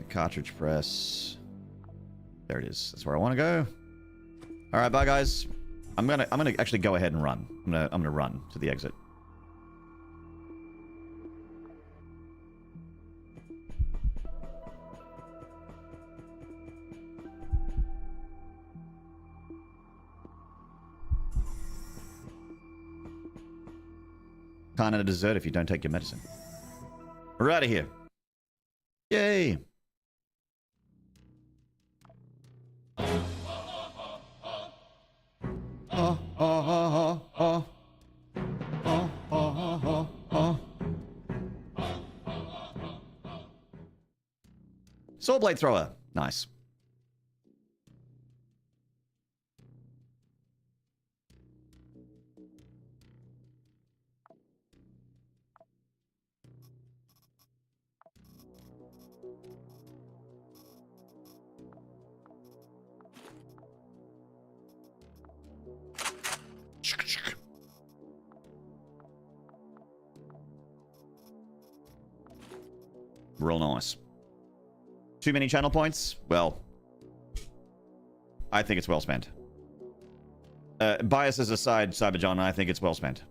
S1: Cartridge press. There it is. That's where I want to go. All right, bye guys. I'm gonna actually go ahead and run. I'm gonna run to the exit. Can't have a dessert if you don't take your medicine. We're out of here. Yay! Sword blade thrower. Nice. Real nice. Too many channel points? Well, I think it's well spent. Biases aside, Cyberjohn, I think it's well spent.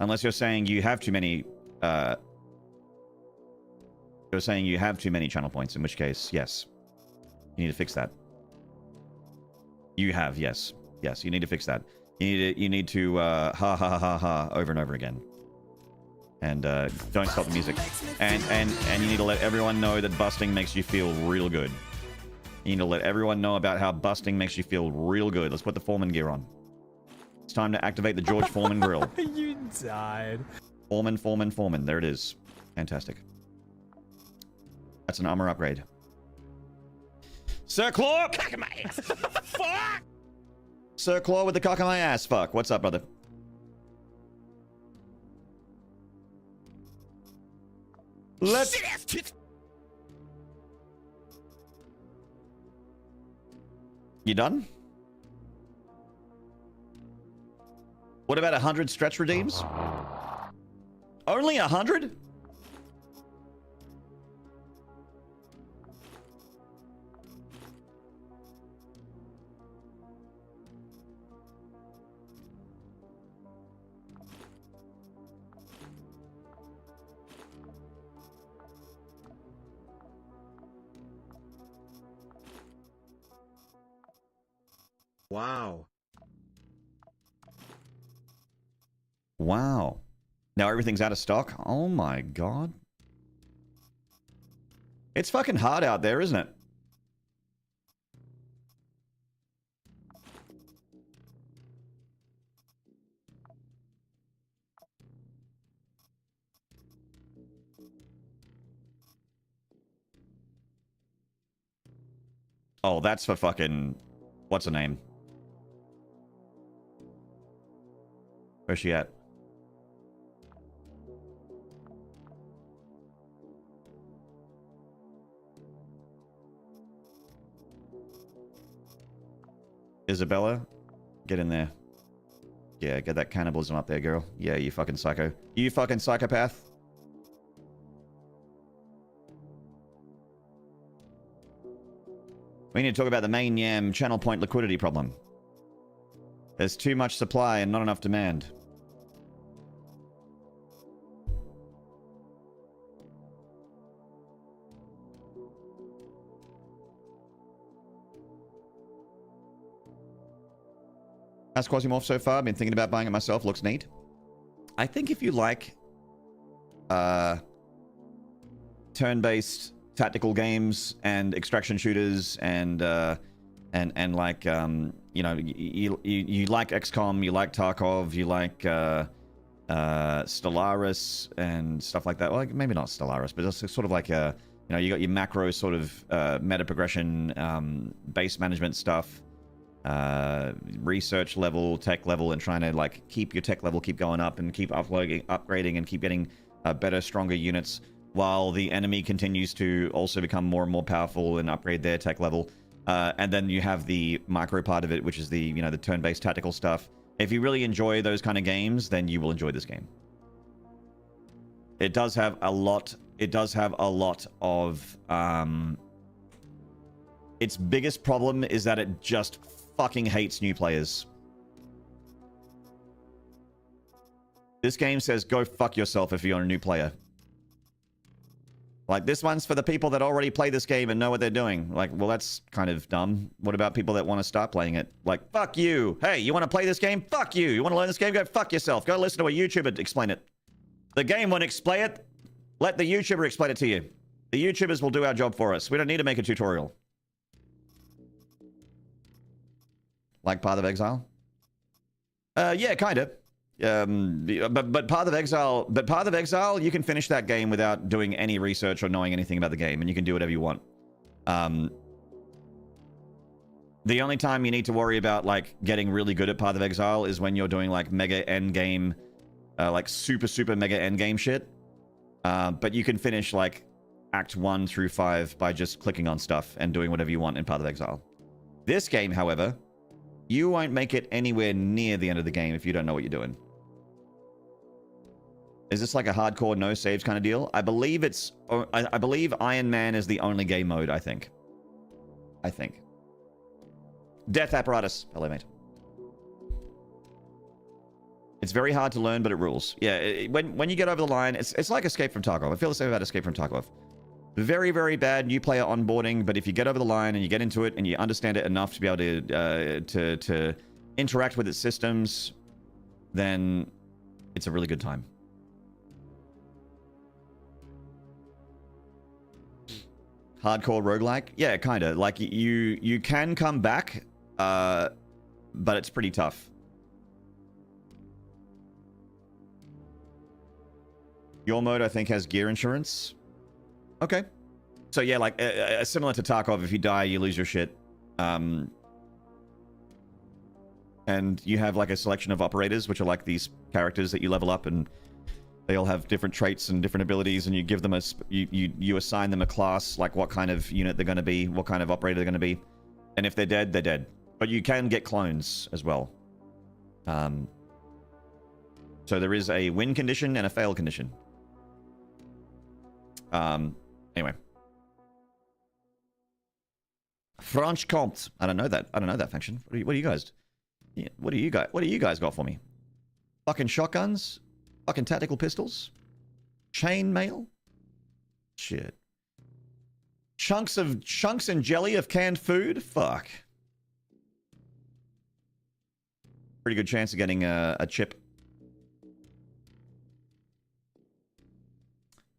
S1: Unless you're saying you have too many... you're saying you have too many channel points, in which case, yes. You need to fix that. You have, yes. Yes, you need to fix that. You need to ha ha ha ha ha over and over again. And don't stop the music. And you need to let everyone know that busting makes you feel real good. You need to let everyone know about how busting makes you feel real good. Let's put the Foreman gear on. It's time to activate the George Foreman grill.
S6: You died.
S1: Foreman. There it is. Fantastic. That's an armor upgrade. Sir Claw! Cock in my ass! Fuck! Sir Claw with the cock in my ass. Fuck. What's up, brother? Let's... You done? What about 100 stretch redeems? Only 100?
S4: Wow.
S1: Wow. Now everything's out of stock? Oh my god. It's fucking hard out there, isn't it? Oh, that's for fucking... What's her name? Where's she at? Isabella? Get in there. Yeah, get that cannibalism up there, girl. Yeah, you fucking psycho. You fucking psychopath. We need to talk about the main yam channel point liquidity problem. There's too much supply and not enough demand. How's QUASIMORPH so far? I've been thinking about buying it myself. Looks neat. I think if you like turn-based tactical games and extraction shooters and like you know, you like XCOM, you like Tarkov, you like Stellaris and stuff like that. Well, like, maybe not Stellaris, but it's sort of like a, you know, you got your macro sort of meta progression, base management stuff, research level, tech level, and trying to like keep your tech level keep going up and keep upgrading and keep getting better, stronger units, while the enemy continues to also become more and more powerful and upgrade their tech level. And then you have the micro part of it, which is the, you know, the turn-based tactical stuff. If you really enjoy those kind of games, then you will enjoy this game. It does have a lot. It does have a lot of. Its biggest problem is that it just fucking hates new players. This game says go fuck yourself if you're a new player. Like, this one's for the people that already play this game and know what they're doing. Like, well, that's kind of dumb. What about people that want to start playing it? Like, fuck you. Hey, you want to play this game? Fuck you. You want to learn this game? Go fuck yourself. Go listen to a YouTuber explain it. The game won't explain it. Let the YouTuber explain it to you. The YouTubers will do our job for us. We don't need to make a tutorial. Like Path of Exile? Yeah, kind of. But Path of Exile, you can finish that game without doing any research or knowing anything about the game, and you can do whatever you want. The only time you need to worry about like getting really good at Path of Exile is when you're doing like mega end game, like super mega end game shit. But you can finish like Act 1 through 5 by just clicking on stuff and doing whatever you want in Path of Exile. This game, however, you won't make it anywhere near the end of the game if you don't know what you're doing. Is this like a hardcore no saves kind of deal? I believe it's... I believe Iron Man is the only game mode, I think. Death Apparatus. Hello, mate. It's very hard to learn, but it rules. Yeah, when you get over the line, it's like Escape from Tarkov. I feel the same about Escape from Tarkov. Very, very bad new player onboarding, but if you get over the line and you get into it and you understand it enough to be able to interact with its systems, then it's a really good time. Hardcore roguelike? Yeah, kind of. Like, you can come back, but it's pretty tough. Your mode, I think, has gear insurance. Okay. So, yeah, like, similar to Tarkov, if you die, you lose your shit. And you have, like, a selection of operators, which are, like, these characters that you level up, and they all have different traits and different abilities, and you give them a... You assign them a class, like what kind of unit they're going to be, what kind of operator they're going to be. And if they're dead, they're dead. But you can get clones as well. So there is a win condition and a fail condition. Anyway. Franche-Comte. I don't know that. I don't know that faction. What do you guys... Yeah, what do you guys got for me? Fucking shotguns? Fucking tactical pistols? Chain mail? Shit. Chunks and jelly of canned food? Fuck. Pretty good chance of getting a chip.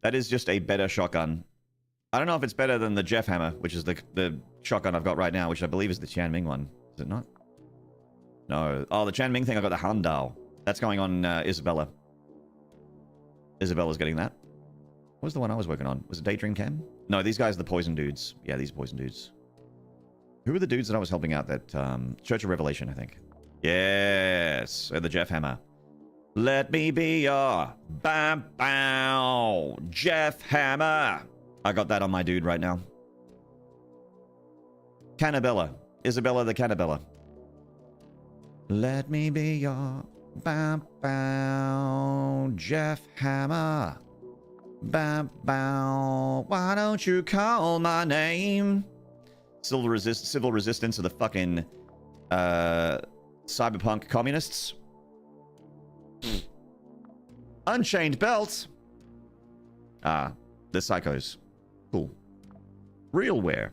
S1: That is just a better shotgun. I don't know if it's better than the Jeff Hammer, which is the shotgun I've got right now, which I believe is the Tianming one. Is it not? No. Oh, the Tianming thing, I got the Handao. That's going on Isabella. Isabella's getting that. What was the one I was working on? Was it Daydream Cam? No, these guys are the poison dudes. Yeah, these poison dudes. Who were the dudes that I was helping out? That Church of Revelation, I think. Yes. The Jeff Hammer. Let me be your bam bow Jeff Hammer. I got that on my dude right now. Cannabella. Isabella the Cannabella. Let me be your bam bow Jeff Hammer. Bam bow. Why don't you call my name? Civil resistance of the fucking cyberpunk communists. Unchained belt. Ah, the psychos. Cool. Real wear.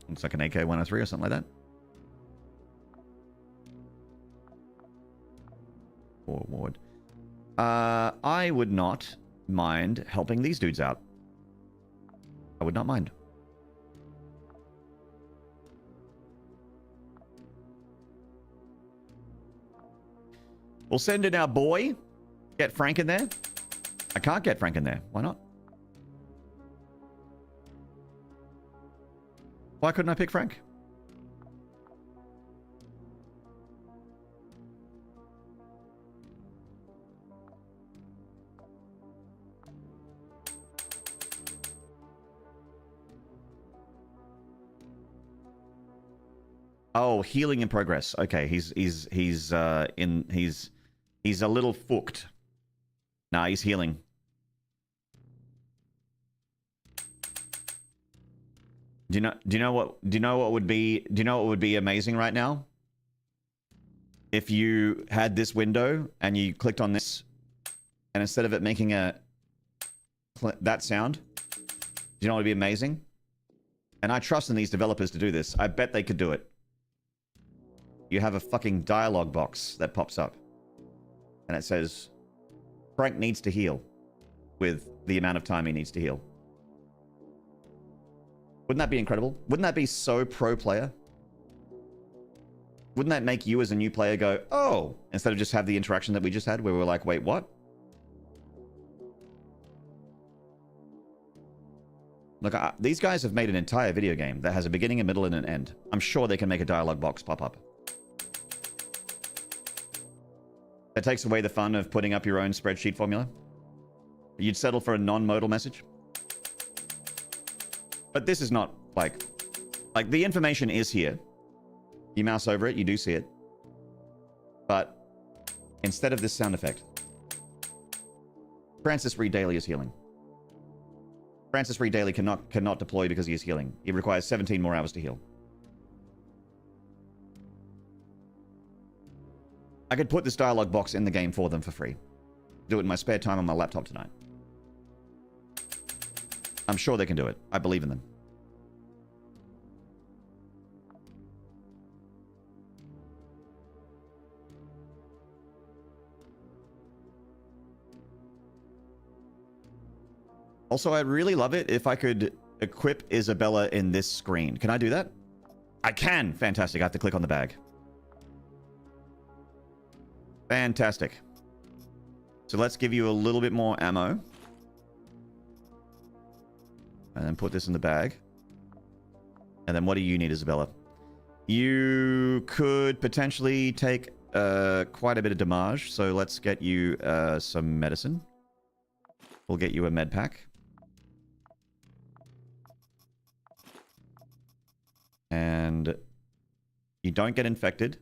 S1: Looks like an AK-103 or something like that. Forward. I would not mind helping these dudes out. I would not mind. We'll send in our boy. Get Frank in there. I can't get Frank in there. Why not? Why couldn't I pick Frank? Oh, healing in progress. Okay, he's a little fucked. Nah, he's healing. Do you know what would be amazing right now? If you had this window and you clicked on this, and instead of it making that sound, do you know what would be amazing? And I trust in these developers to do this. I bet they could do it. You have a fucking dialogue box that pops up, and it says, Frank needs to heal with the amount of time he needs to heal. Wouldn't that be incredible? Wouldn't that be so pro player? Wouldn't that make you as a new player go, oh, instead of just have the interaction that we just had where we're like, wait, what? Look, these guys have made an entire video game that has a beginning, a middle, and an end. I'm sure they can make a dialogue box pop up. That takes away the fun of putting up your own spreadsheet formula. You'd settle for a non-modal message. But this is not like the information is here. You mouse over it, you do see it. But instead of this sound effect, Francis Reed Daly is healing. Francis Reed Daly cannot deploy because he is healing. He requires 17 more hours to heal. I could put this dialogue box in the game for them for free. Do it in my spare time on my laptop tonight. I'm sure they can do it. I believe in them. Also, I'd really love it if I could equip Isabella in this screen. Can I do that? I can! Fantastic. I have to click on the bag. Fantastic. So let's give you a little bit more ammo. And then put this in the bag. And then what do you need, Isabella? You could potentially take quite a bit of damage. So let's get you some medicine. We'll get you a med pack. And you don't get infected.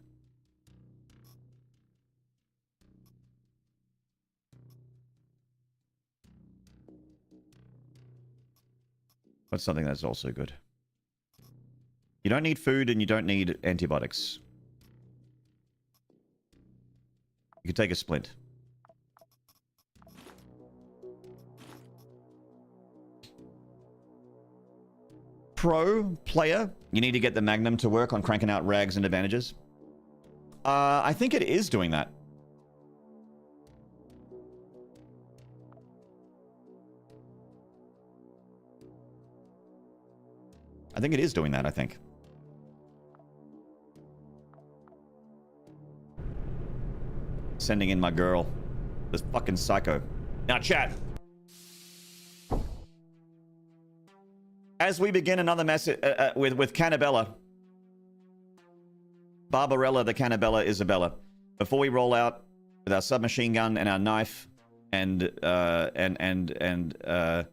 S1: What's something that's also good? You don't need food and you don't need antibiotics. You could take a splint. Pro player, you need to get the Magnum to work on cranking out rags and advantages. I think it is doing that. I think it is doing that, I think. Sending in my girl. This fucking psycho. Now, chat. As we begin another message with Cannabella. Barbarella the Cannabella Isabella. Before we roll out with our submachine gun and our knife and the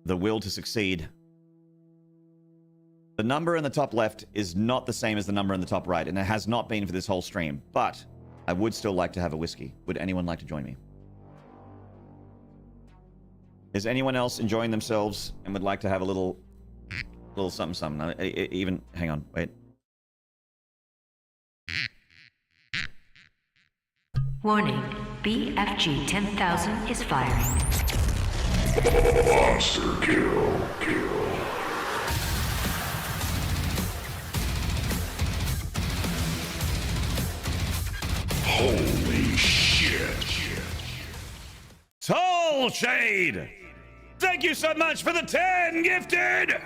S1: will to succeed. The number in the top left is not the same as the number in the top right, and it has not been for this whole stream. But I would still like to have a whiskey. Would anyone like to join me? Is anyone else enjoying themselves and would like to have a little something something? Even, hang on, wait.
S6: Warning, BFG 10,000 is firing.
S3: Monster kill. Holy shit.
S1: Toll Shade! Thank you so much for the 10 gifted!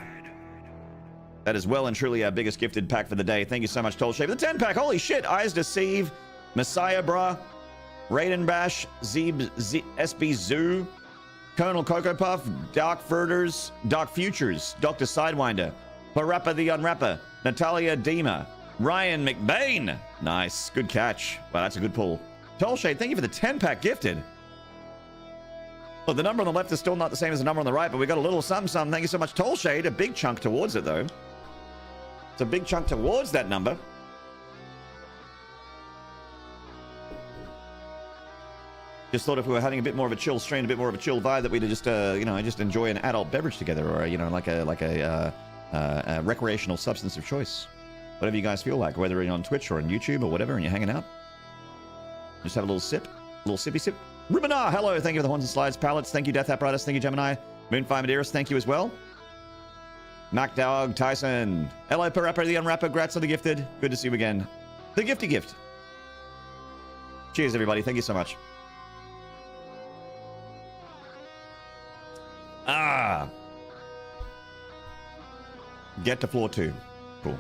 S1: That is well and truly our biggest gifted pack for the day. Thank you so much, Toll Shade. The 10 pack, holy shit! Eyes Deceive, Messiah Bra, Raiden Bash, Zeeb, SB Zoo, Colonel Cocoa Puff, Dark Futures, Dr. Sidewinder, Parappa the Unwrapper, Natalia Dima, Ryan McBain. Nice. Good catch. Wow, that's a good pull. Tollshade, thank you for the 10-pack gifted. Well, the number on the left is still not the same as the number on the right, but we got a little something. Thank you so much, Tollshade. A big chunk towards it, though. It's a big chunk towards that number. Just thought if we were having a bit more of a chill stream, a bit more of a chill vibe, that we'd just, just enjoy an adult beverage together, or like a recreational substance of choice. Whatever you guys feel like, whether you're on Twitch or on YouTube or whatever, and you're hanging out. Just have a little sip. A little sippy sip. Rubinar, hello. Thank you for the Horns and Slides pallets. Thank you, Death Apparatus. Thank you, Gemini. Moonfire Maderas, thank you as well. MacDog, Tyson. Hello, Parappa, the Unwrapper. Grats on the gifted. Good to see you again. The gifty gift. Cheers, everybody. Thank you so much. Ah. Get to floor 2. Cool.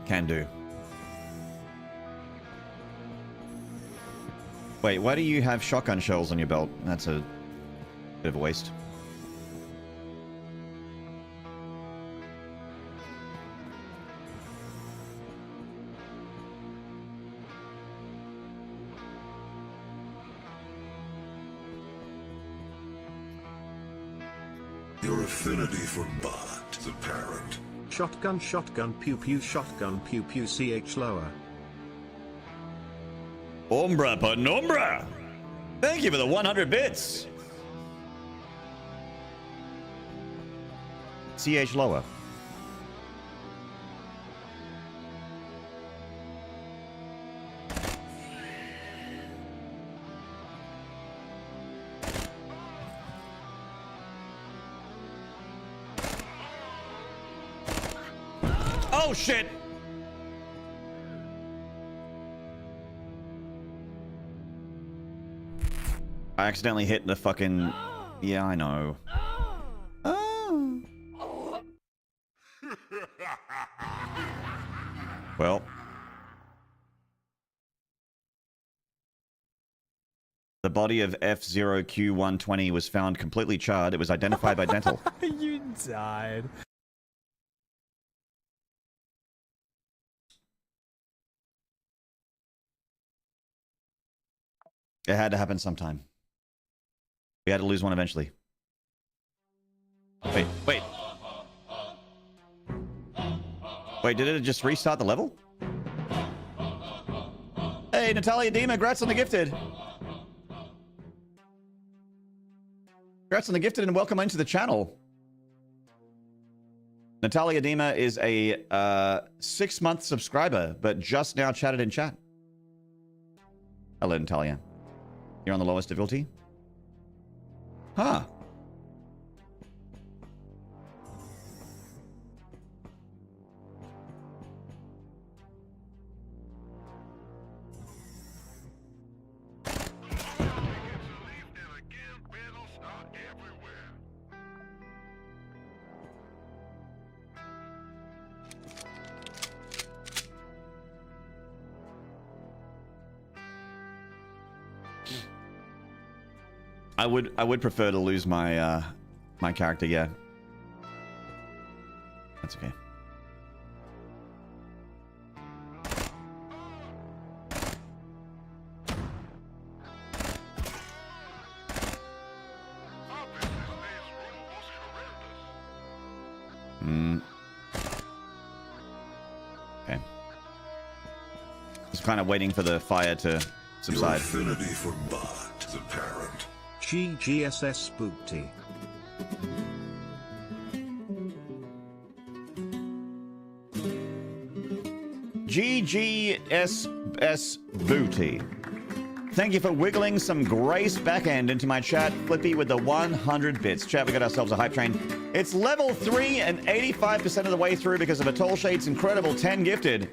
S1: Can do. Wait, why do you have shotgun shells on your belt? That's a bit of a waste.
S3: Your affinity for Bart is apparent.
S4: Shotgun, shotgun, pew pew, shotgun, pew pew, ch lower.
S1: Umbra penumbra! Thank you for the 100 bits! CH lower. Oh shit! I accidentally hit the fucking... Yeah, I know. Oh. Well. The body of F0Q120 was found completely charred. It was identified by dental.
S7: You died.
S1: It had to happen sometime. We had to lose one eventually. Wait, wait. Wait, did it just restart the level? Hey, Natalia Dima, congrats on the gifted. Congrats on the gifted and welcome into the channel. Natalia Dima is a 6-month subscriber, but just now chatted in chat. Hello, Natalia. You're on the lowest difficulty? Huh. I would prefer to lose my my character, yeah. That's okay. Okay. Just kind of waiting for the fire to subside.
S3: Your affinity for Bart is apparent.
S4: GGSS Booty.
S1: GGSS Booty. Thank you for wiggling some grace backend into my chat. Flippy with the 100 bits. Chat, we got ourselves a hype train. It's level 3 and 85% of the way through because of a Toll Shade's incredible 10 gifted.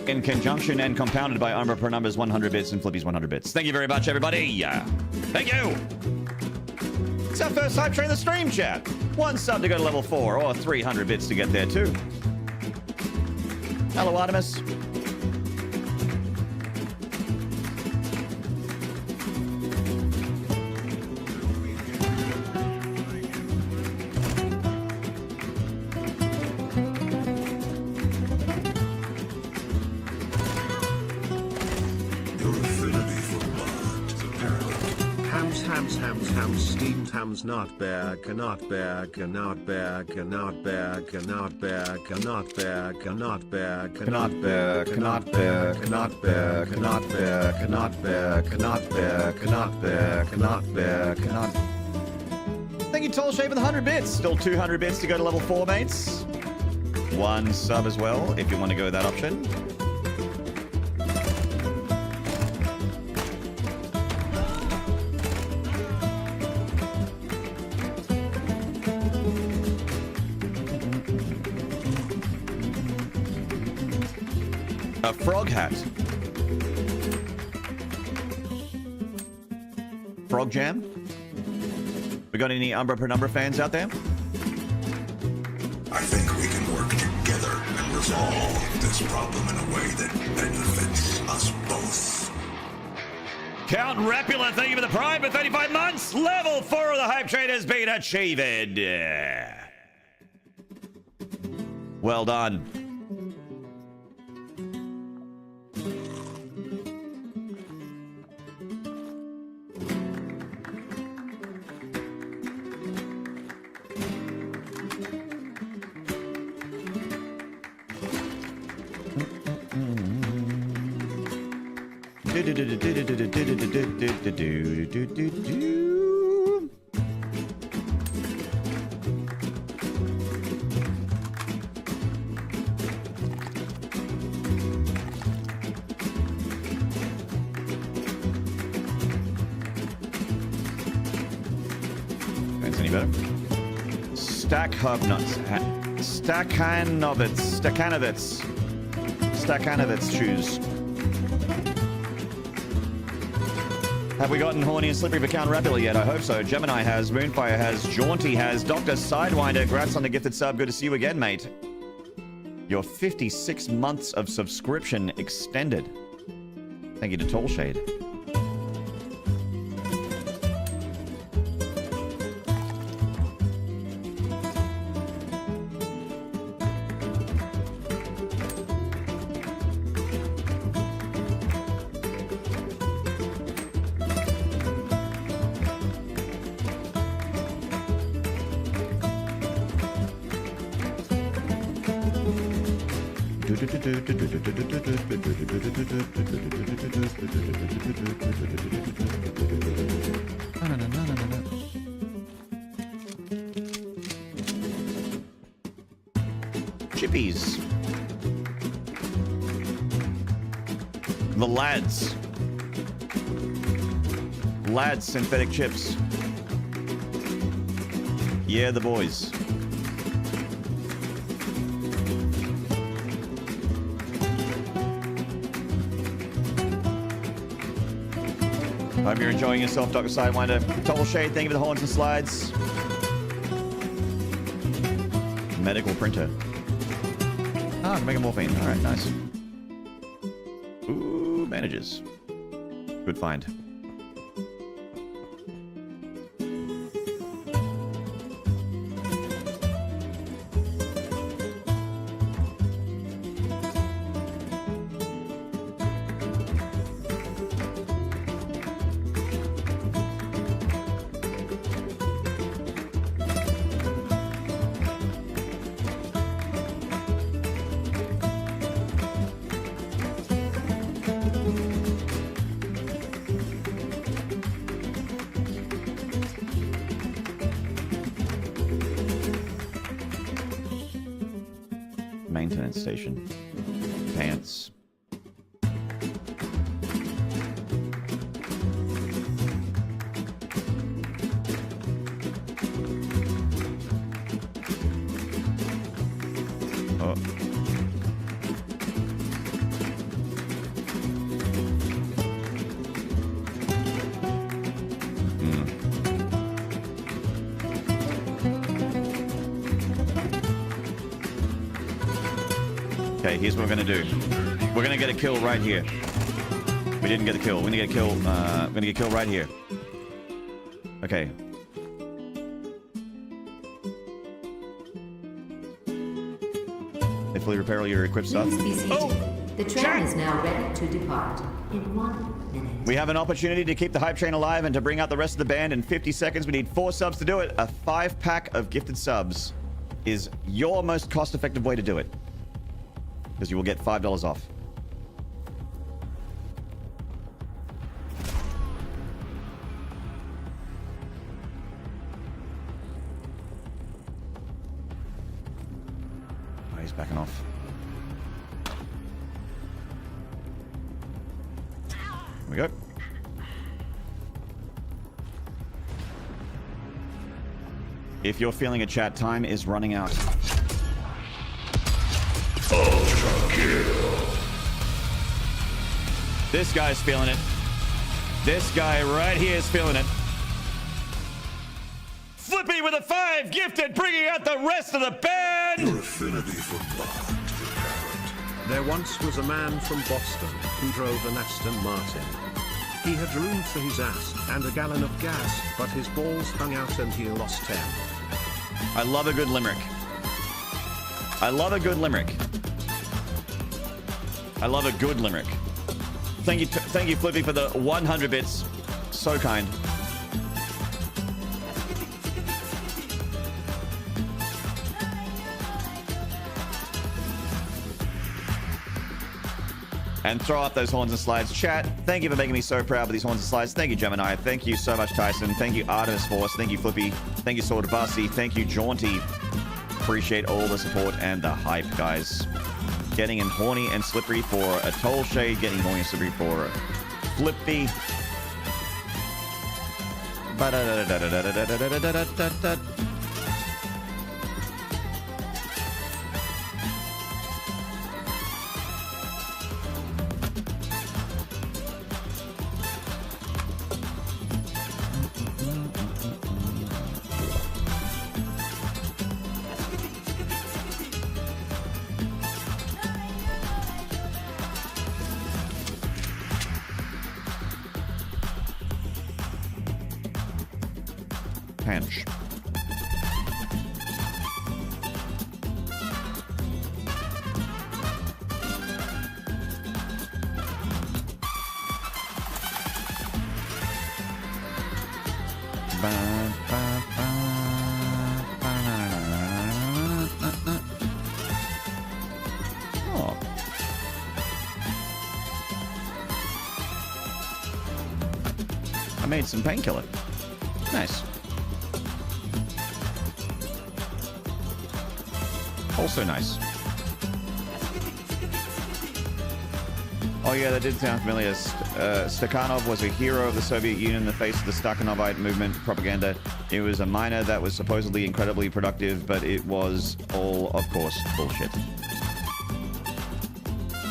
S1: In conjunction and compounded by Armor Per Numbers 100 bits and Flippy's 100 bits. Thank you very much, everybody. Thank you. It's our first hype train in the stream, chat. 1 sub to go to level 4 or 300 bits to get there, too. Hello, Artemis.
S4: hams, steamed hams, not burger, not burger, not burger, not burger, not burger, not burger, not burger, not burger, not burger, not burger, not burger, not burger, not burger, not burger, not burger, not.
S1: Thank you, Tall Shape, with 100 bits. Still 200 bits to go to level 4, mates. 1 sub as well, if you want to go with that option. A frog hat. Frog jam? We got any Umbra Penumbra fans out there?
S3: I think we can work together and resolve this problem in a way that benefits us both.
S1: Count Rapula, thank you for the Prime for 35 months. Level 4 of the Hype Train has been achieved. Well done. That's any better. Stack hub nuts. Stakhanovitz shoes. Have we gotten horny and slippery for Count Rapula yet? I hope so. Gemini has, Moonfire has, Jaunty has, Dr. Sidewinder, congrats on the gifted sub. Good to see you again, mate. Your 56 months of subscription extended. Thank you to Tallshade. Chippies. The lads. Lads synthetic chips. Yeah, the boys. Hope you're enjoying yourself, Dr. Sidewinder. Total Shade, thank you for the horns and slides. Medical printer. Ah, Mega Morphine. Alright, nice. Ooh, bandages. Good find. Maintenance station. Pants. Oh. Okay, here's what we're gonna do. We're gonna get a kill right here. We didn't get a kill. We're gonna get a kill. We're gonna get a kill right here. Okay. They fully repair all your equipped stuff. Oh!
S6: The train is now ready to depart in 1 minute.
S1: We have an opportunity to keep the hype train alive and to bring out the rest of the band in 50 seconds. We need 4 subs to do it. A 5-pack of gifted subs is your most cost-effective way to do it, because you will get $5 off. Oh, he's backing off. Here we go. If you're feeling a chat, time is running out.
S3: Ultra kill.
S1: This guy's feeling it. This guy right here is feeling it. Flippy with a 5 gifted, bringing out the rest of the band.
S3: Your affinity for blood is apparent.
S4: There once was a man from Boston who drove an Aston Martin. He had room for his ass and a gallon of gas, but his balls hung out and he lost 10.
S1: I love a good limerick. I love a good limerick. I love a good limerick. Thank you, Flippy, for the 100 bits. So kind. And throw up those horns and slides. Chat, thank you for making me so proud of these horns and slides. Thank you, Gemini. Thank you so much, Tyson. Thank you, Artemis Force. Thank you, Flippy. Thank you, Sword of Bussy. Thank you, Jaunty. Appreciate all the support and the hype, guys. Getting in horny and slippery for a Toll Shade. Getting horny and slippery for Flippy. Pinch. Oh. I made some painkiller. Nice. Also nice. Oh yeah, that did sound familiar. Stakhanov was a hero of the Soviet Union in the face of the Stakhanovite movement propaganda. It was a miner that was supposedly incredibly productive, but it was all, of course, bullshit.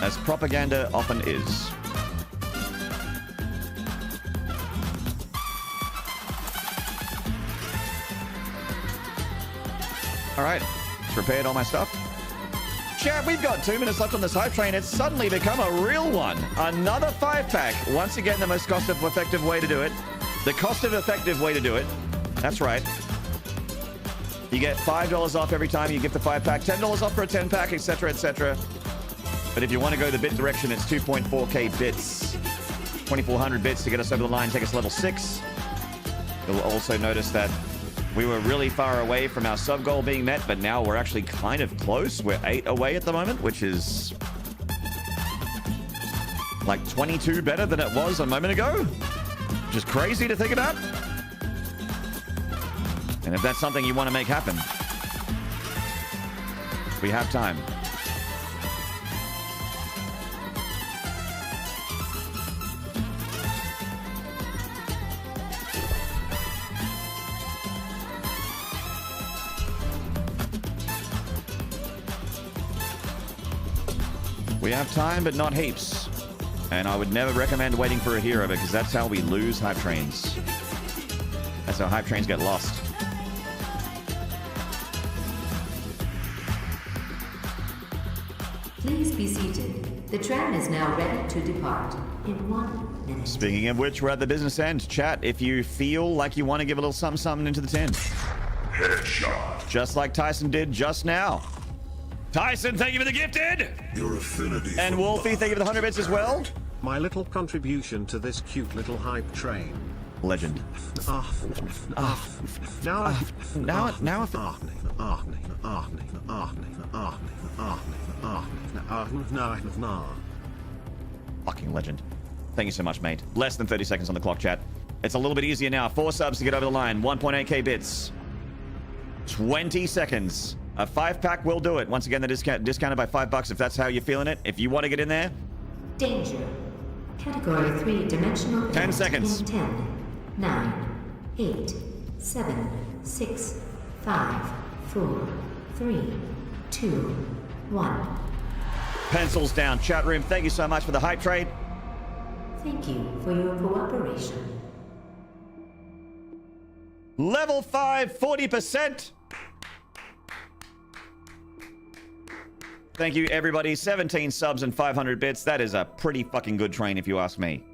S1: As propaganda often is. Alright. Prepared all my stuff. Chat, we've got 2 minutes left on this hype train. It's suddenly become a real one. Another 5-pack. Once again, the most cost-effective way to do it. The cost-effective way to do it. That's right. You get $5 off every time you get the 5-pack. $10 off for a 10-pack, etc., etc. But if you want to go the bit direction, it's 2.4k bits. 2,400 bits to get us over the line, take us level 6. You'll also notice that we were really far away from our sub goal being met, but now we're actually kind of close. We're 8 away at the moment, which is like 22 better than it was a moment ago, which is crazy to think about. And if that's something you want to make happen, we have time. We have time, but not heaps. And I would never recommend waiting for a hero, because that's how we lose hype trains. That's how hype trains get lost.
S6: Please be seated. The tram is now ready to depart in 1 minute.
S1: Speaking of which, we're at the business end. Chat, if you feel like you want to give a little something into the tin.
S3: Headshot.
S1: Just like Tyson did just now. Tyson, thank you for the gifted.
S3: Your affinity
S1: And
S3: for
S1: Wolfie, thank you for the 100 bits as well.
S4: My little contribution to this cute little hype train.
S1: Legend. Fucking legend. Thank you so much, mate. Less than 30 seconds on the clock, chat. It's a little bit easier now. 4 subs to get over the line. 1.8k bits. 20 seconds. A 5-pack will do it. Once again, the discounted by $5 if that's how you're feeling it. If you want to get in there.
S6: Danger. Category 3 dimensional.
S1: 10 seconds.
S6: In 10, 9, 8, 7, 6, 5, 4, 3, 2, 1.
S1: Pencils down. Chat room, thank you so much for the hype trade.
S6: Thank you for your cooperation.
S1: Level 5, 40%. Thank you, everybody. 17 subs and 500 bits. That is a pretty fucking good train, if you ask me.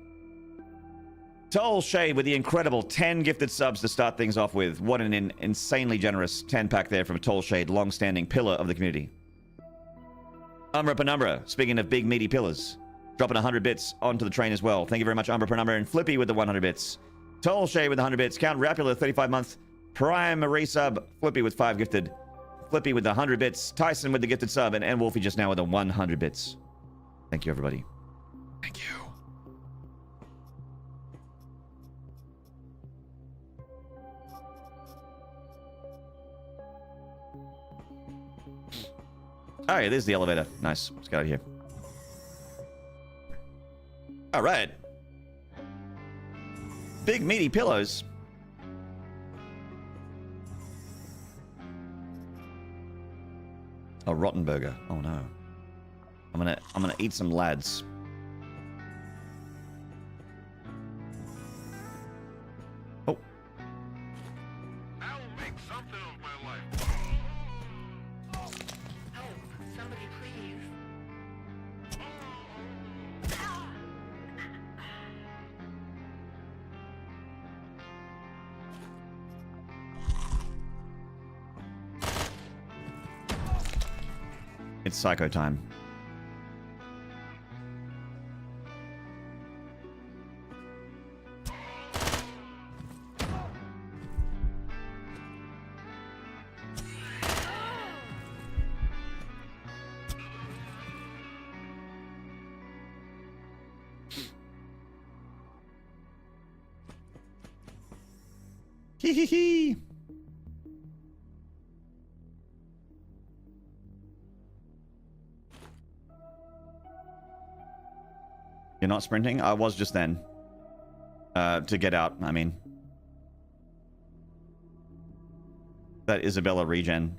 S1: Toll Shade with the incredible 10 gifted subs to start things off with. What an insanely generous 10-pack there from Toll Shade, long-standing pillar of the community. Umbra Penumbra, speaking of big meaty pillars, dropping 100 bits onto the train as well. Thank you very much, Umbra Penumbra. And Flippy with the 100 bits. Toll Shade with the 100 bits. Count Rapula, 35 months. Prime resub. Flippy with 5 gifted. Flippy with the 100 bits. Tyson with the gifted sub. And Wolfie just now with the 100 bits. Thank you, everybody. Thank you. Oh, yeah, there's the elevator. Nice. Let's get out of here. All right. Big meaty pillows. A rotten burger. Oh no. I'm gonna eat some lads. Oh.
S3: I'll make something of my life.
S5: Help! Somebody please.
S1: It's psycho time. Hee hee hee. You're not sprinting? I was just then. To get out, I mean. That Isabella regen.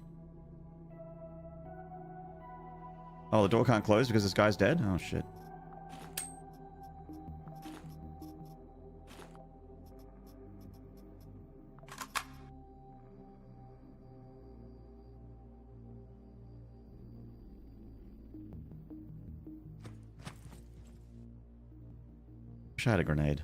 S1: Oh, the door can't close because this guy's dead? Oh, shit. Wish I had a grenade.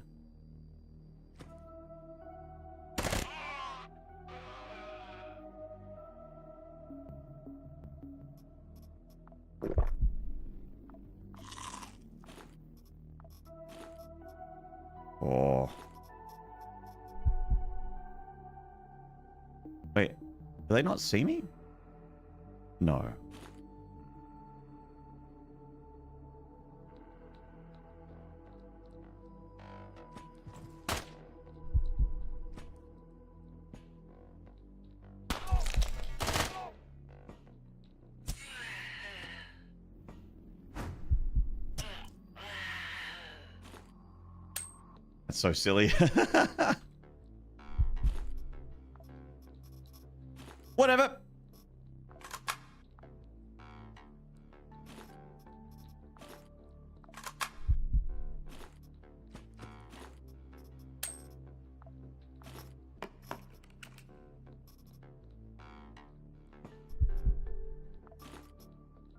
S1: Oh. Wait, do they not see me? No. That's so silly. Whatever.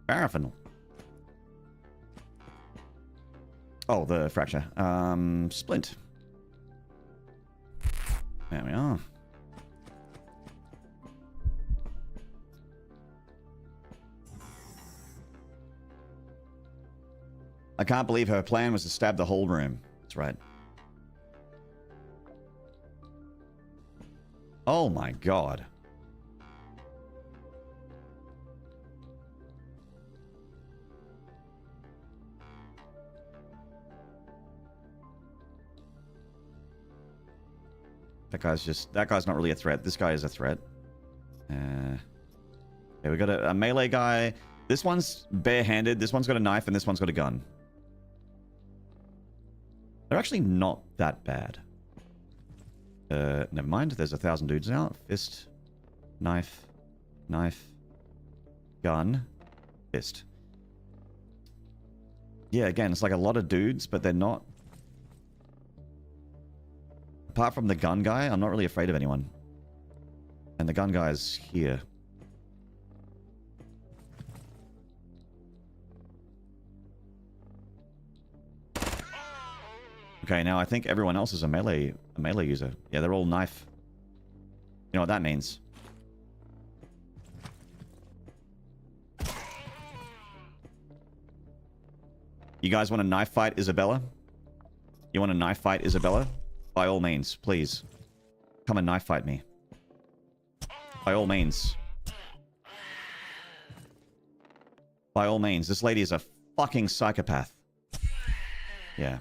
S1: Paraffin. Oh, the fracture. Splint. There we are. I can't believe her plan was to stab the whole room. That's right. Oh my god. That guy's not really a threat. This guy is a threat. Yeah, we got a melee guy. This one's barehanded. This one's got a knife, and this one's got a gun. They're actually not that bad. Never mind. There's 1,000 dudes now. Fist, knife, knife, gun, fist. Yeah, again, it's like a lot of dudes, but they're not. Apart from the gun guy, I'm not really afraid of anyone. And the gun guy's here. Okay, now I think everyone else is a melee user. Yeah, they're all knife. You know what that means. You guys want a knife fight, Isabella? You want a knife fight, Isabella? By all means, please. Come and knife fight me. By all means. By all means. This lady is a fucking psychopath. Yeah.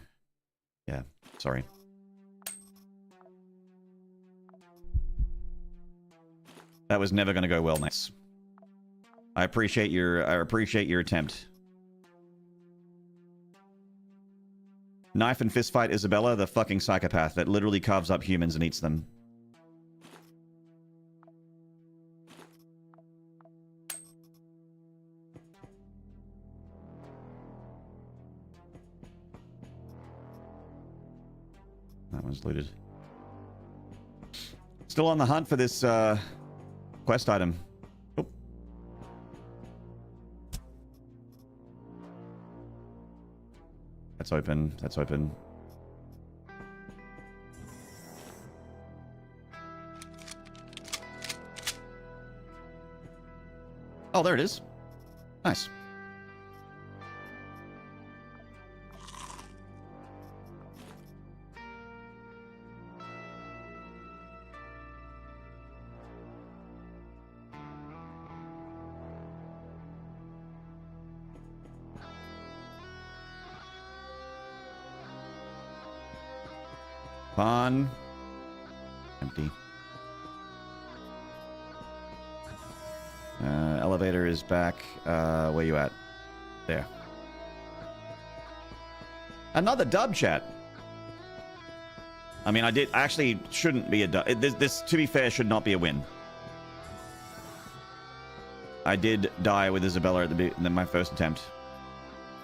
S1: Yeah. Sorry. That was never going to go well, mates. I appreciate your attempt. Knife and fist fight Isabella, the fucking psychopath that literally carves up humans and eats them. That one's looted. Still on the hunt for this quest item. Oh. That's open. That's open. Oh, there it is. Nice. Fun. Empty. Elevator is back. Where you at? There. Another dub, chat. I mean, I actually shouldn't be a dub. This, to be fair, should not be a win. I did die with Isabella at my first attempt.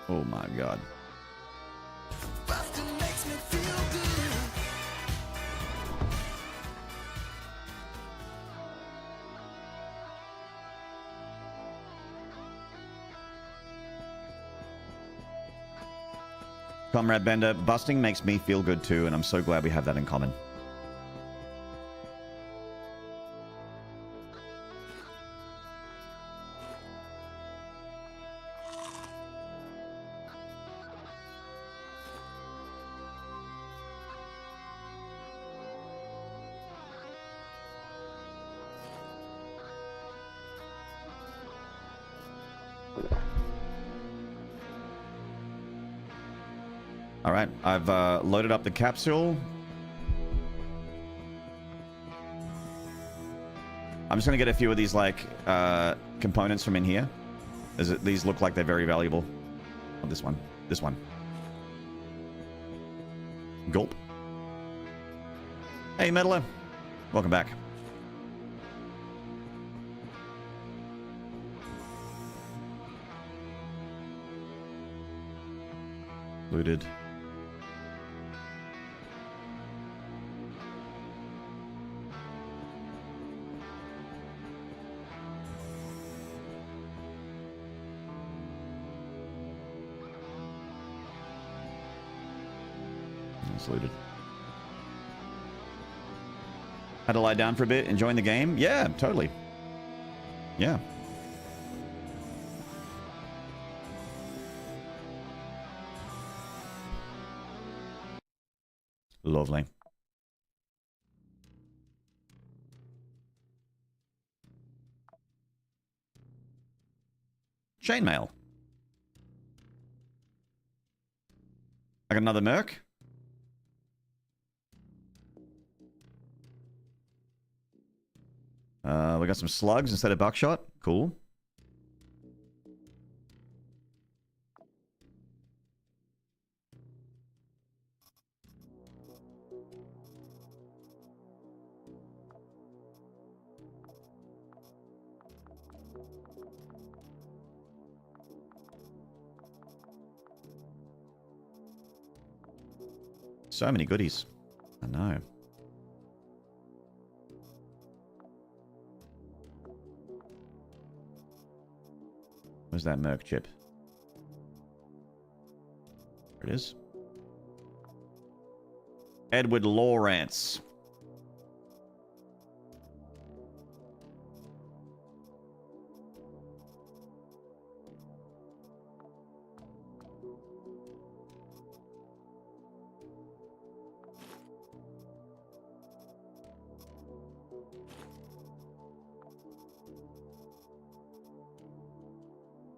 S1: Oh my god. Comrade Bender, busting makes me feel good too, and I'm so glad we have that in common. Alright, I've loaded up the capsule. I'm just going to get a few of these, like, components from in here. These look like they're very valuable. Oh, this one. This one. Gulp. Hey, Meddler. Welcome back. Looted. Looted. Had to lie down for a bit, enjoying the game? Yeah, totally. Yeah. Lovely. Chainmail. I got another merc. We got some slugs instead of buckshot. Cool. So many goodies. I know. Where's that merc chip? There it is. Edward Lawrence.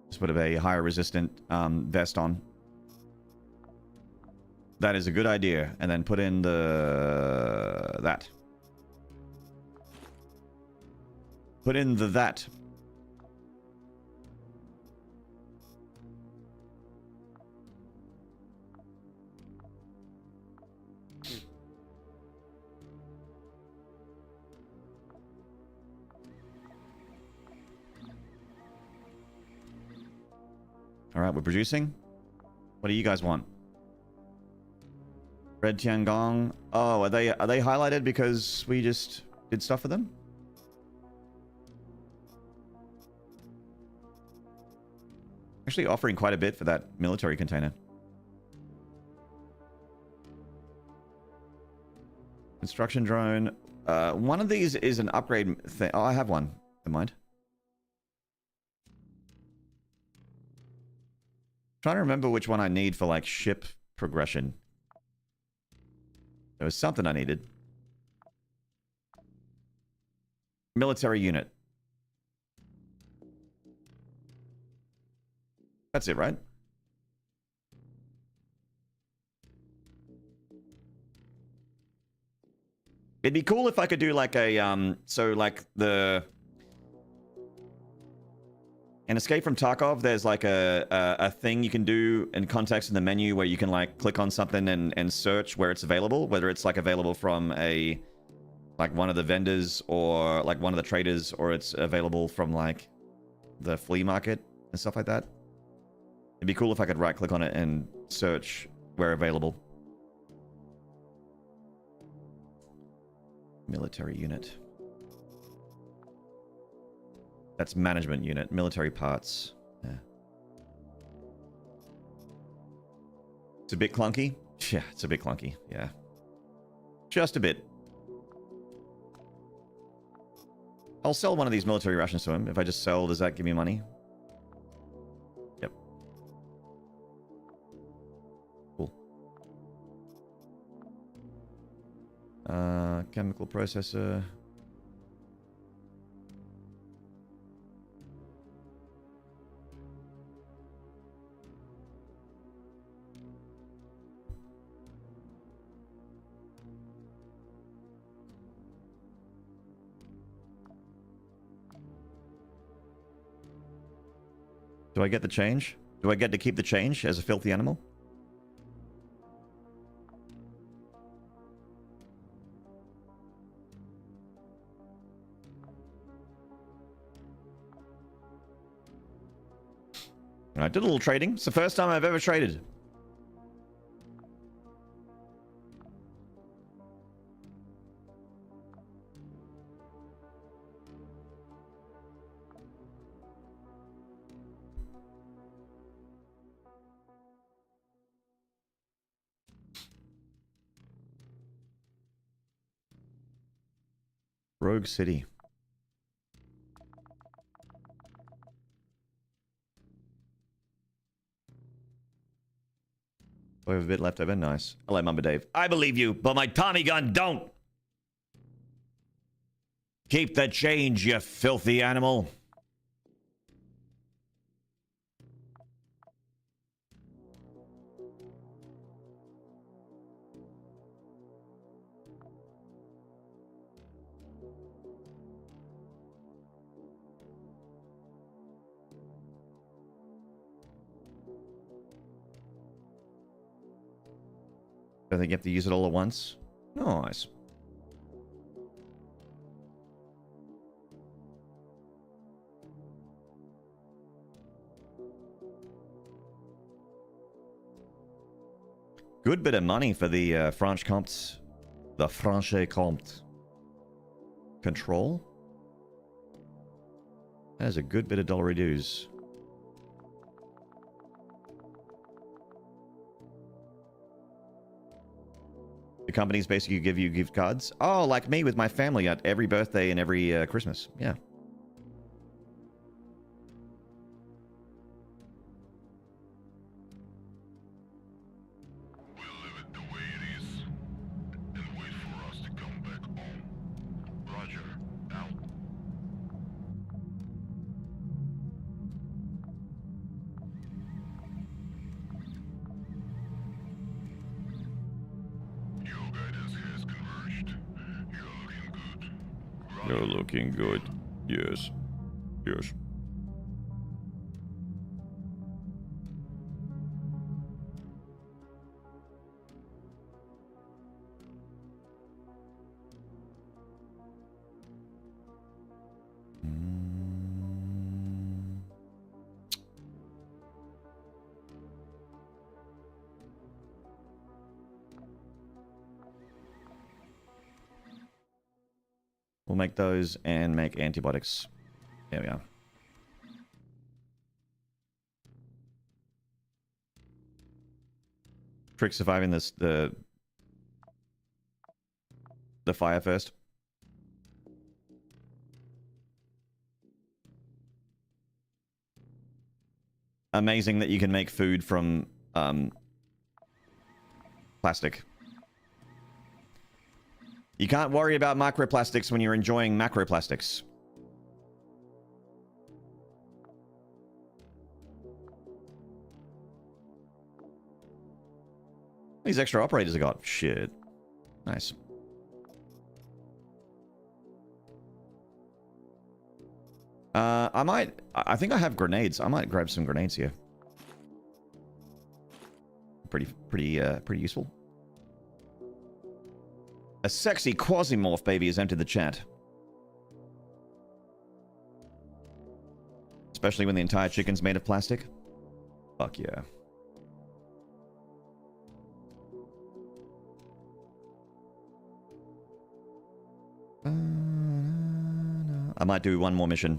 S1: Just put a higher resistant vest on. That is a good idea. And then put in that. Put in that. All right, we're producing. What do you guys want? Red Tiangong. Oh, are they highlighted because we just did stuff for them? Actually offering quite a bit for that military container. Construction drone. One of these is an upgrade thing. Oh, I have one. Never mind. Trying to remember which one I need for like ship progression. There was something I needed. Military unit. That's it, right? It'd be cool if I could do like a so like in Escape from Tarkov, there's like a thing you can do in context in the menu where you can like click on something and search where it's available, whether it's like available from like one of the vendors or like one of the traders, or it's available from like the flea market and stuff like that. It'd be cool if I could right click on it and search where available. Military unit. That's management unit. Military parts. Yeah. It's a bit clunky. Yeah, it's a bit clunky. Yeah. Just a bit. I'll sell one of these military rations to him. If I just sell, does that give me money? Yep. Cool. Chemical processor. Do I get the change? Do I get to keep the change as a filthy animal? I did a little trading. It's the first time I've ever traded. Rogue City. We have a bit left over. Nice. Hello, Mumba Dave. I believe you, but my Tommy gun don't. Keep the change, you filthy animal. I think you have to use it all at once. Nice. Good bit of money for the Franche Comte. The Franche Comte. Control? That is a good bit of dollary dues. The companies basically give you gift cards. Oh, like me with my family at every birthday and every Christmas. Yeah.
S3: We'll leave it the way it is and wait for us to come back home. Roger, out. Your guidance has converged. You're looking good.
S1: You're looking good. Yes. Yes. We'll make those and make antibiotics. There we are. Trick surviving this the fire first. Amazing that you can make food from plastic. You can't worry about microplastics when you're enjoying macroplastics. These extra operators I got. Shit. Nice. I think I have grenades. I might grab some grenades here. Pretty useful. A sexy QUASIMORPH baby has entered the chat. Especially when the entire chicken's made of plastic. Fuck yeah. I might do one more mission.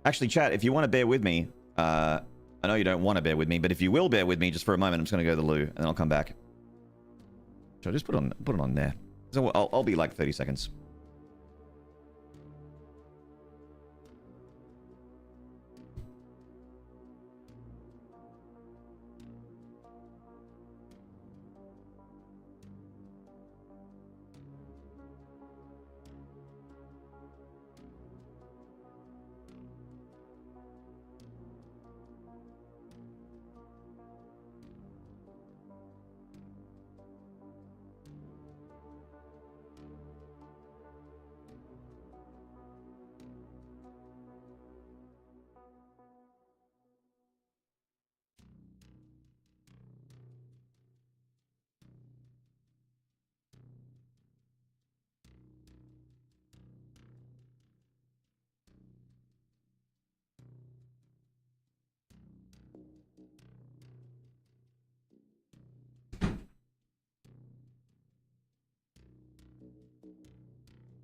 S1: Actually, chat, if you want to bear with me, I know you don't want to bear with me, but if you will bear with me just for a moment, I'm just going to go to the loo, and then I'll come back. Should I just put it on there? So I'll be like 30 seconds.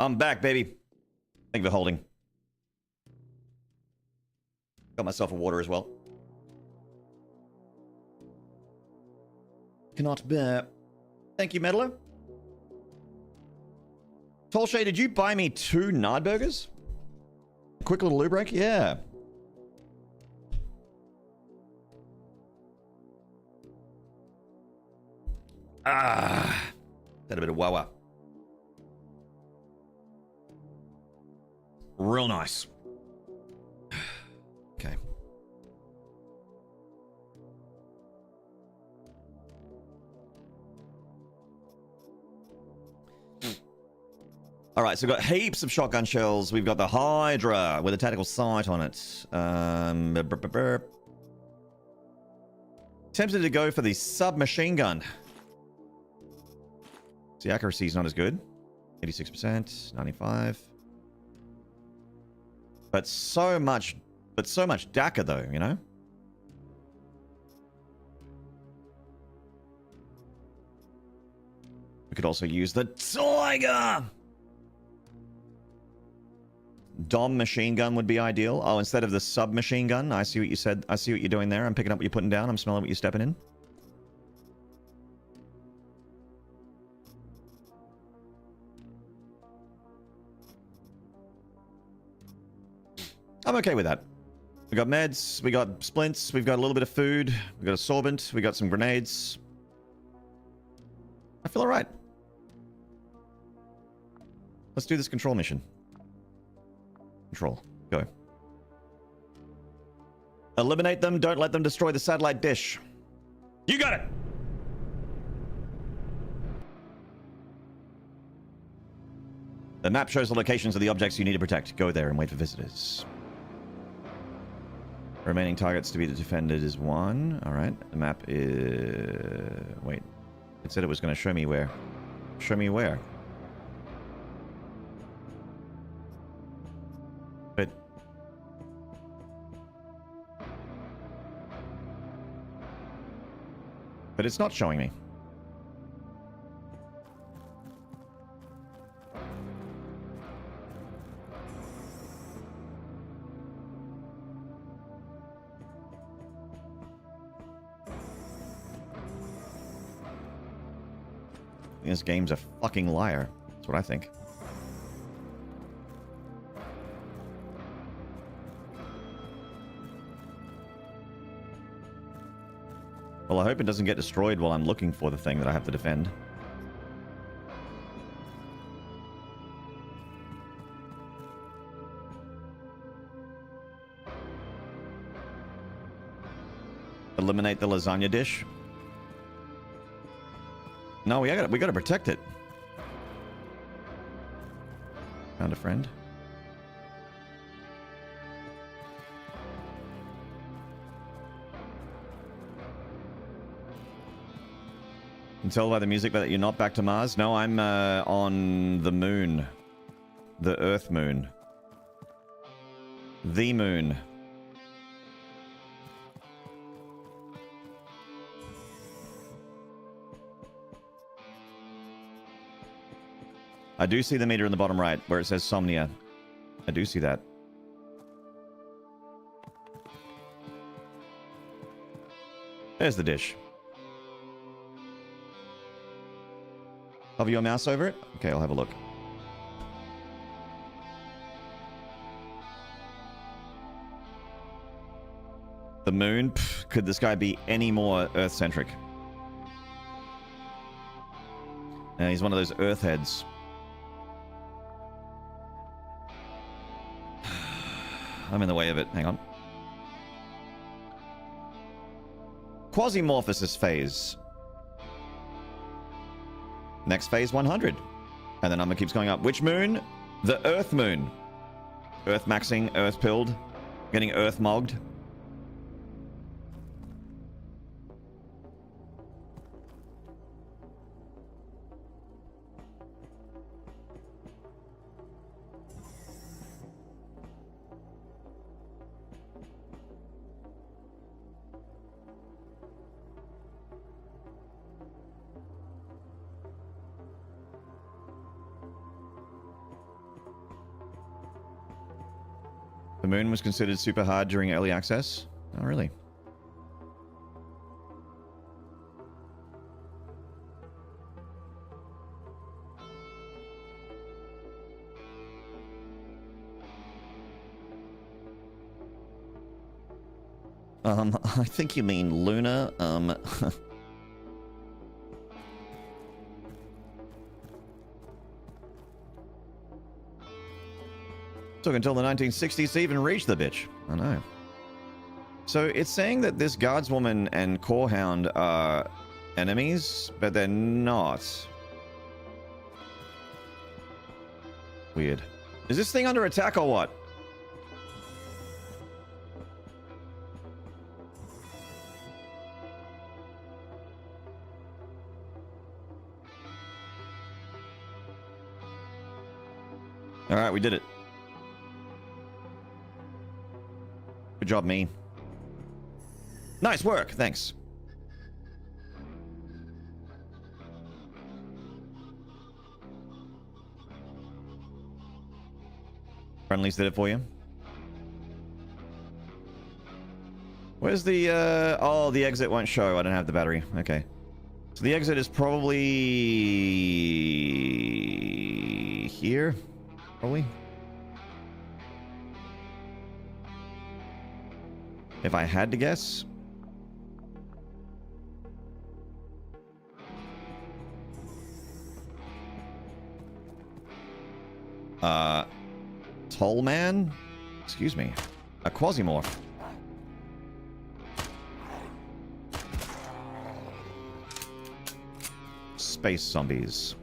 S1: I'm back, baby. Thank you for holding. Got myself a water as well. Cannot bear. Thank you, Meddler. Tallshay, did you buy me 2 Nard burgers? Quick little loo break? Yeah. Ah. That a bit of wawa. Real nice. Okay. All right, so we've got heaps of shotgun shells. We've got the Hydra with a tactical sight on it. Tempted to go for the submachine gun. The accuracy is not as good. 86%, 95. But so much DACA though, you know? We could also use the Tiger! Dom machine gun would be ideal. Oh, instead of the submachine gun. I see what you said. I see what you're doing there. I'm picking up what you're putting down. I'm smelling what you're stepping in. I'm okay with that. We got meds, we got splints, we've got a little bit of food, we got a sorbent, we got some grenades. I feel alright. Let's do this control mission. Control. Go. Eliminate them, don't let them destroy the satellite dish. You got it! The map shows the locations of the objects you need to protect. Go there and wait for visitors. Remaining targets to be defended is 1. Alright. The map is... Wait. It said it was going to show me where. Show me where. But... But it's not showing me. This game's a fucking liar. That's what I think. Well, I hope it doesn't get destroyed while I'm looking for the thing that I have to defend. Eliminate the lasagna dish. No, we gotta protect it. Found a friend. You can tell by the music that you're not back to Mars. No, I'm on the moon. The Earth moon. The moon. I do see the meter in the bottom right where it says Somnia. I do see that. There's the dish. Hover your mouse over it? Okay, I'll have a look. The moon? Pff, could this guy be any more Earth-centric? He's one of those Earth heads. I'm in the way of it. Hang on. Quasimorphosis phase. Next phase 100. And the number keeps going up. Which moon? The Earth moon. Earth maxing, Earth pilled. Getting Earth mogged. The moon was considered super hard during early access. Oh, really? I think you mean Luna. Took until the 1960s to even reach the bitch. I know. So it's saying that this guardswoman and corehound are enemies, but they're not. Weird. Is this thing under attack or what? All right, we did it. Good job, me. Nice work, thanks. Friendlies did it for you. Where's the, oh, the exit won't show. I don't have the battery. Okay. So the exit is probably here. Probably. If I had to guess. Toll man? Excuse me. A QUASIMORPH. Space zombies.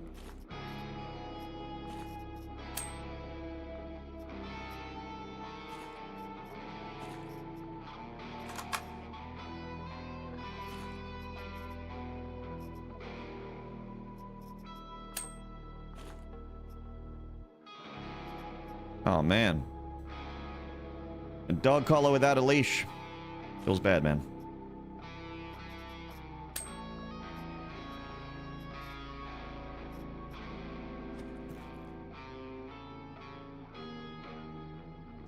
S1: Oh, man. A dog collar without a leash. Feels bad, man.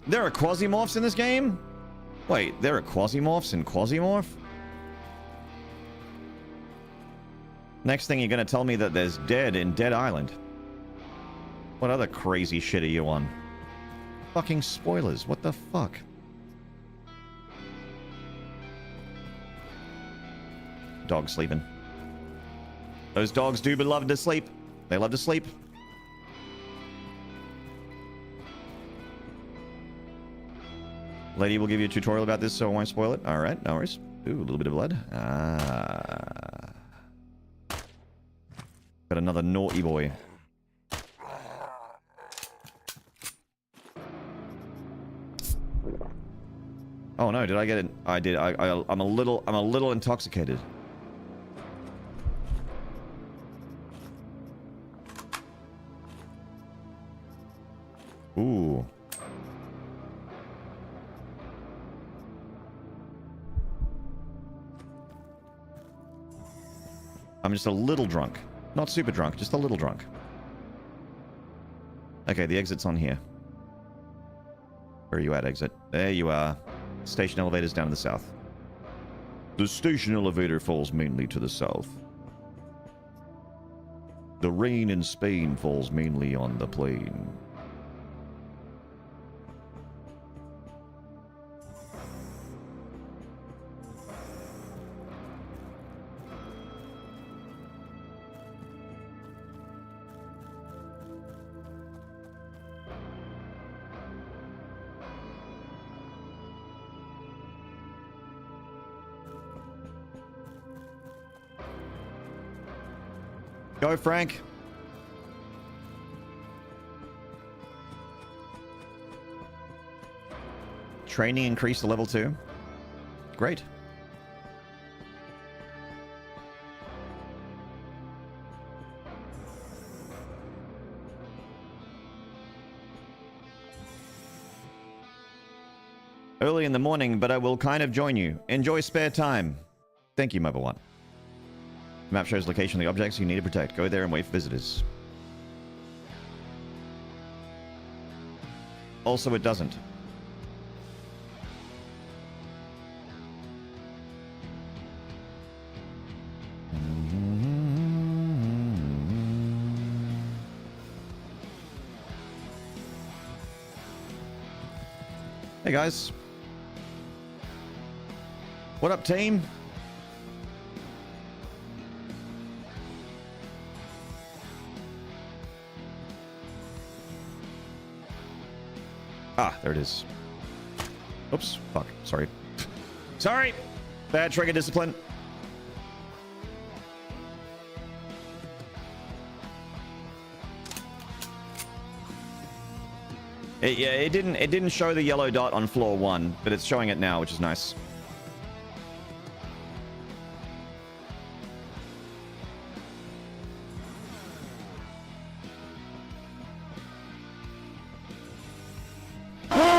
S1: There are QUASIMORPHs in this game? Wait, there are QUASIMORPHs in QUASIMORPH? Next thing you're gonna tell me that there's Dead in Dead Island. What other crazy shit are you on? Fucking spoilers, what the fuck? Dog sleeping. Those dogs do love to sleep. They love to sleep. Lady will give you a tutorial about this, so I won't spoil it. Alright, no worries. Ooh, a little bit of blood. Ah. Got another naughty boy. Oh no, did I get it? I did. I'm a little intoxicated. Ooh. I'm just a little drunk. Not super drunk, just a little drunk. Okay, the exit's on here. Where are you at, exit? There you are. Station elevator's down to the south. The station elevator falls mainly to the south. The rain in Spain falls mainly on the plain. Go, Frank. Training increased to level 2. Great. Early in the morning, but I will kind of join you. Enjoy spare time. Thank you, Mobile One. The map shows location of the objects you need to protect. Go there and wait for visitors. Also, it doesn't. Hey guys. What up, team? Ah, there it is. Oops. Fuck. Sorry. Sorry. Bad trigger discipline. Yeah, it didn't show the yellow dot on floor 1, but it's showing it now, which is nice.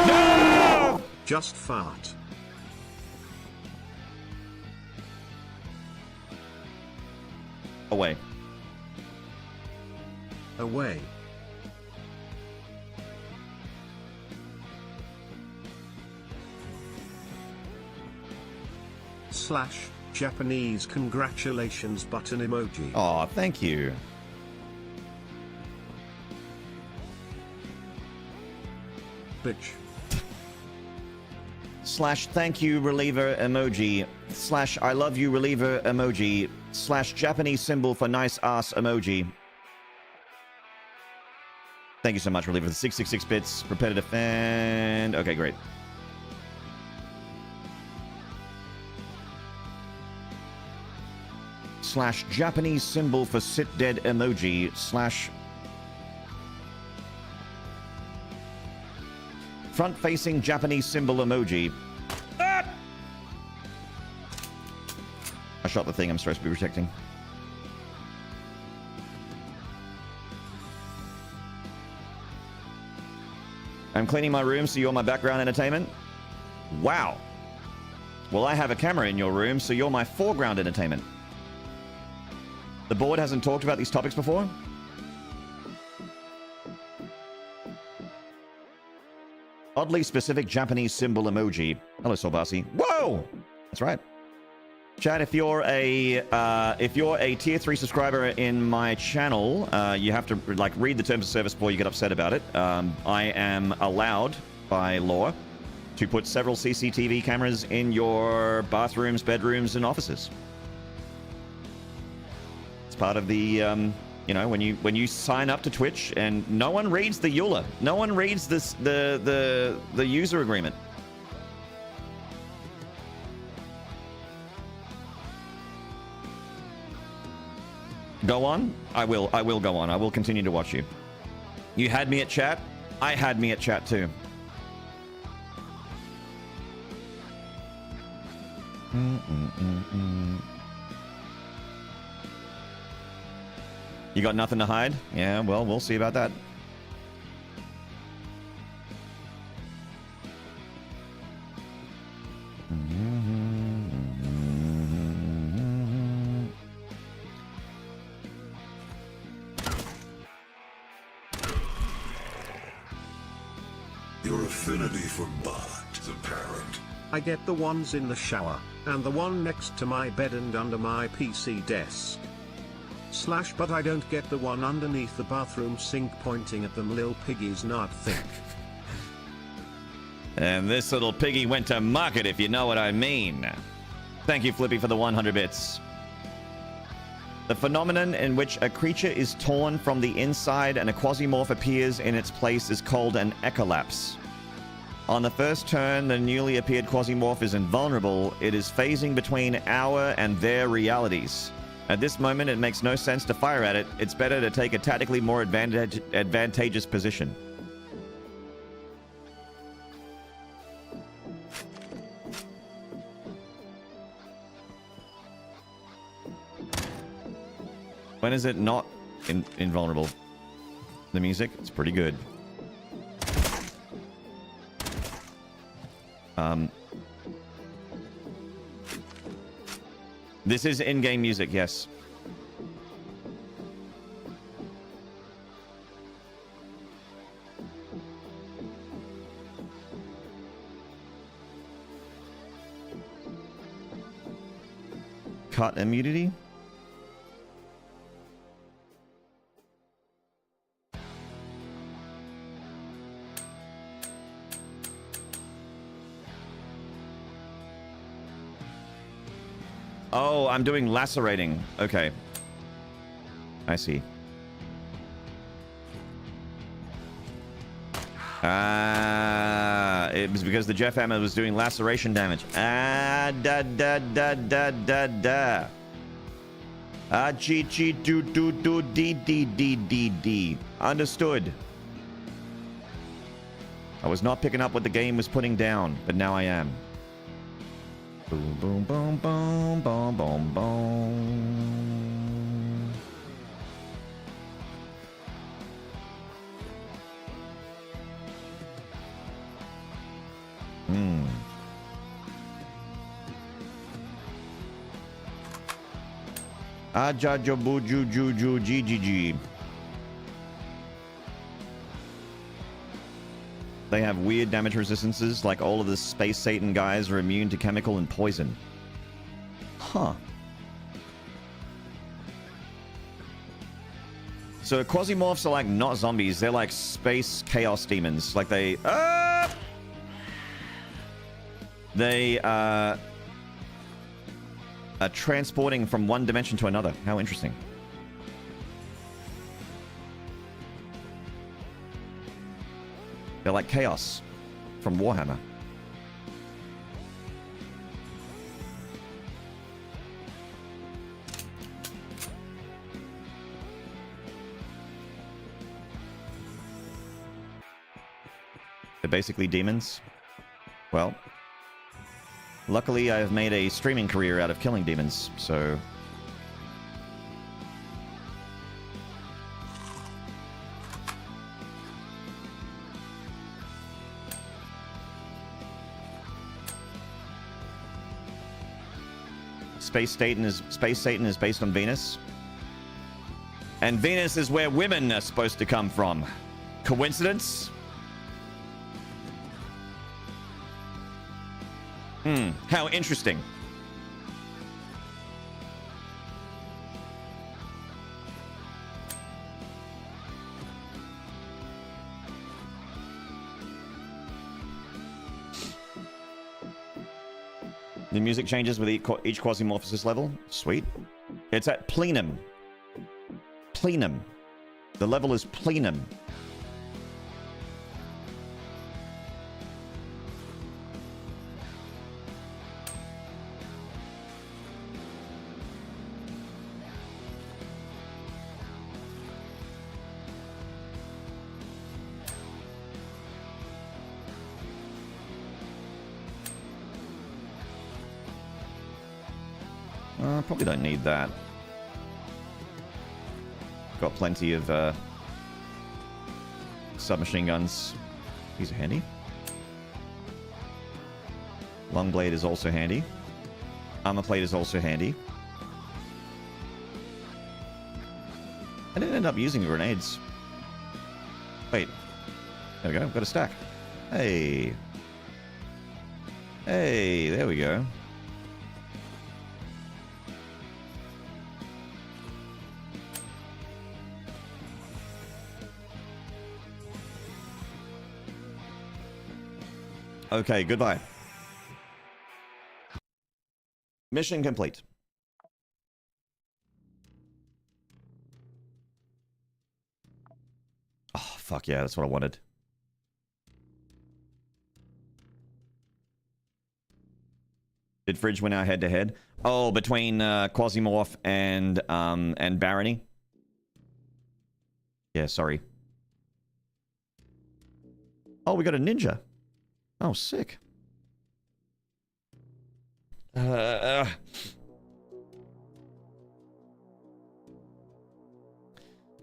S1: No!
S4: Just fart.
S1: Away.
S4: Away. Slash Japanese congratulations button emoji.
S1: Aw, thank you.
S4: Bitch.
S1: Slash thank you reliever emoji. Slash I love you reliever emoji. Slash Japanese symbol for nice ass emoji. Thank you so much, reliever, for the 666 bits. Prepare to defend. Okay, great. Slash Japanese symbol for sit dead emoji. Slash front facing Japanese symbol emoji. Ah! I shot the thing I'm supposed to be protecting. I'm cleaning my room, so you're my background entertainment. Wow. Well, I have a camera in your room, so you're my foreground entertainment. The board hasn't talked about these topics before? Oddly specific Japanese symbol emoji. Hello, Sorbasi. Whoa! That's right. Chad, if you're a tier 3 subscriber in my channel, you have to like read the terms of service before you get upset about it. I am allowed by law to put several CCTV cameras in your bathrooms, bedrooms, and offices. It's part of the you know, when you sign up to Twitch, and no one reads the EULA. No one reads this the user agreement. Go on. I will go on. I will continue to watch you. You had me at chat. I had me at chat too. You got nothing to hide? Yeah, well, we'll see about that.
S3: Your affinity for Bart is apparent.
S4: I get the ones in the shower, and the one next to my bed and under my PC desk. Slash but I don't get the one underneath the bathroom sink pointing at them lil piggies not think.
S1: And this little piggy went to market, if you know what I mean. Thank you, Flippy, for the 100 bits. The phenomenon in which a creature is torn from the inside and a quasimorph appears in its place is called an echolapse. On the first turn, the newly appeared quasimorph is invulnerable. It is phasing between our and their realities. At this moment, it makes no sense to fire at it. It's better to take a tactically more advantageous position. When is it not invulnerable? The music? It's pretty good. This is in-game music, yes. Cut immunity? Oh, I'm doing lacerating. Okay. I see. Ah, it was because the Jeff Hammer was doing laceration damage. Ah, da da da da da da. Ah, chi chi do do do dee dee dee dee dee. Understood. I was not picking up what the game was putting down, but now I am. Boom boom boom boom boom boom boom. Hmm. Aja jobu ju ju ju ji ji ji. They have weird damage resistances, like all of the Space Satan guys are immune to chemical and poison. Huh. So Quasimorphs are like not zombies, they're like space chaos demons. Like they are transporting from one dimension to another. How interesting. They're like chaos from Warhammer. They're basically demons. Well, luckily I have made a streaming career out of killing demons, so... Space Satan is based on Venus. And Venus is where women are supposed to come from. Coincidence? How interesting. The music changes with each Quasimorphosis level. Sweet. It's at Plenum. Plenum. The level is Plenum. Probably don't need that. Got plenty of submachine guns. These are handy. Long blade is also handy. Armor plate is also handy. I didn't end up using grenades. Wait. There we go. Got a stack. Hey. Hey, there we go. Okay, goodbye. Mission complete. Oh, fuck yeah, that's what I wanted. Did Fridge win our head-to-head? Oh, between Quasimorph and Barony? Yeah, sorry. Oh, we got a ninja. Oh, sick.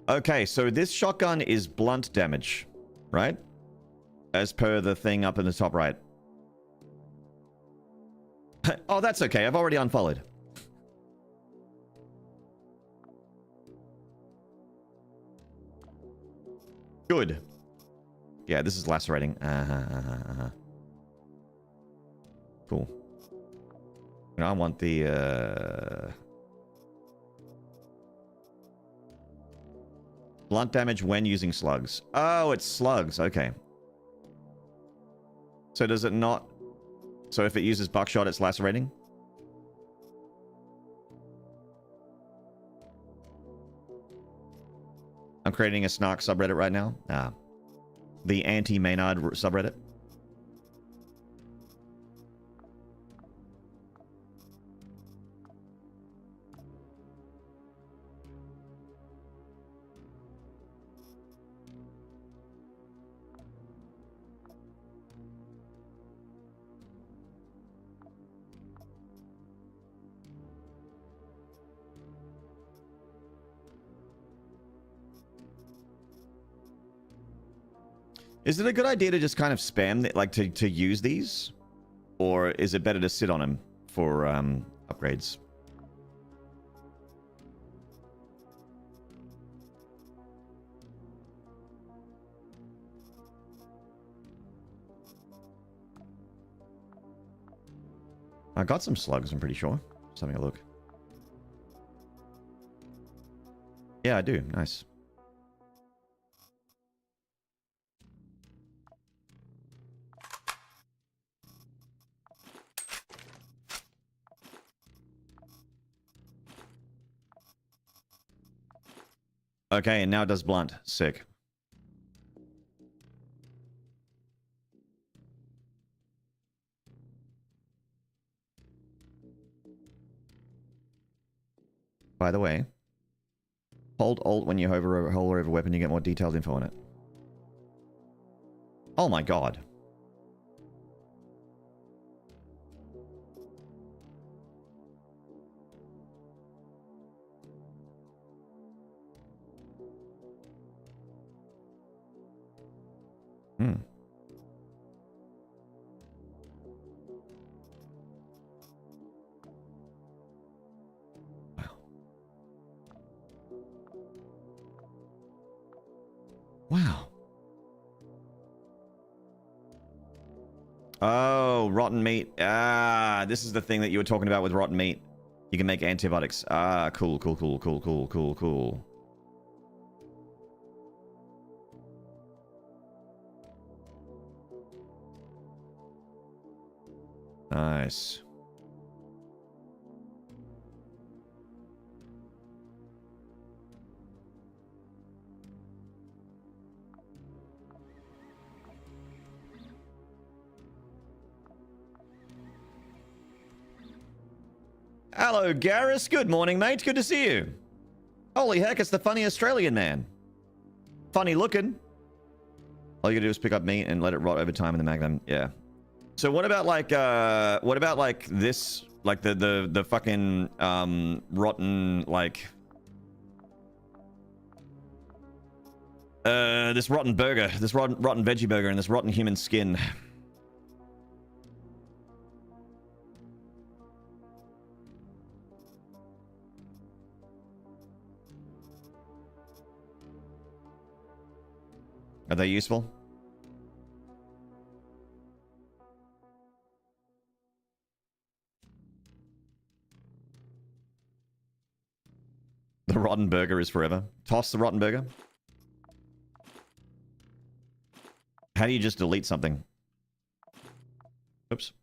S1: Okay, so this shotgun is blunt damage, right? As per the thing up in the top right. Oh, that's okay. I've already unfollowed. Good. Yeah, this is lacerating. Cool. And I want the blunt damage when using slugs. Oh, it's slugs. Okay. So does it not? So if it uses buckshot, it's lacerating? I'm creating a Snark subreddit right now. The anti-Maynard subreddit. Is it a good idea to just kind of spam, like to use these? Or is it better to sit on them for upgrades? I got some slugs, I'm pretty sure. Just having a look. Yeah, I do. Nice. Okay, and now it does blunt. Sick. By the way, hold Alt when you hover over a weapon, you get more detailed info on it. Oh my god. Hmm. Wow. Oh, rotten meat. Ah, this is the thing that you were talking about with rotten meat. You can make antibiotics. Ah, cool, cool, cool, cool, cool, cool, cool. Nice. Hello, Garrus. Good morning, mate. Good to see you. Holy heck, it's the funny Australian man. Funny looking. All you gotta do is pick up meat and let it rot over time in the magnum. Yeah. So what about like this, like the fucking rotten, like this rotten burger, this rotten veggie burger, and this rotten human skin. Are they useful? The rotten burger is forever. Toss the rotten burger. How do you just delete something? Oops.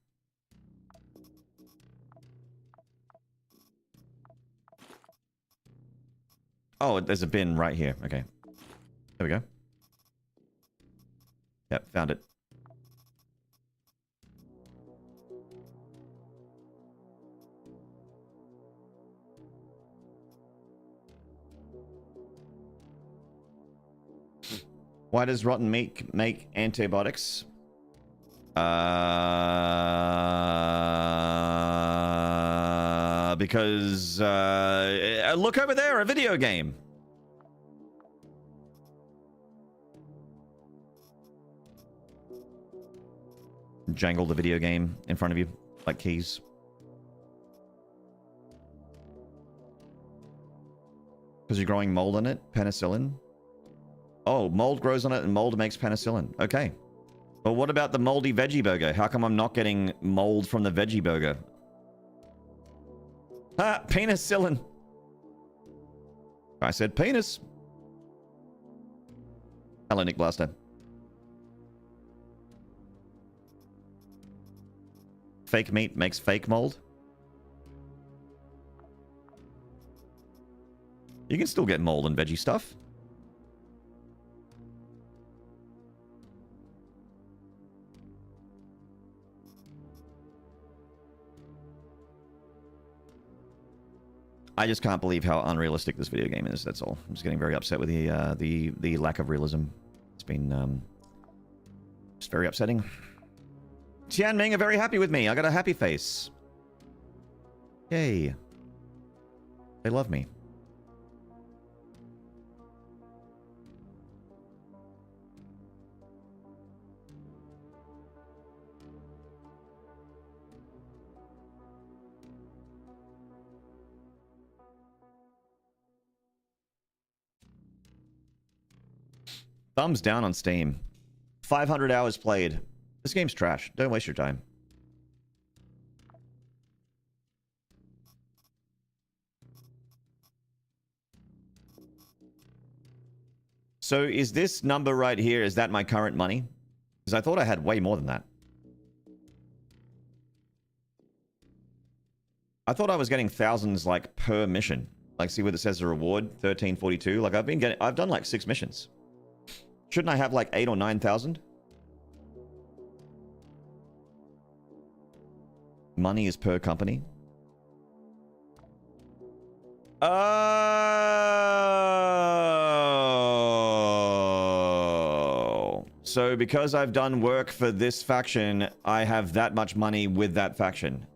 S1: Oh, there's a bin right here. Okay. There we go. Yep, found it. Why does rotten meat make antibiotics? Because look over there, a video game. Jangle the video game in front of you, like keys. Because you're growing mold on it? Penicillin? Oh, mold grows on it and mold makes penicillin. Okay. Well, what about the moldy veggie burger? How come I'm not getting mold from the veggie burger? Ah, penicillin. I said penis. Hello, Nick Blaster. Fake meat makes fake mold. You can still get mold in veggie stuff. I just can't believe how unrealistic this video game is. That's all. I'm just getting very upset with the lack of realism. It's been just very upsetting. Tian Ming are very happy with me. I got a happy face. Yay. They love me. Thumbs down on Steam. 500 hours played. This game's trash. Don't waste your time. So is this number right here, is that my current money? Because I thought I had way more than that. I thought I was getting thousands like per mission. Like see what it says the reward, 1342. Like I've done like 6 missions. Shouldn't I have like 8 or 9,000? Money is per company. Oh. So because I've done work for this faction, I have that much money with that faction.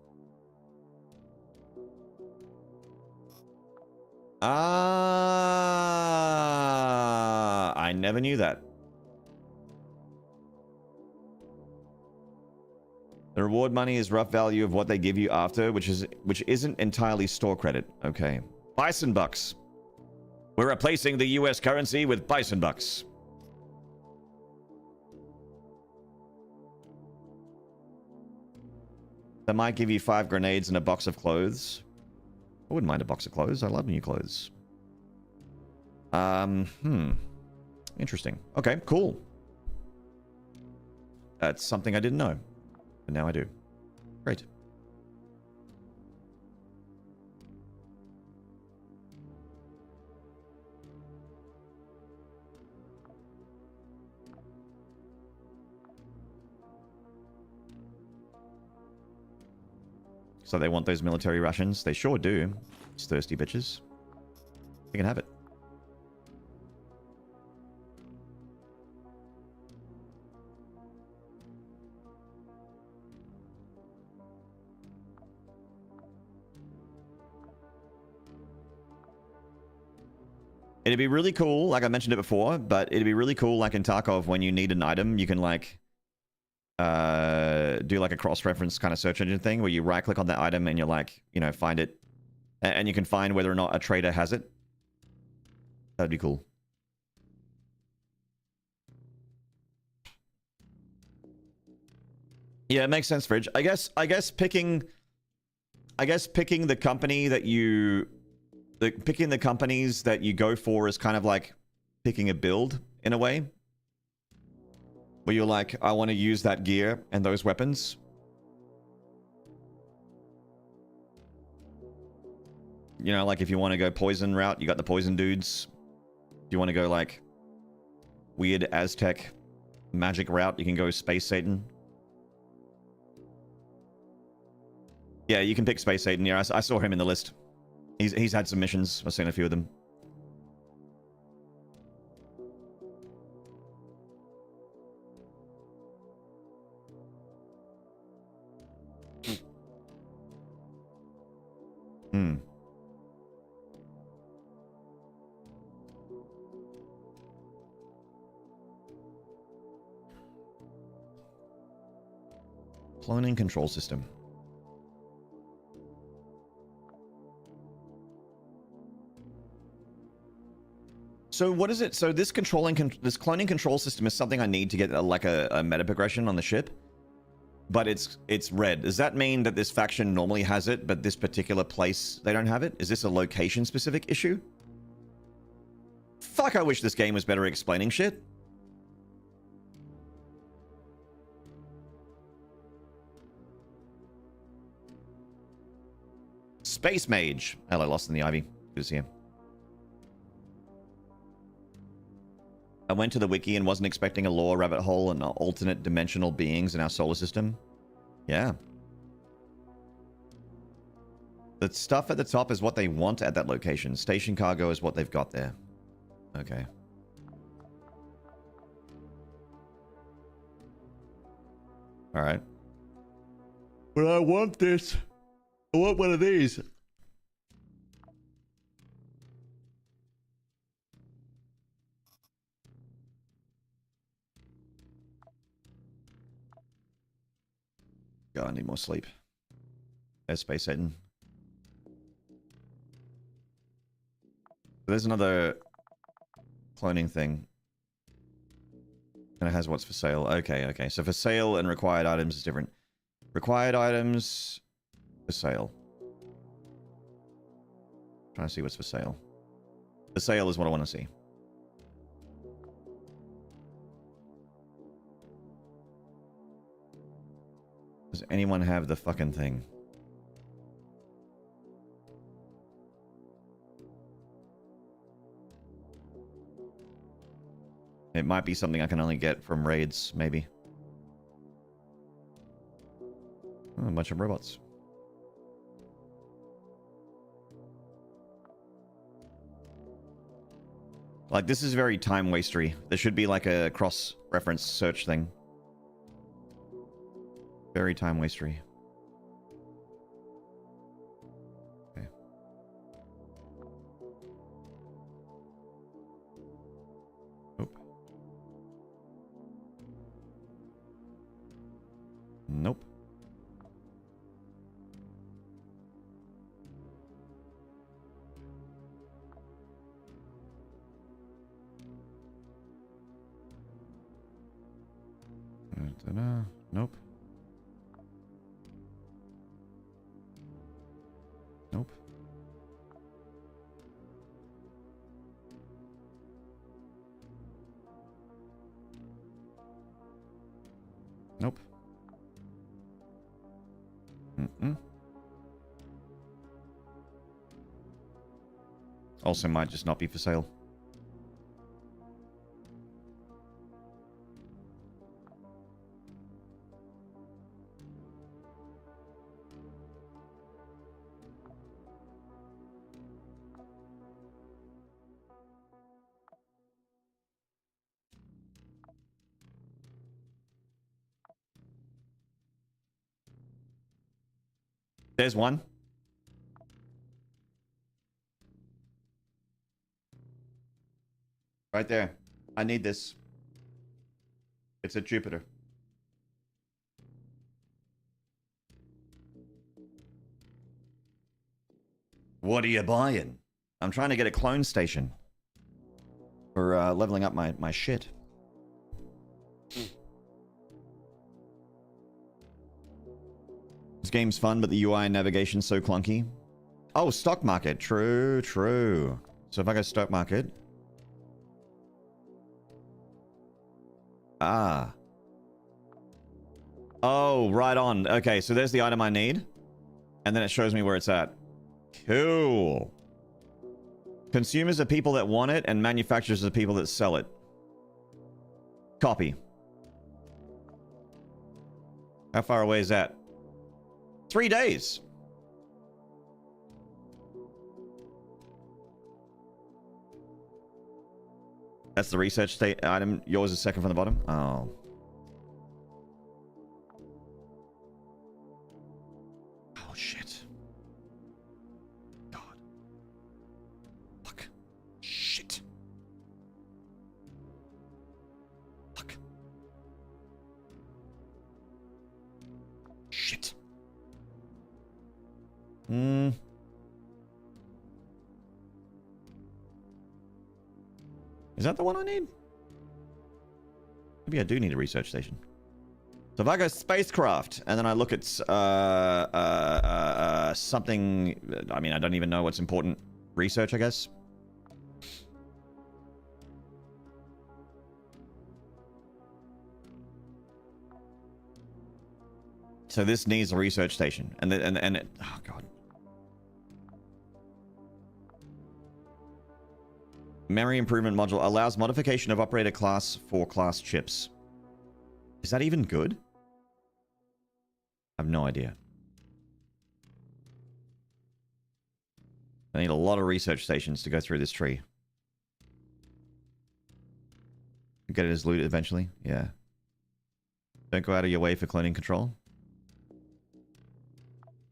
S1: Ah, I never knew that. The reward money is rough value of what they give you after, which isn't entirely store credit. Okay. Bison bucks. We're replacing the US currency with bison bucks. They might give you 5 grenades and a box of clothes. I wouldn't mind a box of clothes. I love new clothes. Interesting. Okay, cool. That's something I didn't know. But now I do. Great. So they want those military rations? They sure do. These thirsty bitches. They can have it. It'd be really cool, like I mentioned it before, but it'd be really cool, like in Tarkov, when you need an item, you can like do like a cross-reference kind of search engine thing where you right-click on that item and you're like, you know, find it, and you can find whether or not a trader has it. That'd be cool. Yeah, it makes sense, Fridge. I guess picking the company that you picking the companies that you go for is kind of like picking a build in a way. Where you're like, I want to use that gear and those weapons. You know, like if you want to go poison route, you got the poison dudes. If you want to go like weird Aztec magic route, you can go Space Satan. Yeah, you can pick Space Satan. Yeah, I saw him in the list. He's had some missions. I've seen a few of them. Cloning control system. So what is it? So this cloning control system is something I need to get like a meta progression on the ship, but it's red. Does that mean that this faction normally has it, but this particular place they don't have it? Is this a location specific issue? Fuck! I wish this game was better at explaining shit. Space Mage. Hello, Lost in the Ivy. Good to see you. I went to the wiki and wasn't expecting a lore rabbit hole and alternate dimensional beings in our solar system. Yeah. The stuff at the top is what they want at that location. Station cargo is what they've got there. Okay. All right. But I want this. I want one of these. God, I need more sleep. Airspace Satan. There's another cloning thing. And it has what's for sale. Okay, okay. So for sale and required items is different. Required items for sale. Trying to see what's for sale. The sale is what I want to see. Does anyone have the fucking thing? It might be something I can only get from raids, maybe. Oh, a bunch of robots. Like, this is very time wastery. There should be like a cross-reference search thing. Very time wastery. Okay. Nope. Nope. Nope. Nope. Nope. Mm-mm. Also might just not be for sale. There's one. Right there. I need this. It's at Jupiter. What are you buying? I'm trying to get a clone station. For leveling up my shit. This game's fun, but the UI and navigation's so clunky. Oh, stock market. True, true. So if I go stock market. Ah. Oh, right on. Okay, so there's the item I need. And then it shows me where it's at. Cool. Consumers are people that want it, and manufacturers are people that sell it. Copy. How far away is that? 3 days. That's the research state item. Yours is second from the bottom. Oh. Oh, shit. God. Fuck. Shit. Fuck. Shit. Is that the one I need? Maybe I do need a research station. So if I go spacecraft and then I look at something, I mean, I don't even know what's important. Research, I guess. So this needs a research station, and it, oh god. Memory improvement module allows modification of operator class for class chips. Is that even good? I have no idea. I need a lot of research stations to go through this tree. Get it as loot eventually. Yeah. Don't go out of your way for cloning control.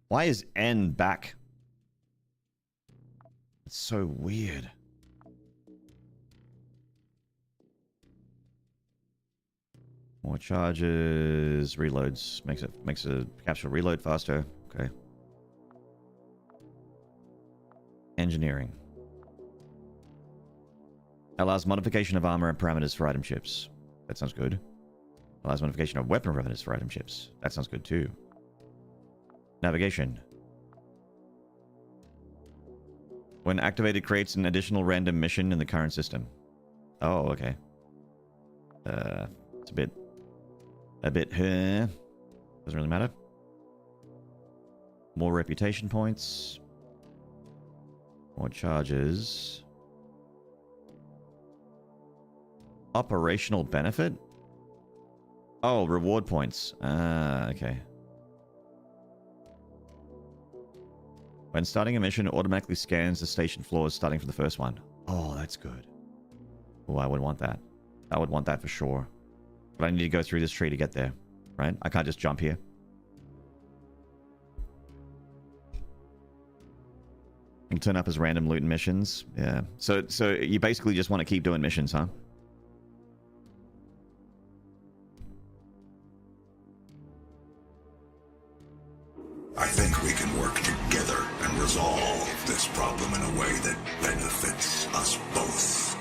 S1: Why is N back? It's so weird. More charges, reloads. Makes a capsule reload faster. Okay. Engineering. Allows modification of armor and parameters for item chips. That sounds good. Allows modification of weapon parameters for item chips. That sounds good too. Navigation. When activated, creates an additional random mission in the current system. Oh, okay. It's a bit, doesn't really matter. More reputation points. More charges. Operational benefit? Oh, reward points. Ah, okay. When starting a mission, it automatically scans the station floors starting from the first one. Oh, that's good. Oh, I would want that. I would want that for sure. But I need to go through this tree to get there, right? I can't just jump here. And turn up as random loot and missions. Yeah. So you basically just want to keep doing missions, huh?
S3: I think we can work together and resolve this problem in a way that benefits us both.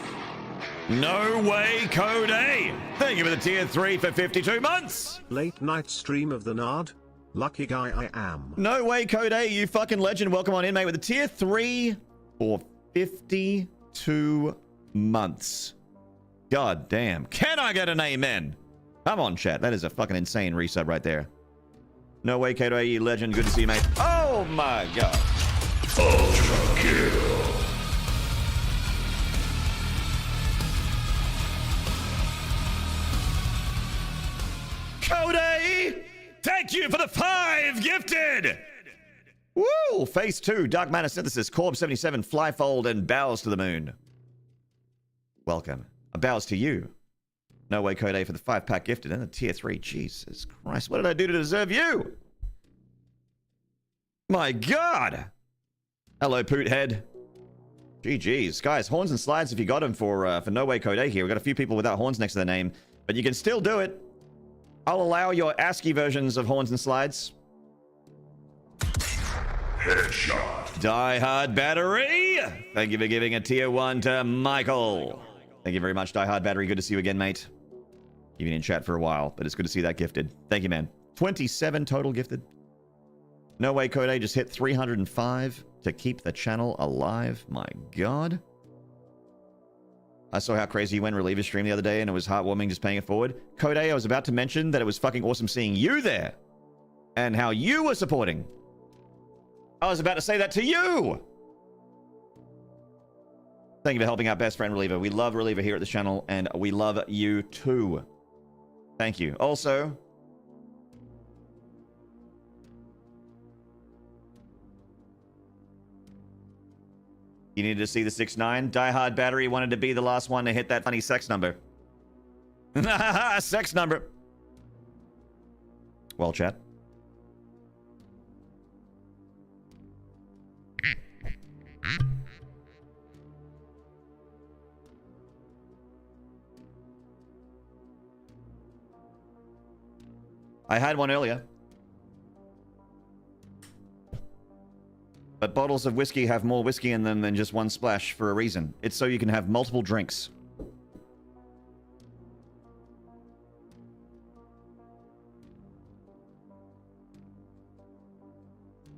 S1: No way, Code A! Thank you for the tier 3 for 52 months!
S4: Late night stream of the Nod. Lucky guy I am.
S1: No way, Code A, you fucking legend. Welcome on in, mate, with the tier 3 for 52 months. God damn. Can I get an amen? Come on, chat. That is a fucking insane resub right there. No way, Code A, you legend. Good to see you, mate. Oh my god.
S3: Ultra kill.
S1: Code A, thank you for the 5 gifted. Woo! Phase 2, Dark Matter Synthesis, Corb 77, Flyfold, and Bows to the Moon. Welcome. A bows to you. No way, Code A for the 5-pack gifted and the tier 3. Jesus Christ, what did I do to deserve you? My God. Hello, Poothead. GG's. Guys, horns and slides if you got them for No Way Code A here. We've got a few people without horns next to their name, but you can still do it. I'll allow your ASCII versions of horns and slides.
S3: Headshot.
S1: Die Hard Battery. Thank you for giving a tier 1 to Michael. Thank you very much, Die Hard Battery. Good to see you again, mate. You've been in chat for a while, but it's good to see that gifted. Thank you, man. 27 total gifted. No Way Code A just hit 305 to keep the channel alive. My God. I saw how crazy you went Reliever stream the other day, and it was heartwarming just paying it forward. Code A, I was about to mention that it was fucking awesome seeing you there and how you were supporting. I was about to say that to you. Thank you for helping out best friend Reliever. We love Reliever here at this channel, and we love you too. Thank you. Also, you needed to see the 6'9". Die Hard Battery wanted to be the last one to hit that funny sex number. Sex number. Well, chat. I had one earlier. But bottles of whiskey have more whiskey in them than just one splash for a reason. It's so you can have multiple drinks.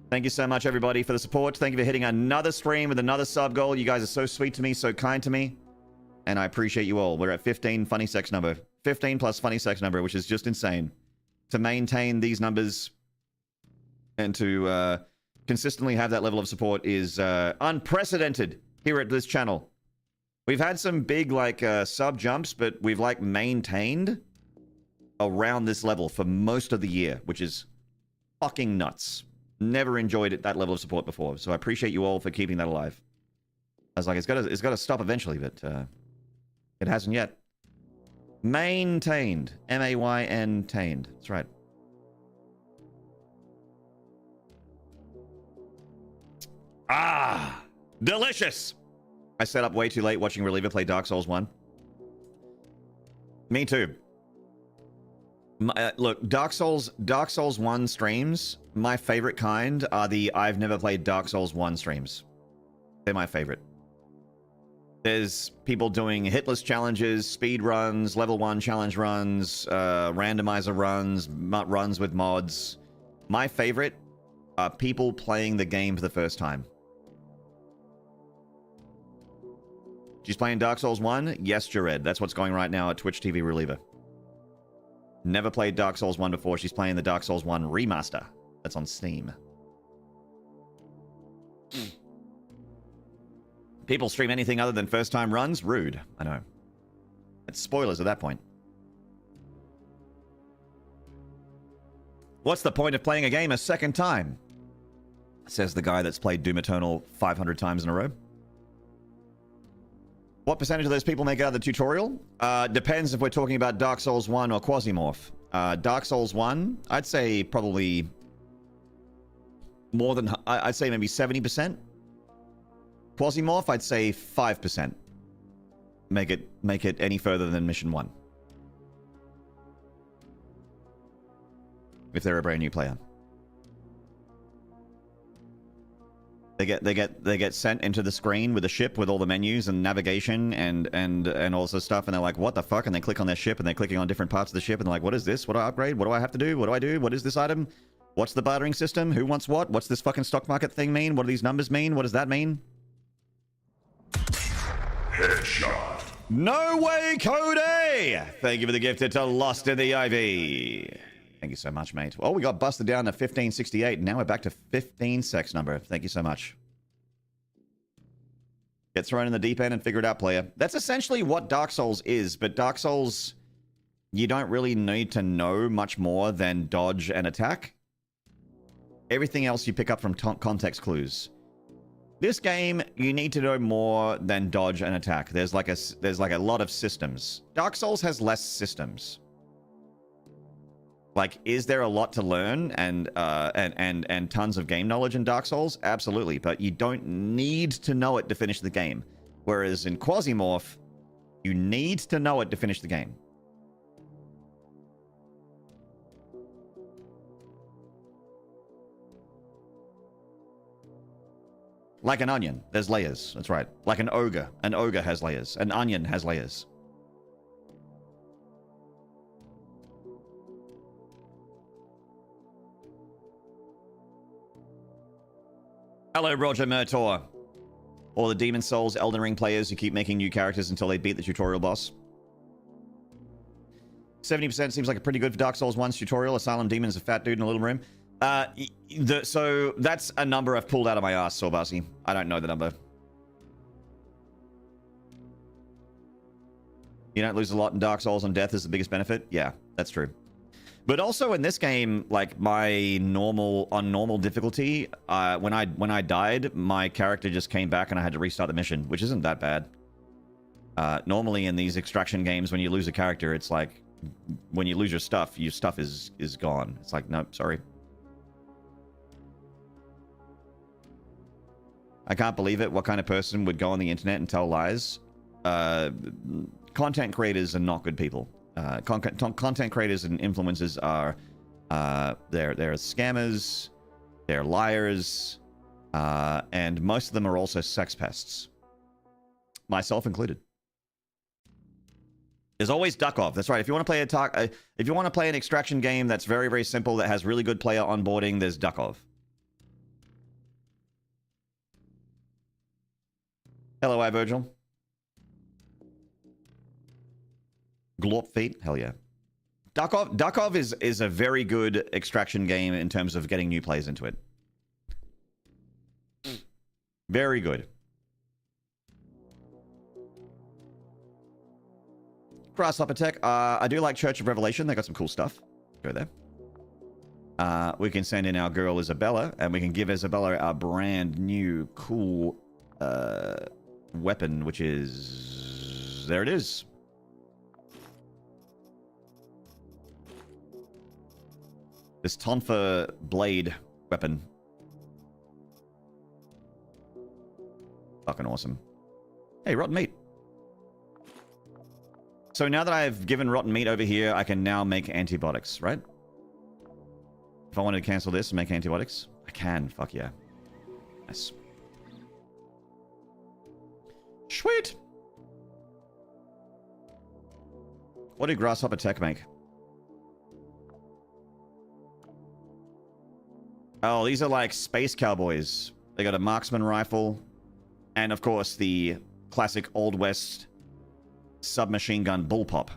S1: Thank you so much, everybody, for the support. Thank you for hitting another stream with another sub goal. You guys are so sweet to me, so kind to me. And I appreciate you all. We're at 15 funny sex number. 15 plus funny sex number, which is just insane. To maintain these numbers and to consistently have that level of support is unprecedented here at this channel. We've had some big sub jumps, but we've maintained around this level for most of the year, which is fucking nuts. Never enjoyed it, that level of support before. So I appreciate you all for keeping that alive. I was like, it's got to stop eventually, but it hasn't yet. Maintained. M-A-Y-N-tained. That's right. Ah! Delicious! I set up way too late watching Reliever play Dark Souls 1. Me too. Look, Dark Souls 1 streams, my favorite kind are the I've never played Dark Souls 1 streams. They're my favorite. There's people doing hitless challenges, speed runs, level 1 challenge runs, randomizer runs, runs with mods. My favorite are people playing the game for the first time. She's playing Dark Souls 1? Yes, Jared. That's what's going right now at Twitch TV Reliever. Never played Dark Souls 1 before. She's playing the Dark Souls 1 remaster. That's on Steam. People stream anything other than first-time runs? Rude. I know. It's spoilers at that point. What's the point of playing a game a second time? Says the guy that's played Doom Eternal 500 times in a row. What percentage of those people make it out of the tutorial? Depends if we're talking about Dark Souls 1 or QUASIMORPH. Dark Souls 1, I'd say probably more than... I'd say maybe 70%. QUASIMORPH, I'd say 5%. Make it any further than Mission 1. If they're a brand new player. They get sent into the screen with a ship with all the menus and navigation and all this stuff, and they're like, what the fuck? And they click on their ship and they're clicking on different parts of the ship and they're like, what is this? What do I upgrade? What do I have to do? What do I do? What is this item? What's the bartering system? Who wants what? What's this fucking stock market thing mean? What do these numbers mean? What does that mean?
S3: Headshot.
S1: No way, Cody! Thank you for the gifted to Lost in the Ivy. Thank you so much, mate. Oh, we got busted down to 1568, and now we're back to 15 sex number. Thank you so much. Get thrown in the deep end and figure it out, player. That's essentially what Dark Souls is, but Dark Souls, you don't really need to know much more than dodge and attack. Everything else you pick up from context clues. This game, you need to know more than dodge and attack. There's like a lot of systems. Dark Souls has less systems. Like, is there a lot to learn and tons of game knowledge in Dark Souls? Absolutely, but you don't need to know it to finish the game. Whereas in QUASIMORPH, you need to know it to finish the game. Like an onion, there's layers. That's right. Like an ogre has layers. An onion has layers. Hello, Roger Murtaur. Or the Demon Souls Elden Ring players who keep making new characters until they beat the tutorial boss. 70% seems like a pretty good for Dark Souls 1's tutorial. Asylum Demon is a fat dude in a little room. So that's a number I've pulled out of my ass, Sorbasi. I don't know the number. You don't lose a lot in Dark Souls and death is the biggest benefit? Yeah, that's true. But also in this game, like my normal difficulty, when I died, my character just came back and I had to restart the mission, which isn't that bad. Normally in these extraction games, when you lose a character, it's like when you lose your stuff is gone. It's like, nope, sorry. I can't believe it. What kind of person would go on the internet and tell lies? Content creators are not good people. Content creators and influencers are they're scammers, they're liars, and most of them are also sex pests, myself included. There's always duck off. That's right. If you want to play an extraction game that's very, very simple, that has really good player onboarding, there's duck off. Hello, Virgil. Glorp feet? Hell yeah. Duckov is a very good extraction game in terms of getting new players into it. Very good. Grasshopper Tech. I do like Church of Revelation. They got some cool stuff. Go there. we can send in our girl Isabella, and we can give Isabella our brand new cool weapon, which is... There it is. This Tonfa blade weapon. Fucking awesome. Hey, rotten meat. So now that I've given rotten meat over here, I can now make antibiotics, right? If I wanted to cancel this and make antibiotics, I can. Fuck yeah. Nice. Sweet. What did Grasshopper Tech make? Oh, these are like space cowboys. They got a marksman rifle. And of course, the classic Old West submachine gun bullpup.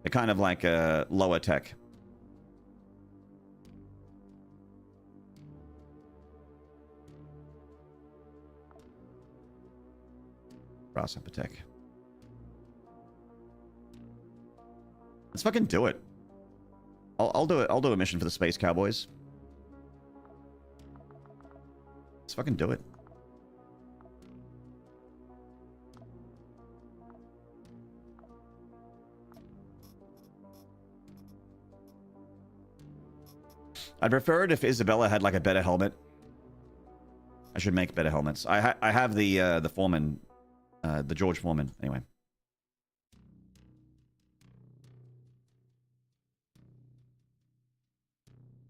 S1: They're kind of like a lower tech. Grasshopper tech. Let's fucking do it. I'll do it. I'll do a mission for the Space Cowboys. Let's fucking do it. I'd prefer it if Isabella had like a better helmet. I should make better helmets. I have the Foreman, the George Foreman. Anyway.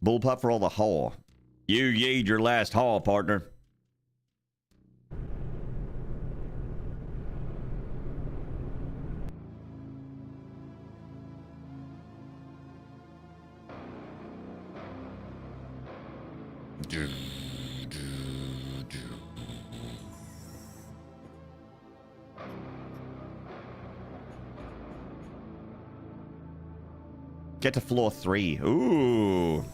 S1: Bullpup for all the haul. You yeed your last haul, partner. Get to floor 3. Ooh.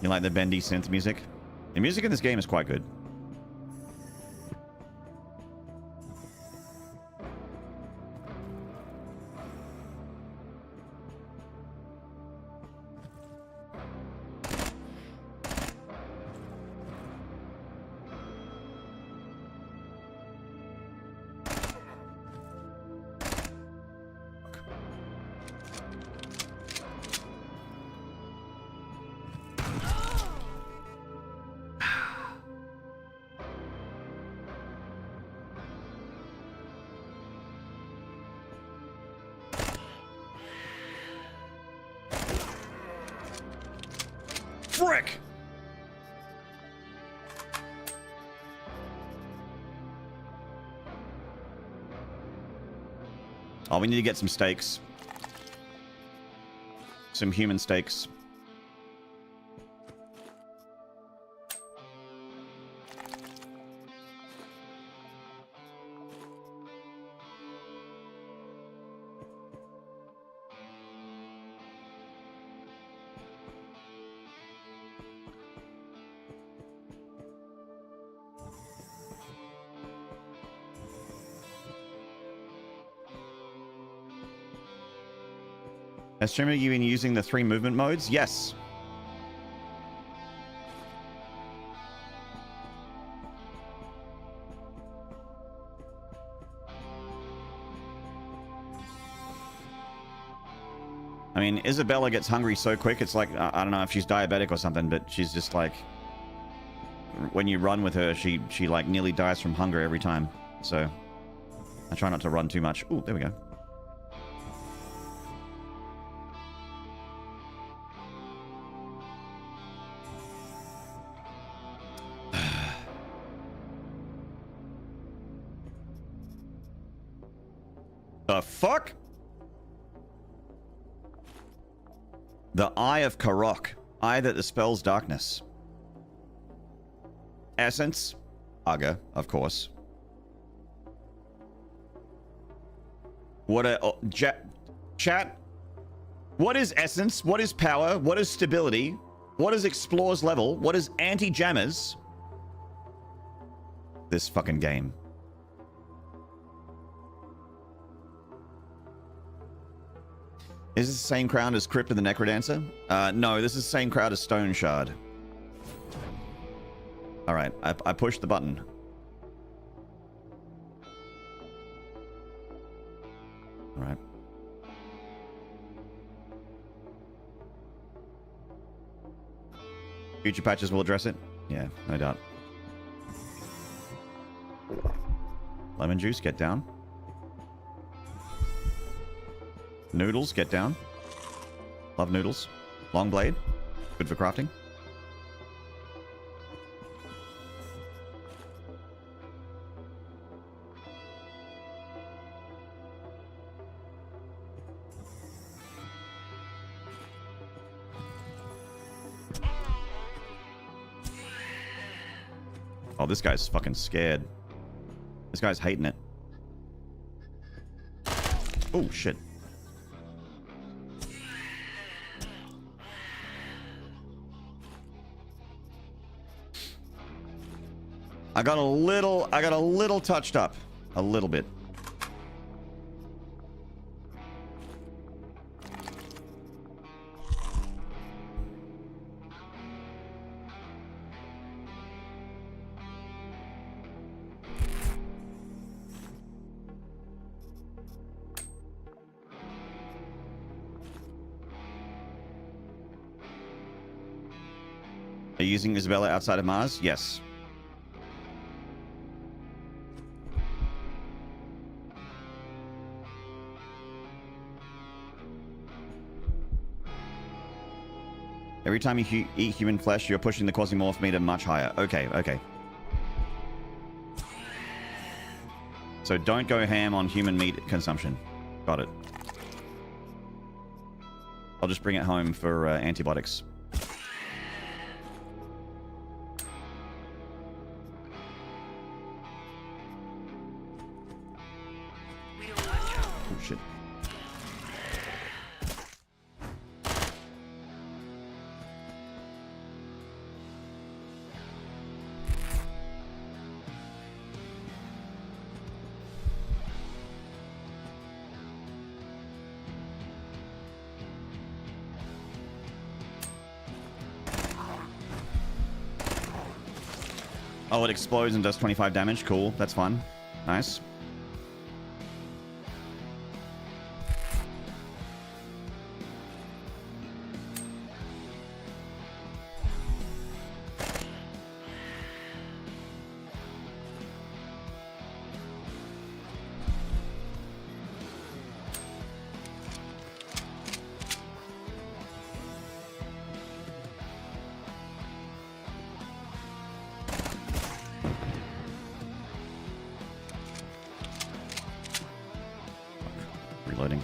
S1: You like the bendy synth music? The music in this game is quite good. Frick! Oh, we need to get some steaks. Some human steaks. Has streamer you been using the 3 movement modes? Yes. I mean, Isabella gets hungry so quick, it's like, I don't know if she's diabetic or something, but she's just like, when you run with her, she like nearly dies from hunger every time. So I try not to run too much. Ooh, there we go. The fuck? The Eye of Karok. Eye that dispels darkness. Essence. Aga, of course. What a... Oh, chat. What is essence? What is power? What is stability? What is explores level? What is anti-jammers? This fucking game. Is this the same crowd as Crypt and the Necrodancer? No, this is the same crowd as Stone Shard. Alright, I pushed the button. Alright. Future patches will address it? Yeah, no doubt. Lemon juice, get down. Noodles, get down. Love noodles. Long blade. Good for crafting. Oh, this guy's fucking scared. This guy's hating it. Oh, shit. I got a little touched up. A little bit. Are you using Isabella outside of Mars? Yes. Every time you eat human flesh, you're pushing the Quasimorph meter much higher. Okay, okay. So don't go ham on human meat consumption. Got it. I'll just bring it home for antibiotics. Oh, shit. Oh, it explodes and does 25 damage. Cool. That's fun. Nice. Reloading.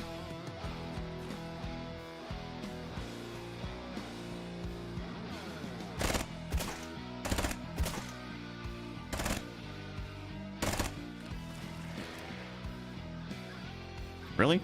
S1: Really?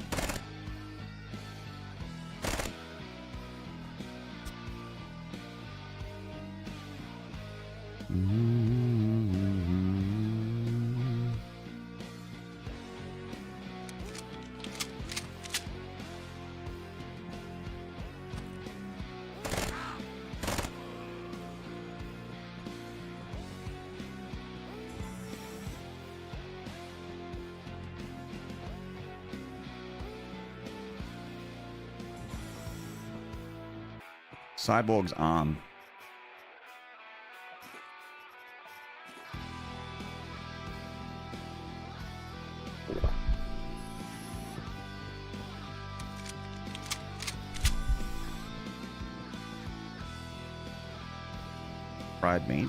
S1: Cyborg's arm. Fried meat.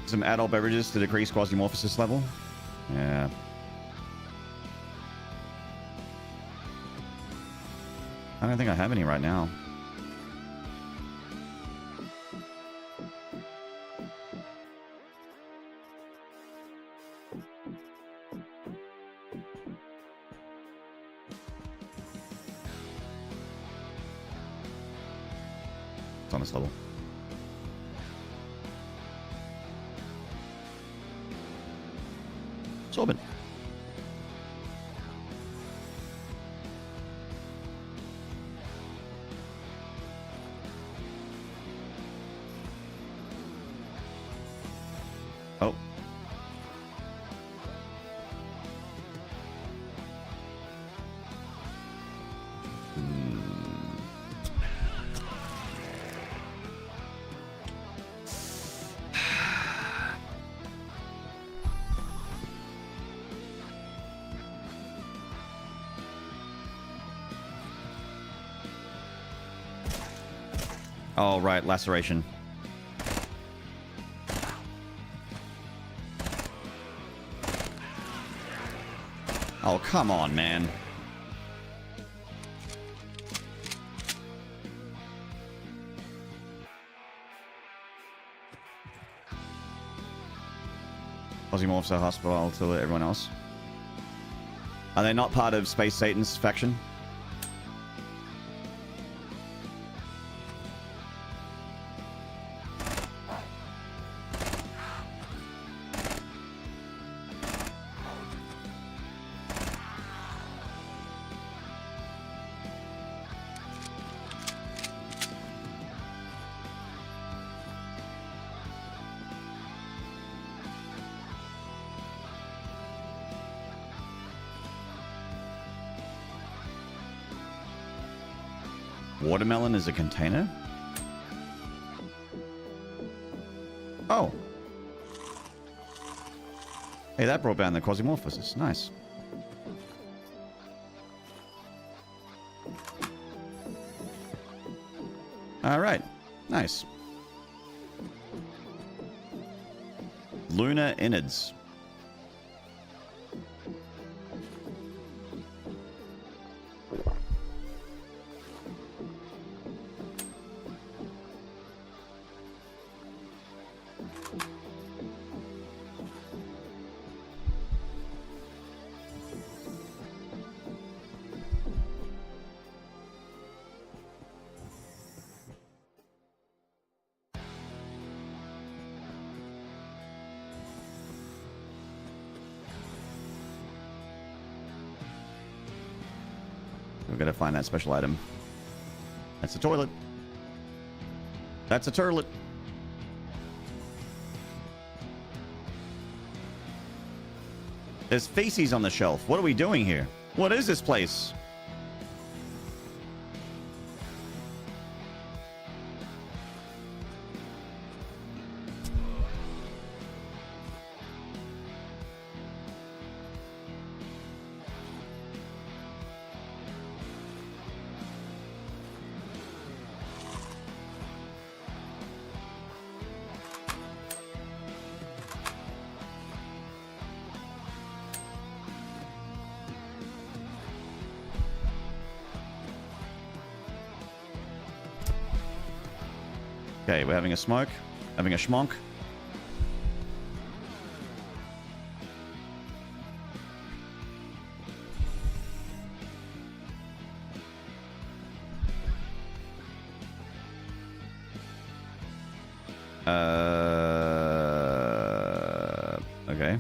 S1: Some adult beverages to decrease quasimorphosis level. Yeah. I don't think I have any right now. It's on this level. Sorbent. Oh. Oh, right, laceration. Oh, come on, man. QUASIMORPHs are hostile to everyone else. Are they not part of Space Satan's faction? Watermelon is a container? Oh. Hey, that brought down the Quasimorphosis. Nice. Alright. Nice. Lunar innards. We've got to find that special item. That's a toilet. That's a turlet. There's feces on the shelf. What are we doing here? What is this place? Okay, we're having a smoke. Having a schmonk. Okay.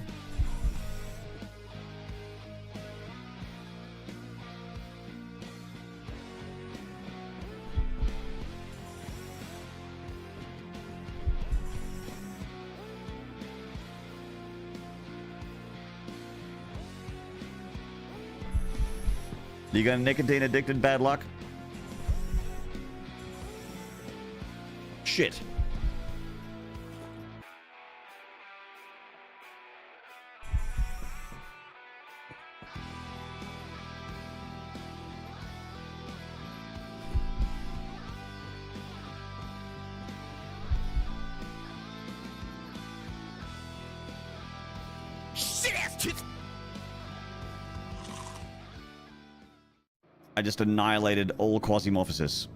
S1: You got nicotine addicted bad luck? Shit. I just annihilated all Quasimorphosis.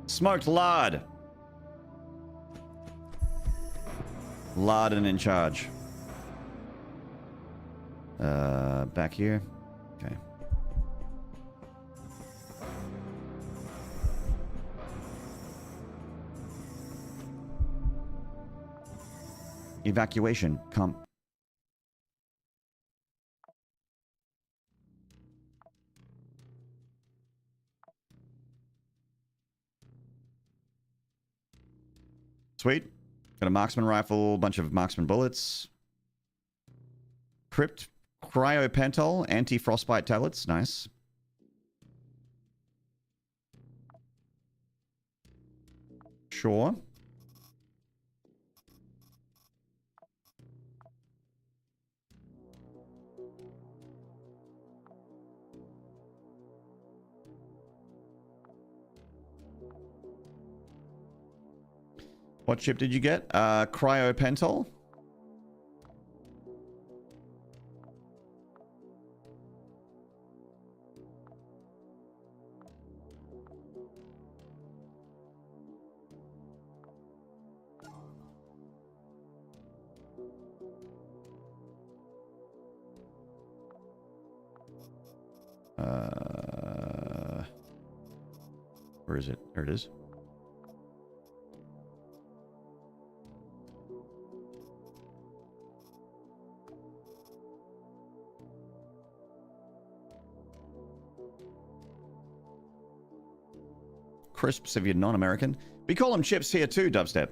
S1: Smoked lard. Larden in charge. Back here. Okay. Evacuation. Come. Sweet. Got a marksman rifle, bunch of marksman bullets. Crypt, cryopentol, anti-frostbite tablets. Nice. Sure. What chip did you get? Cryopentol? Where is it? There it is. Crisps if you're non-American. We call them chips here too, Dubstep.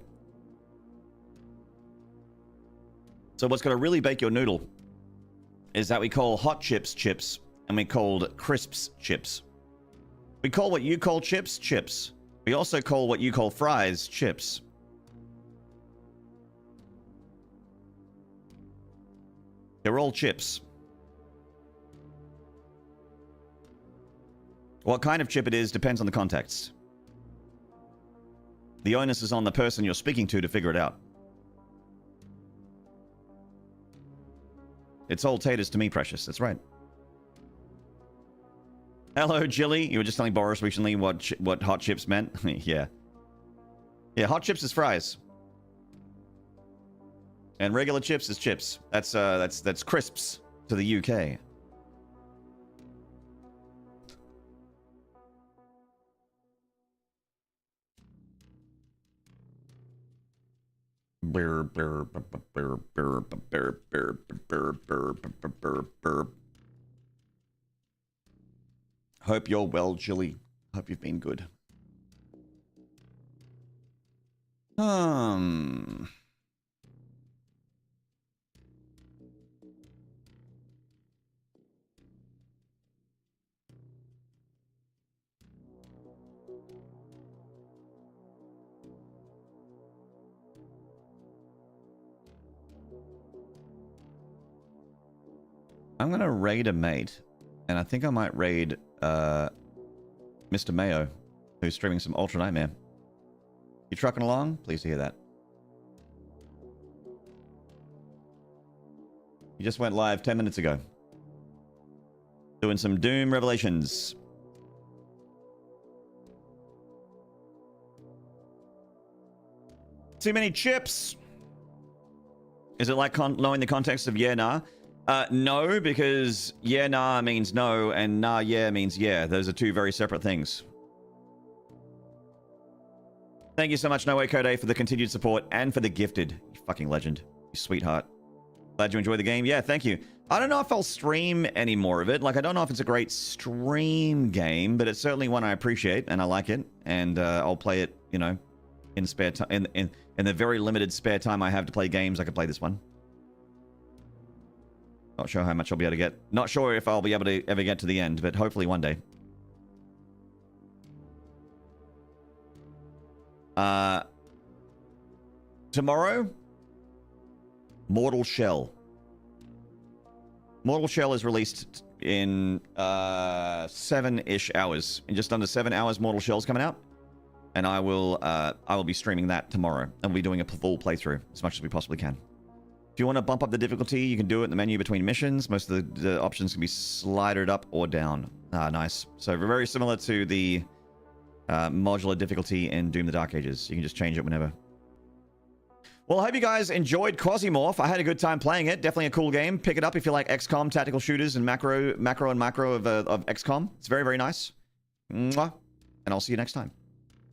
S1: So what's going to really bake your noodle is that we call hot chips chips, and we called crisps chips. We call what you call chips chips. We also call what you call fries chips. They're all chips. What kind of chip it is depends on the context. The onus is on the person you're speaking to figure it out. It's all taters to me, Precious. That's right. Hello, Jilly. You were just telling Boris recently what hot chips meant. Yeah. Yeah, hot chips is fries. And regular chips is chips. That's crisps to the UK. Hope you're well, Jilly. Hope you've been good. I'm gonna raid a mate, and I think I might raid Mr. Mayo, who's streaming some Ultra Nightmare. You trucking along? Pleased to hear that. You just went live 10 minutes ago. Doing some Doom Revelations. Too many chips. Is it like knowing the context of yeah, nah? No, because yeah, nah means no, and nah, yeah means yeah. Those are two very separate things. Thank you so much, No Way Code A, for the continued support and for the gifted. You fucking legend. You sweetheart. Glad you enjoyed the game. Yeah, thank you. I don't know if I'll stream any more of it. Like, I don't know if it's a great stream game, but it's certainly one I appreciate, and I like it. And I'll play it, you know, in spare time. In the very limited spare time I have to play games, I could play this one. Not sure how much I'll be able to get. Not sure if I'll be able to ever get to the end, but hopefully one day. Tomorrow, Mortal Shell. Mortal Shell is released in 7-ish hours. In just under 7 hours, Mortal Shell's coming out. And I will be streaming that tomorrow. And we'll be doing a full playthrough as much as we possibly can. If you want to bump up the difficulty, you can do it in the menu between missions. Most of the options can be slidered up or down. Ah, nice. So very similar to the modular difficulty in Doom the Dark Ages. You can just change it whenever. Well, I hope you guys enjoyed QUASIMORPH. I had a good time playing it. Definitely a cool game. Pick it up if you like XCOM, tactical shooters, and macro of XCOM. It's very, very nice. Mwah. And I'll see you next time.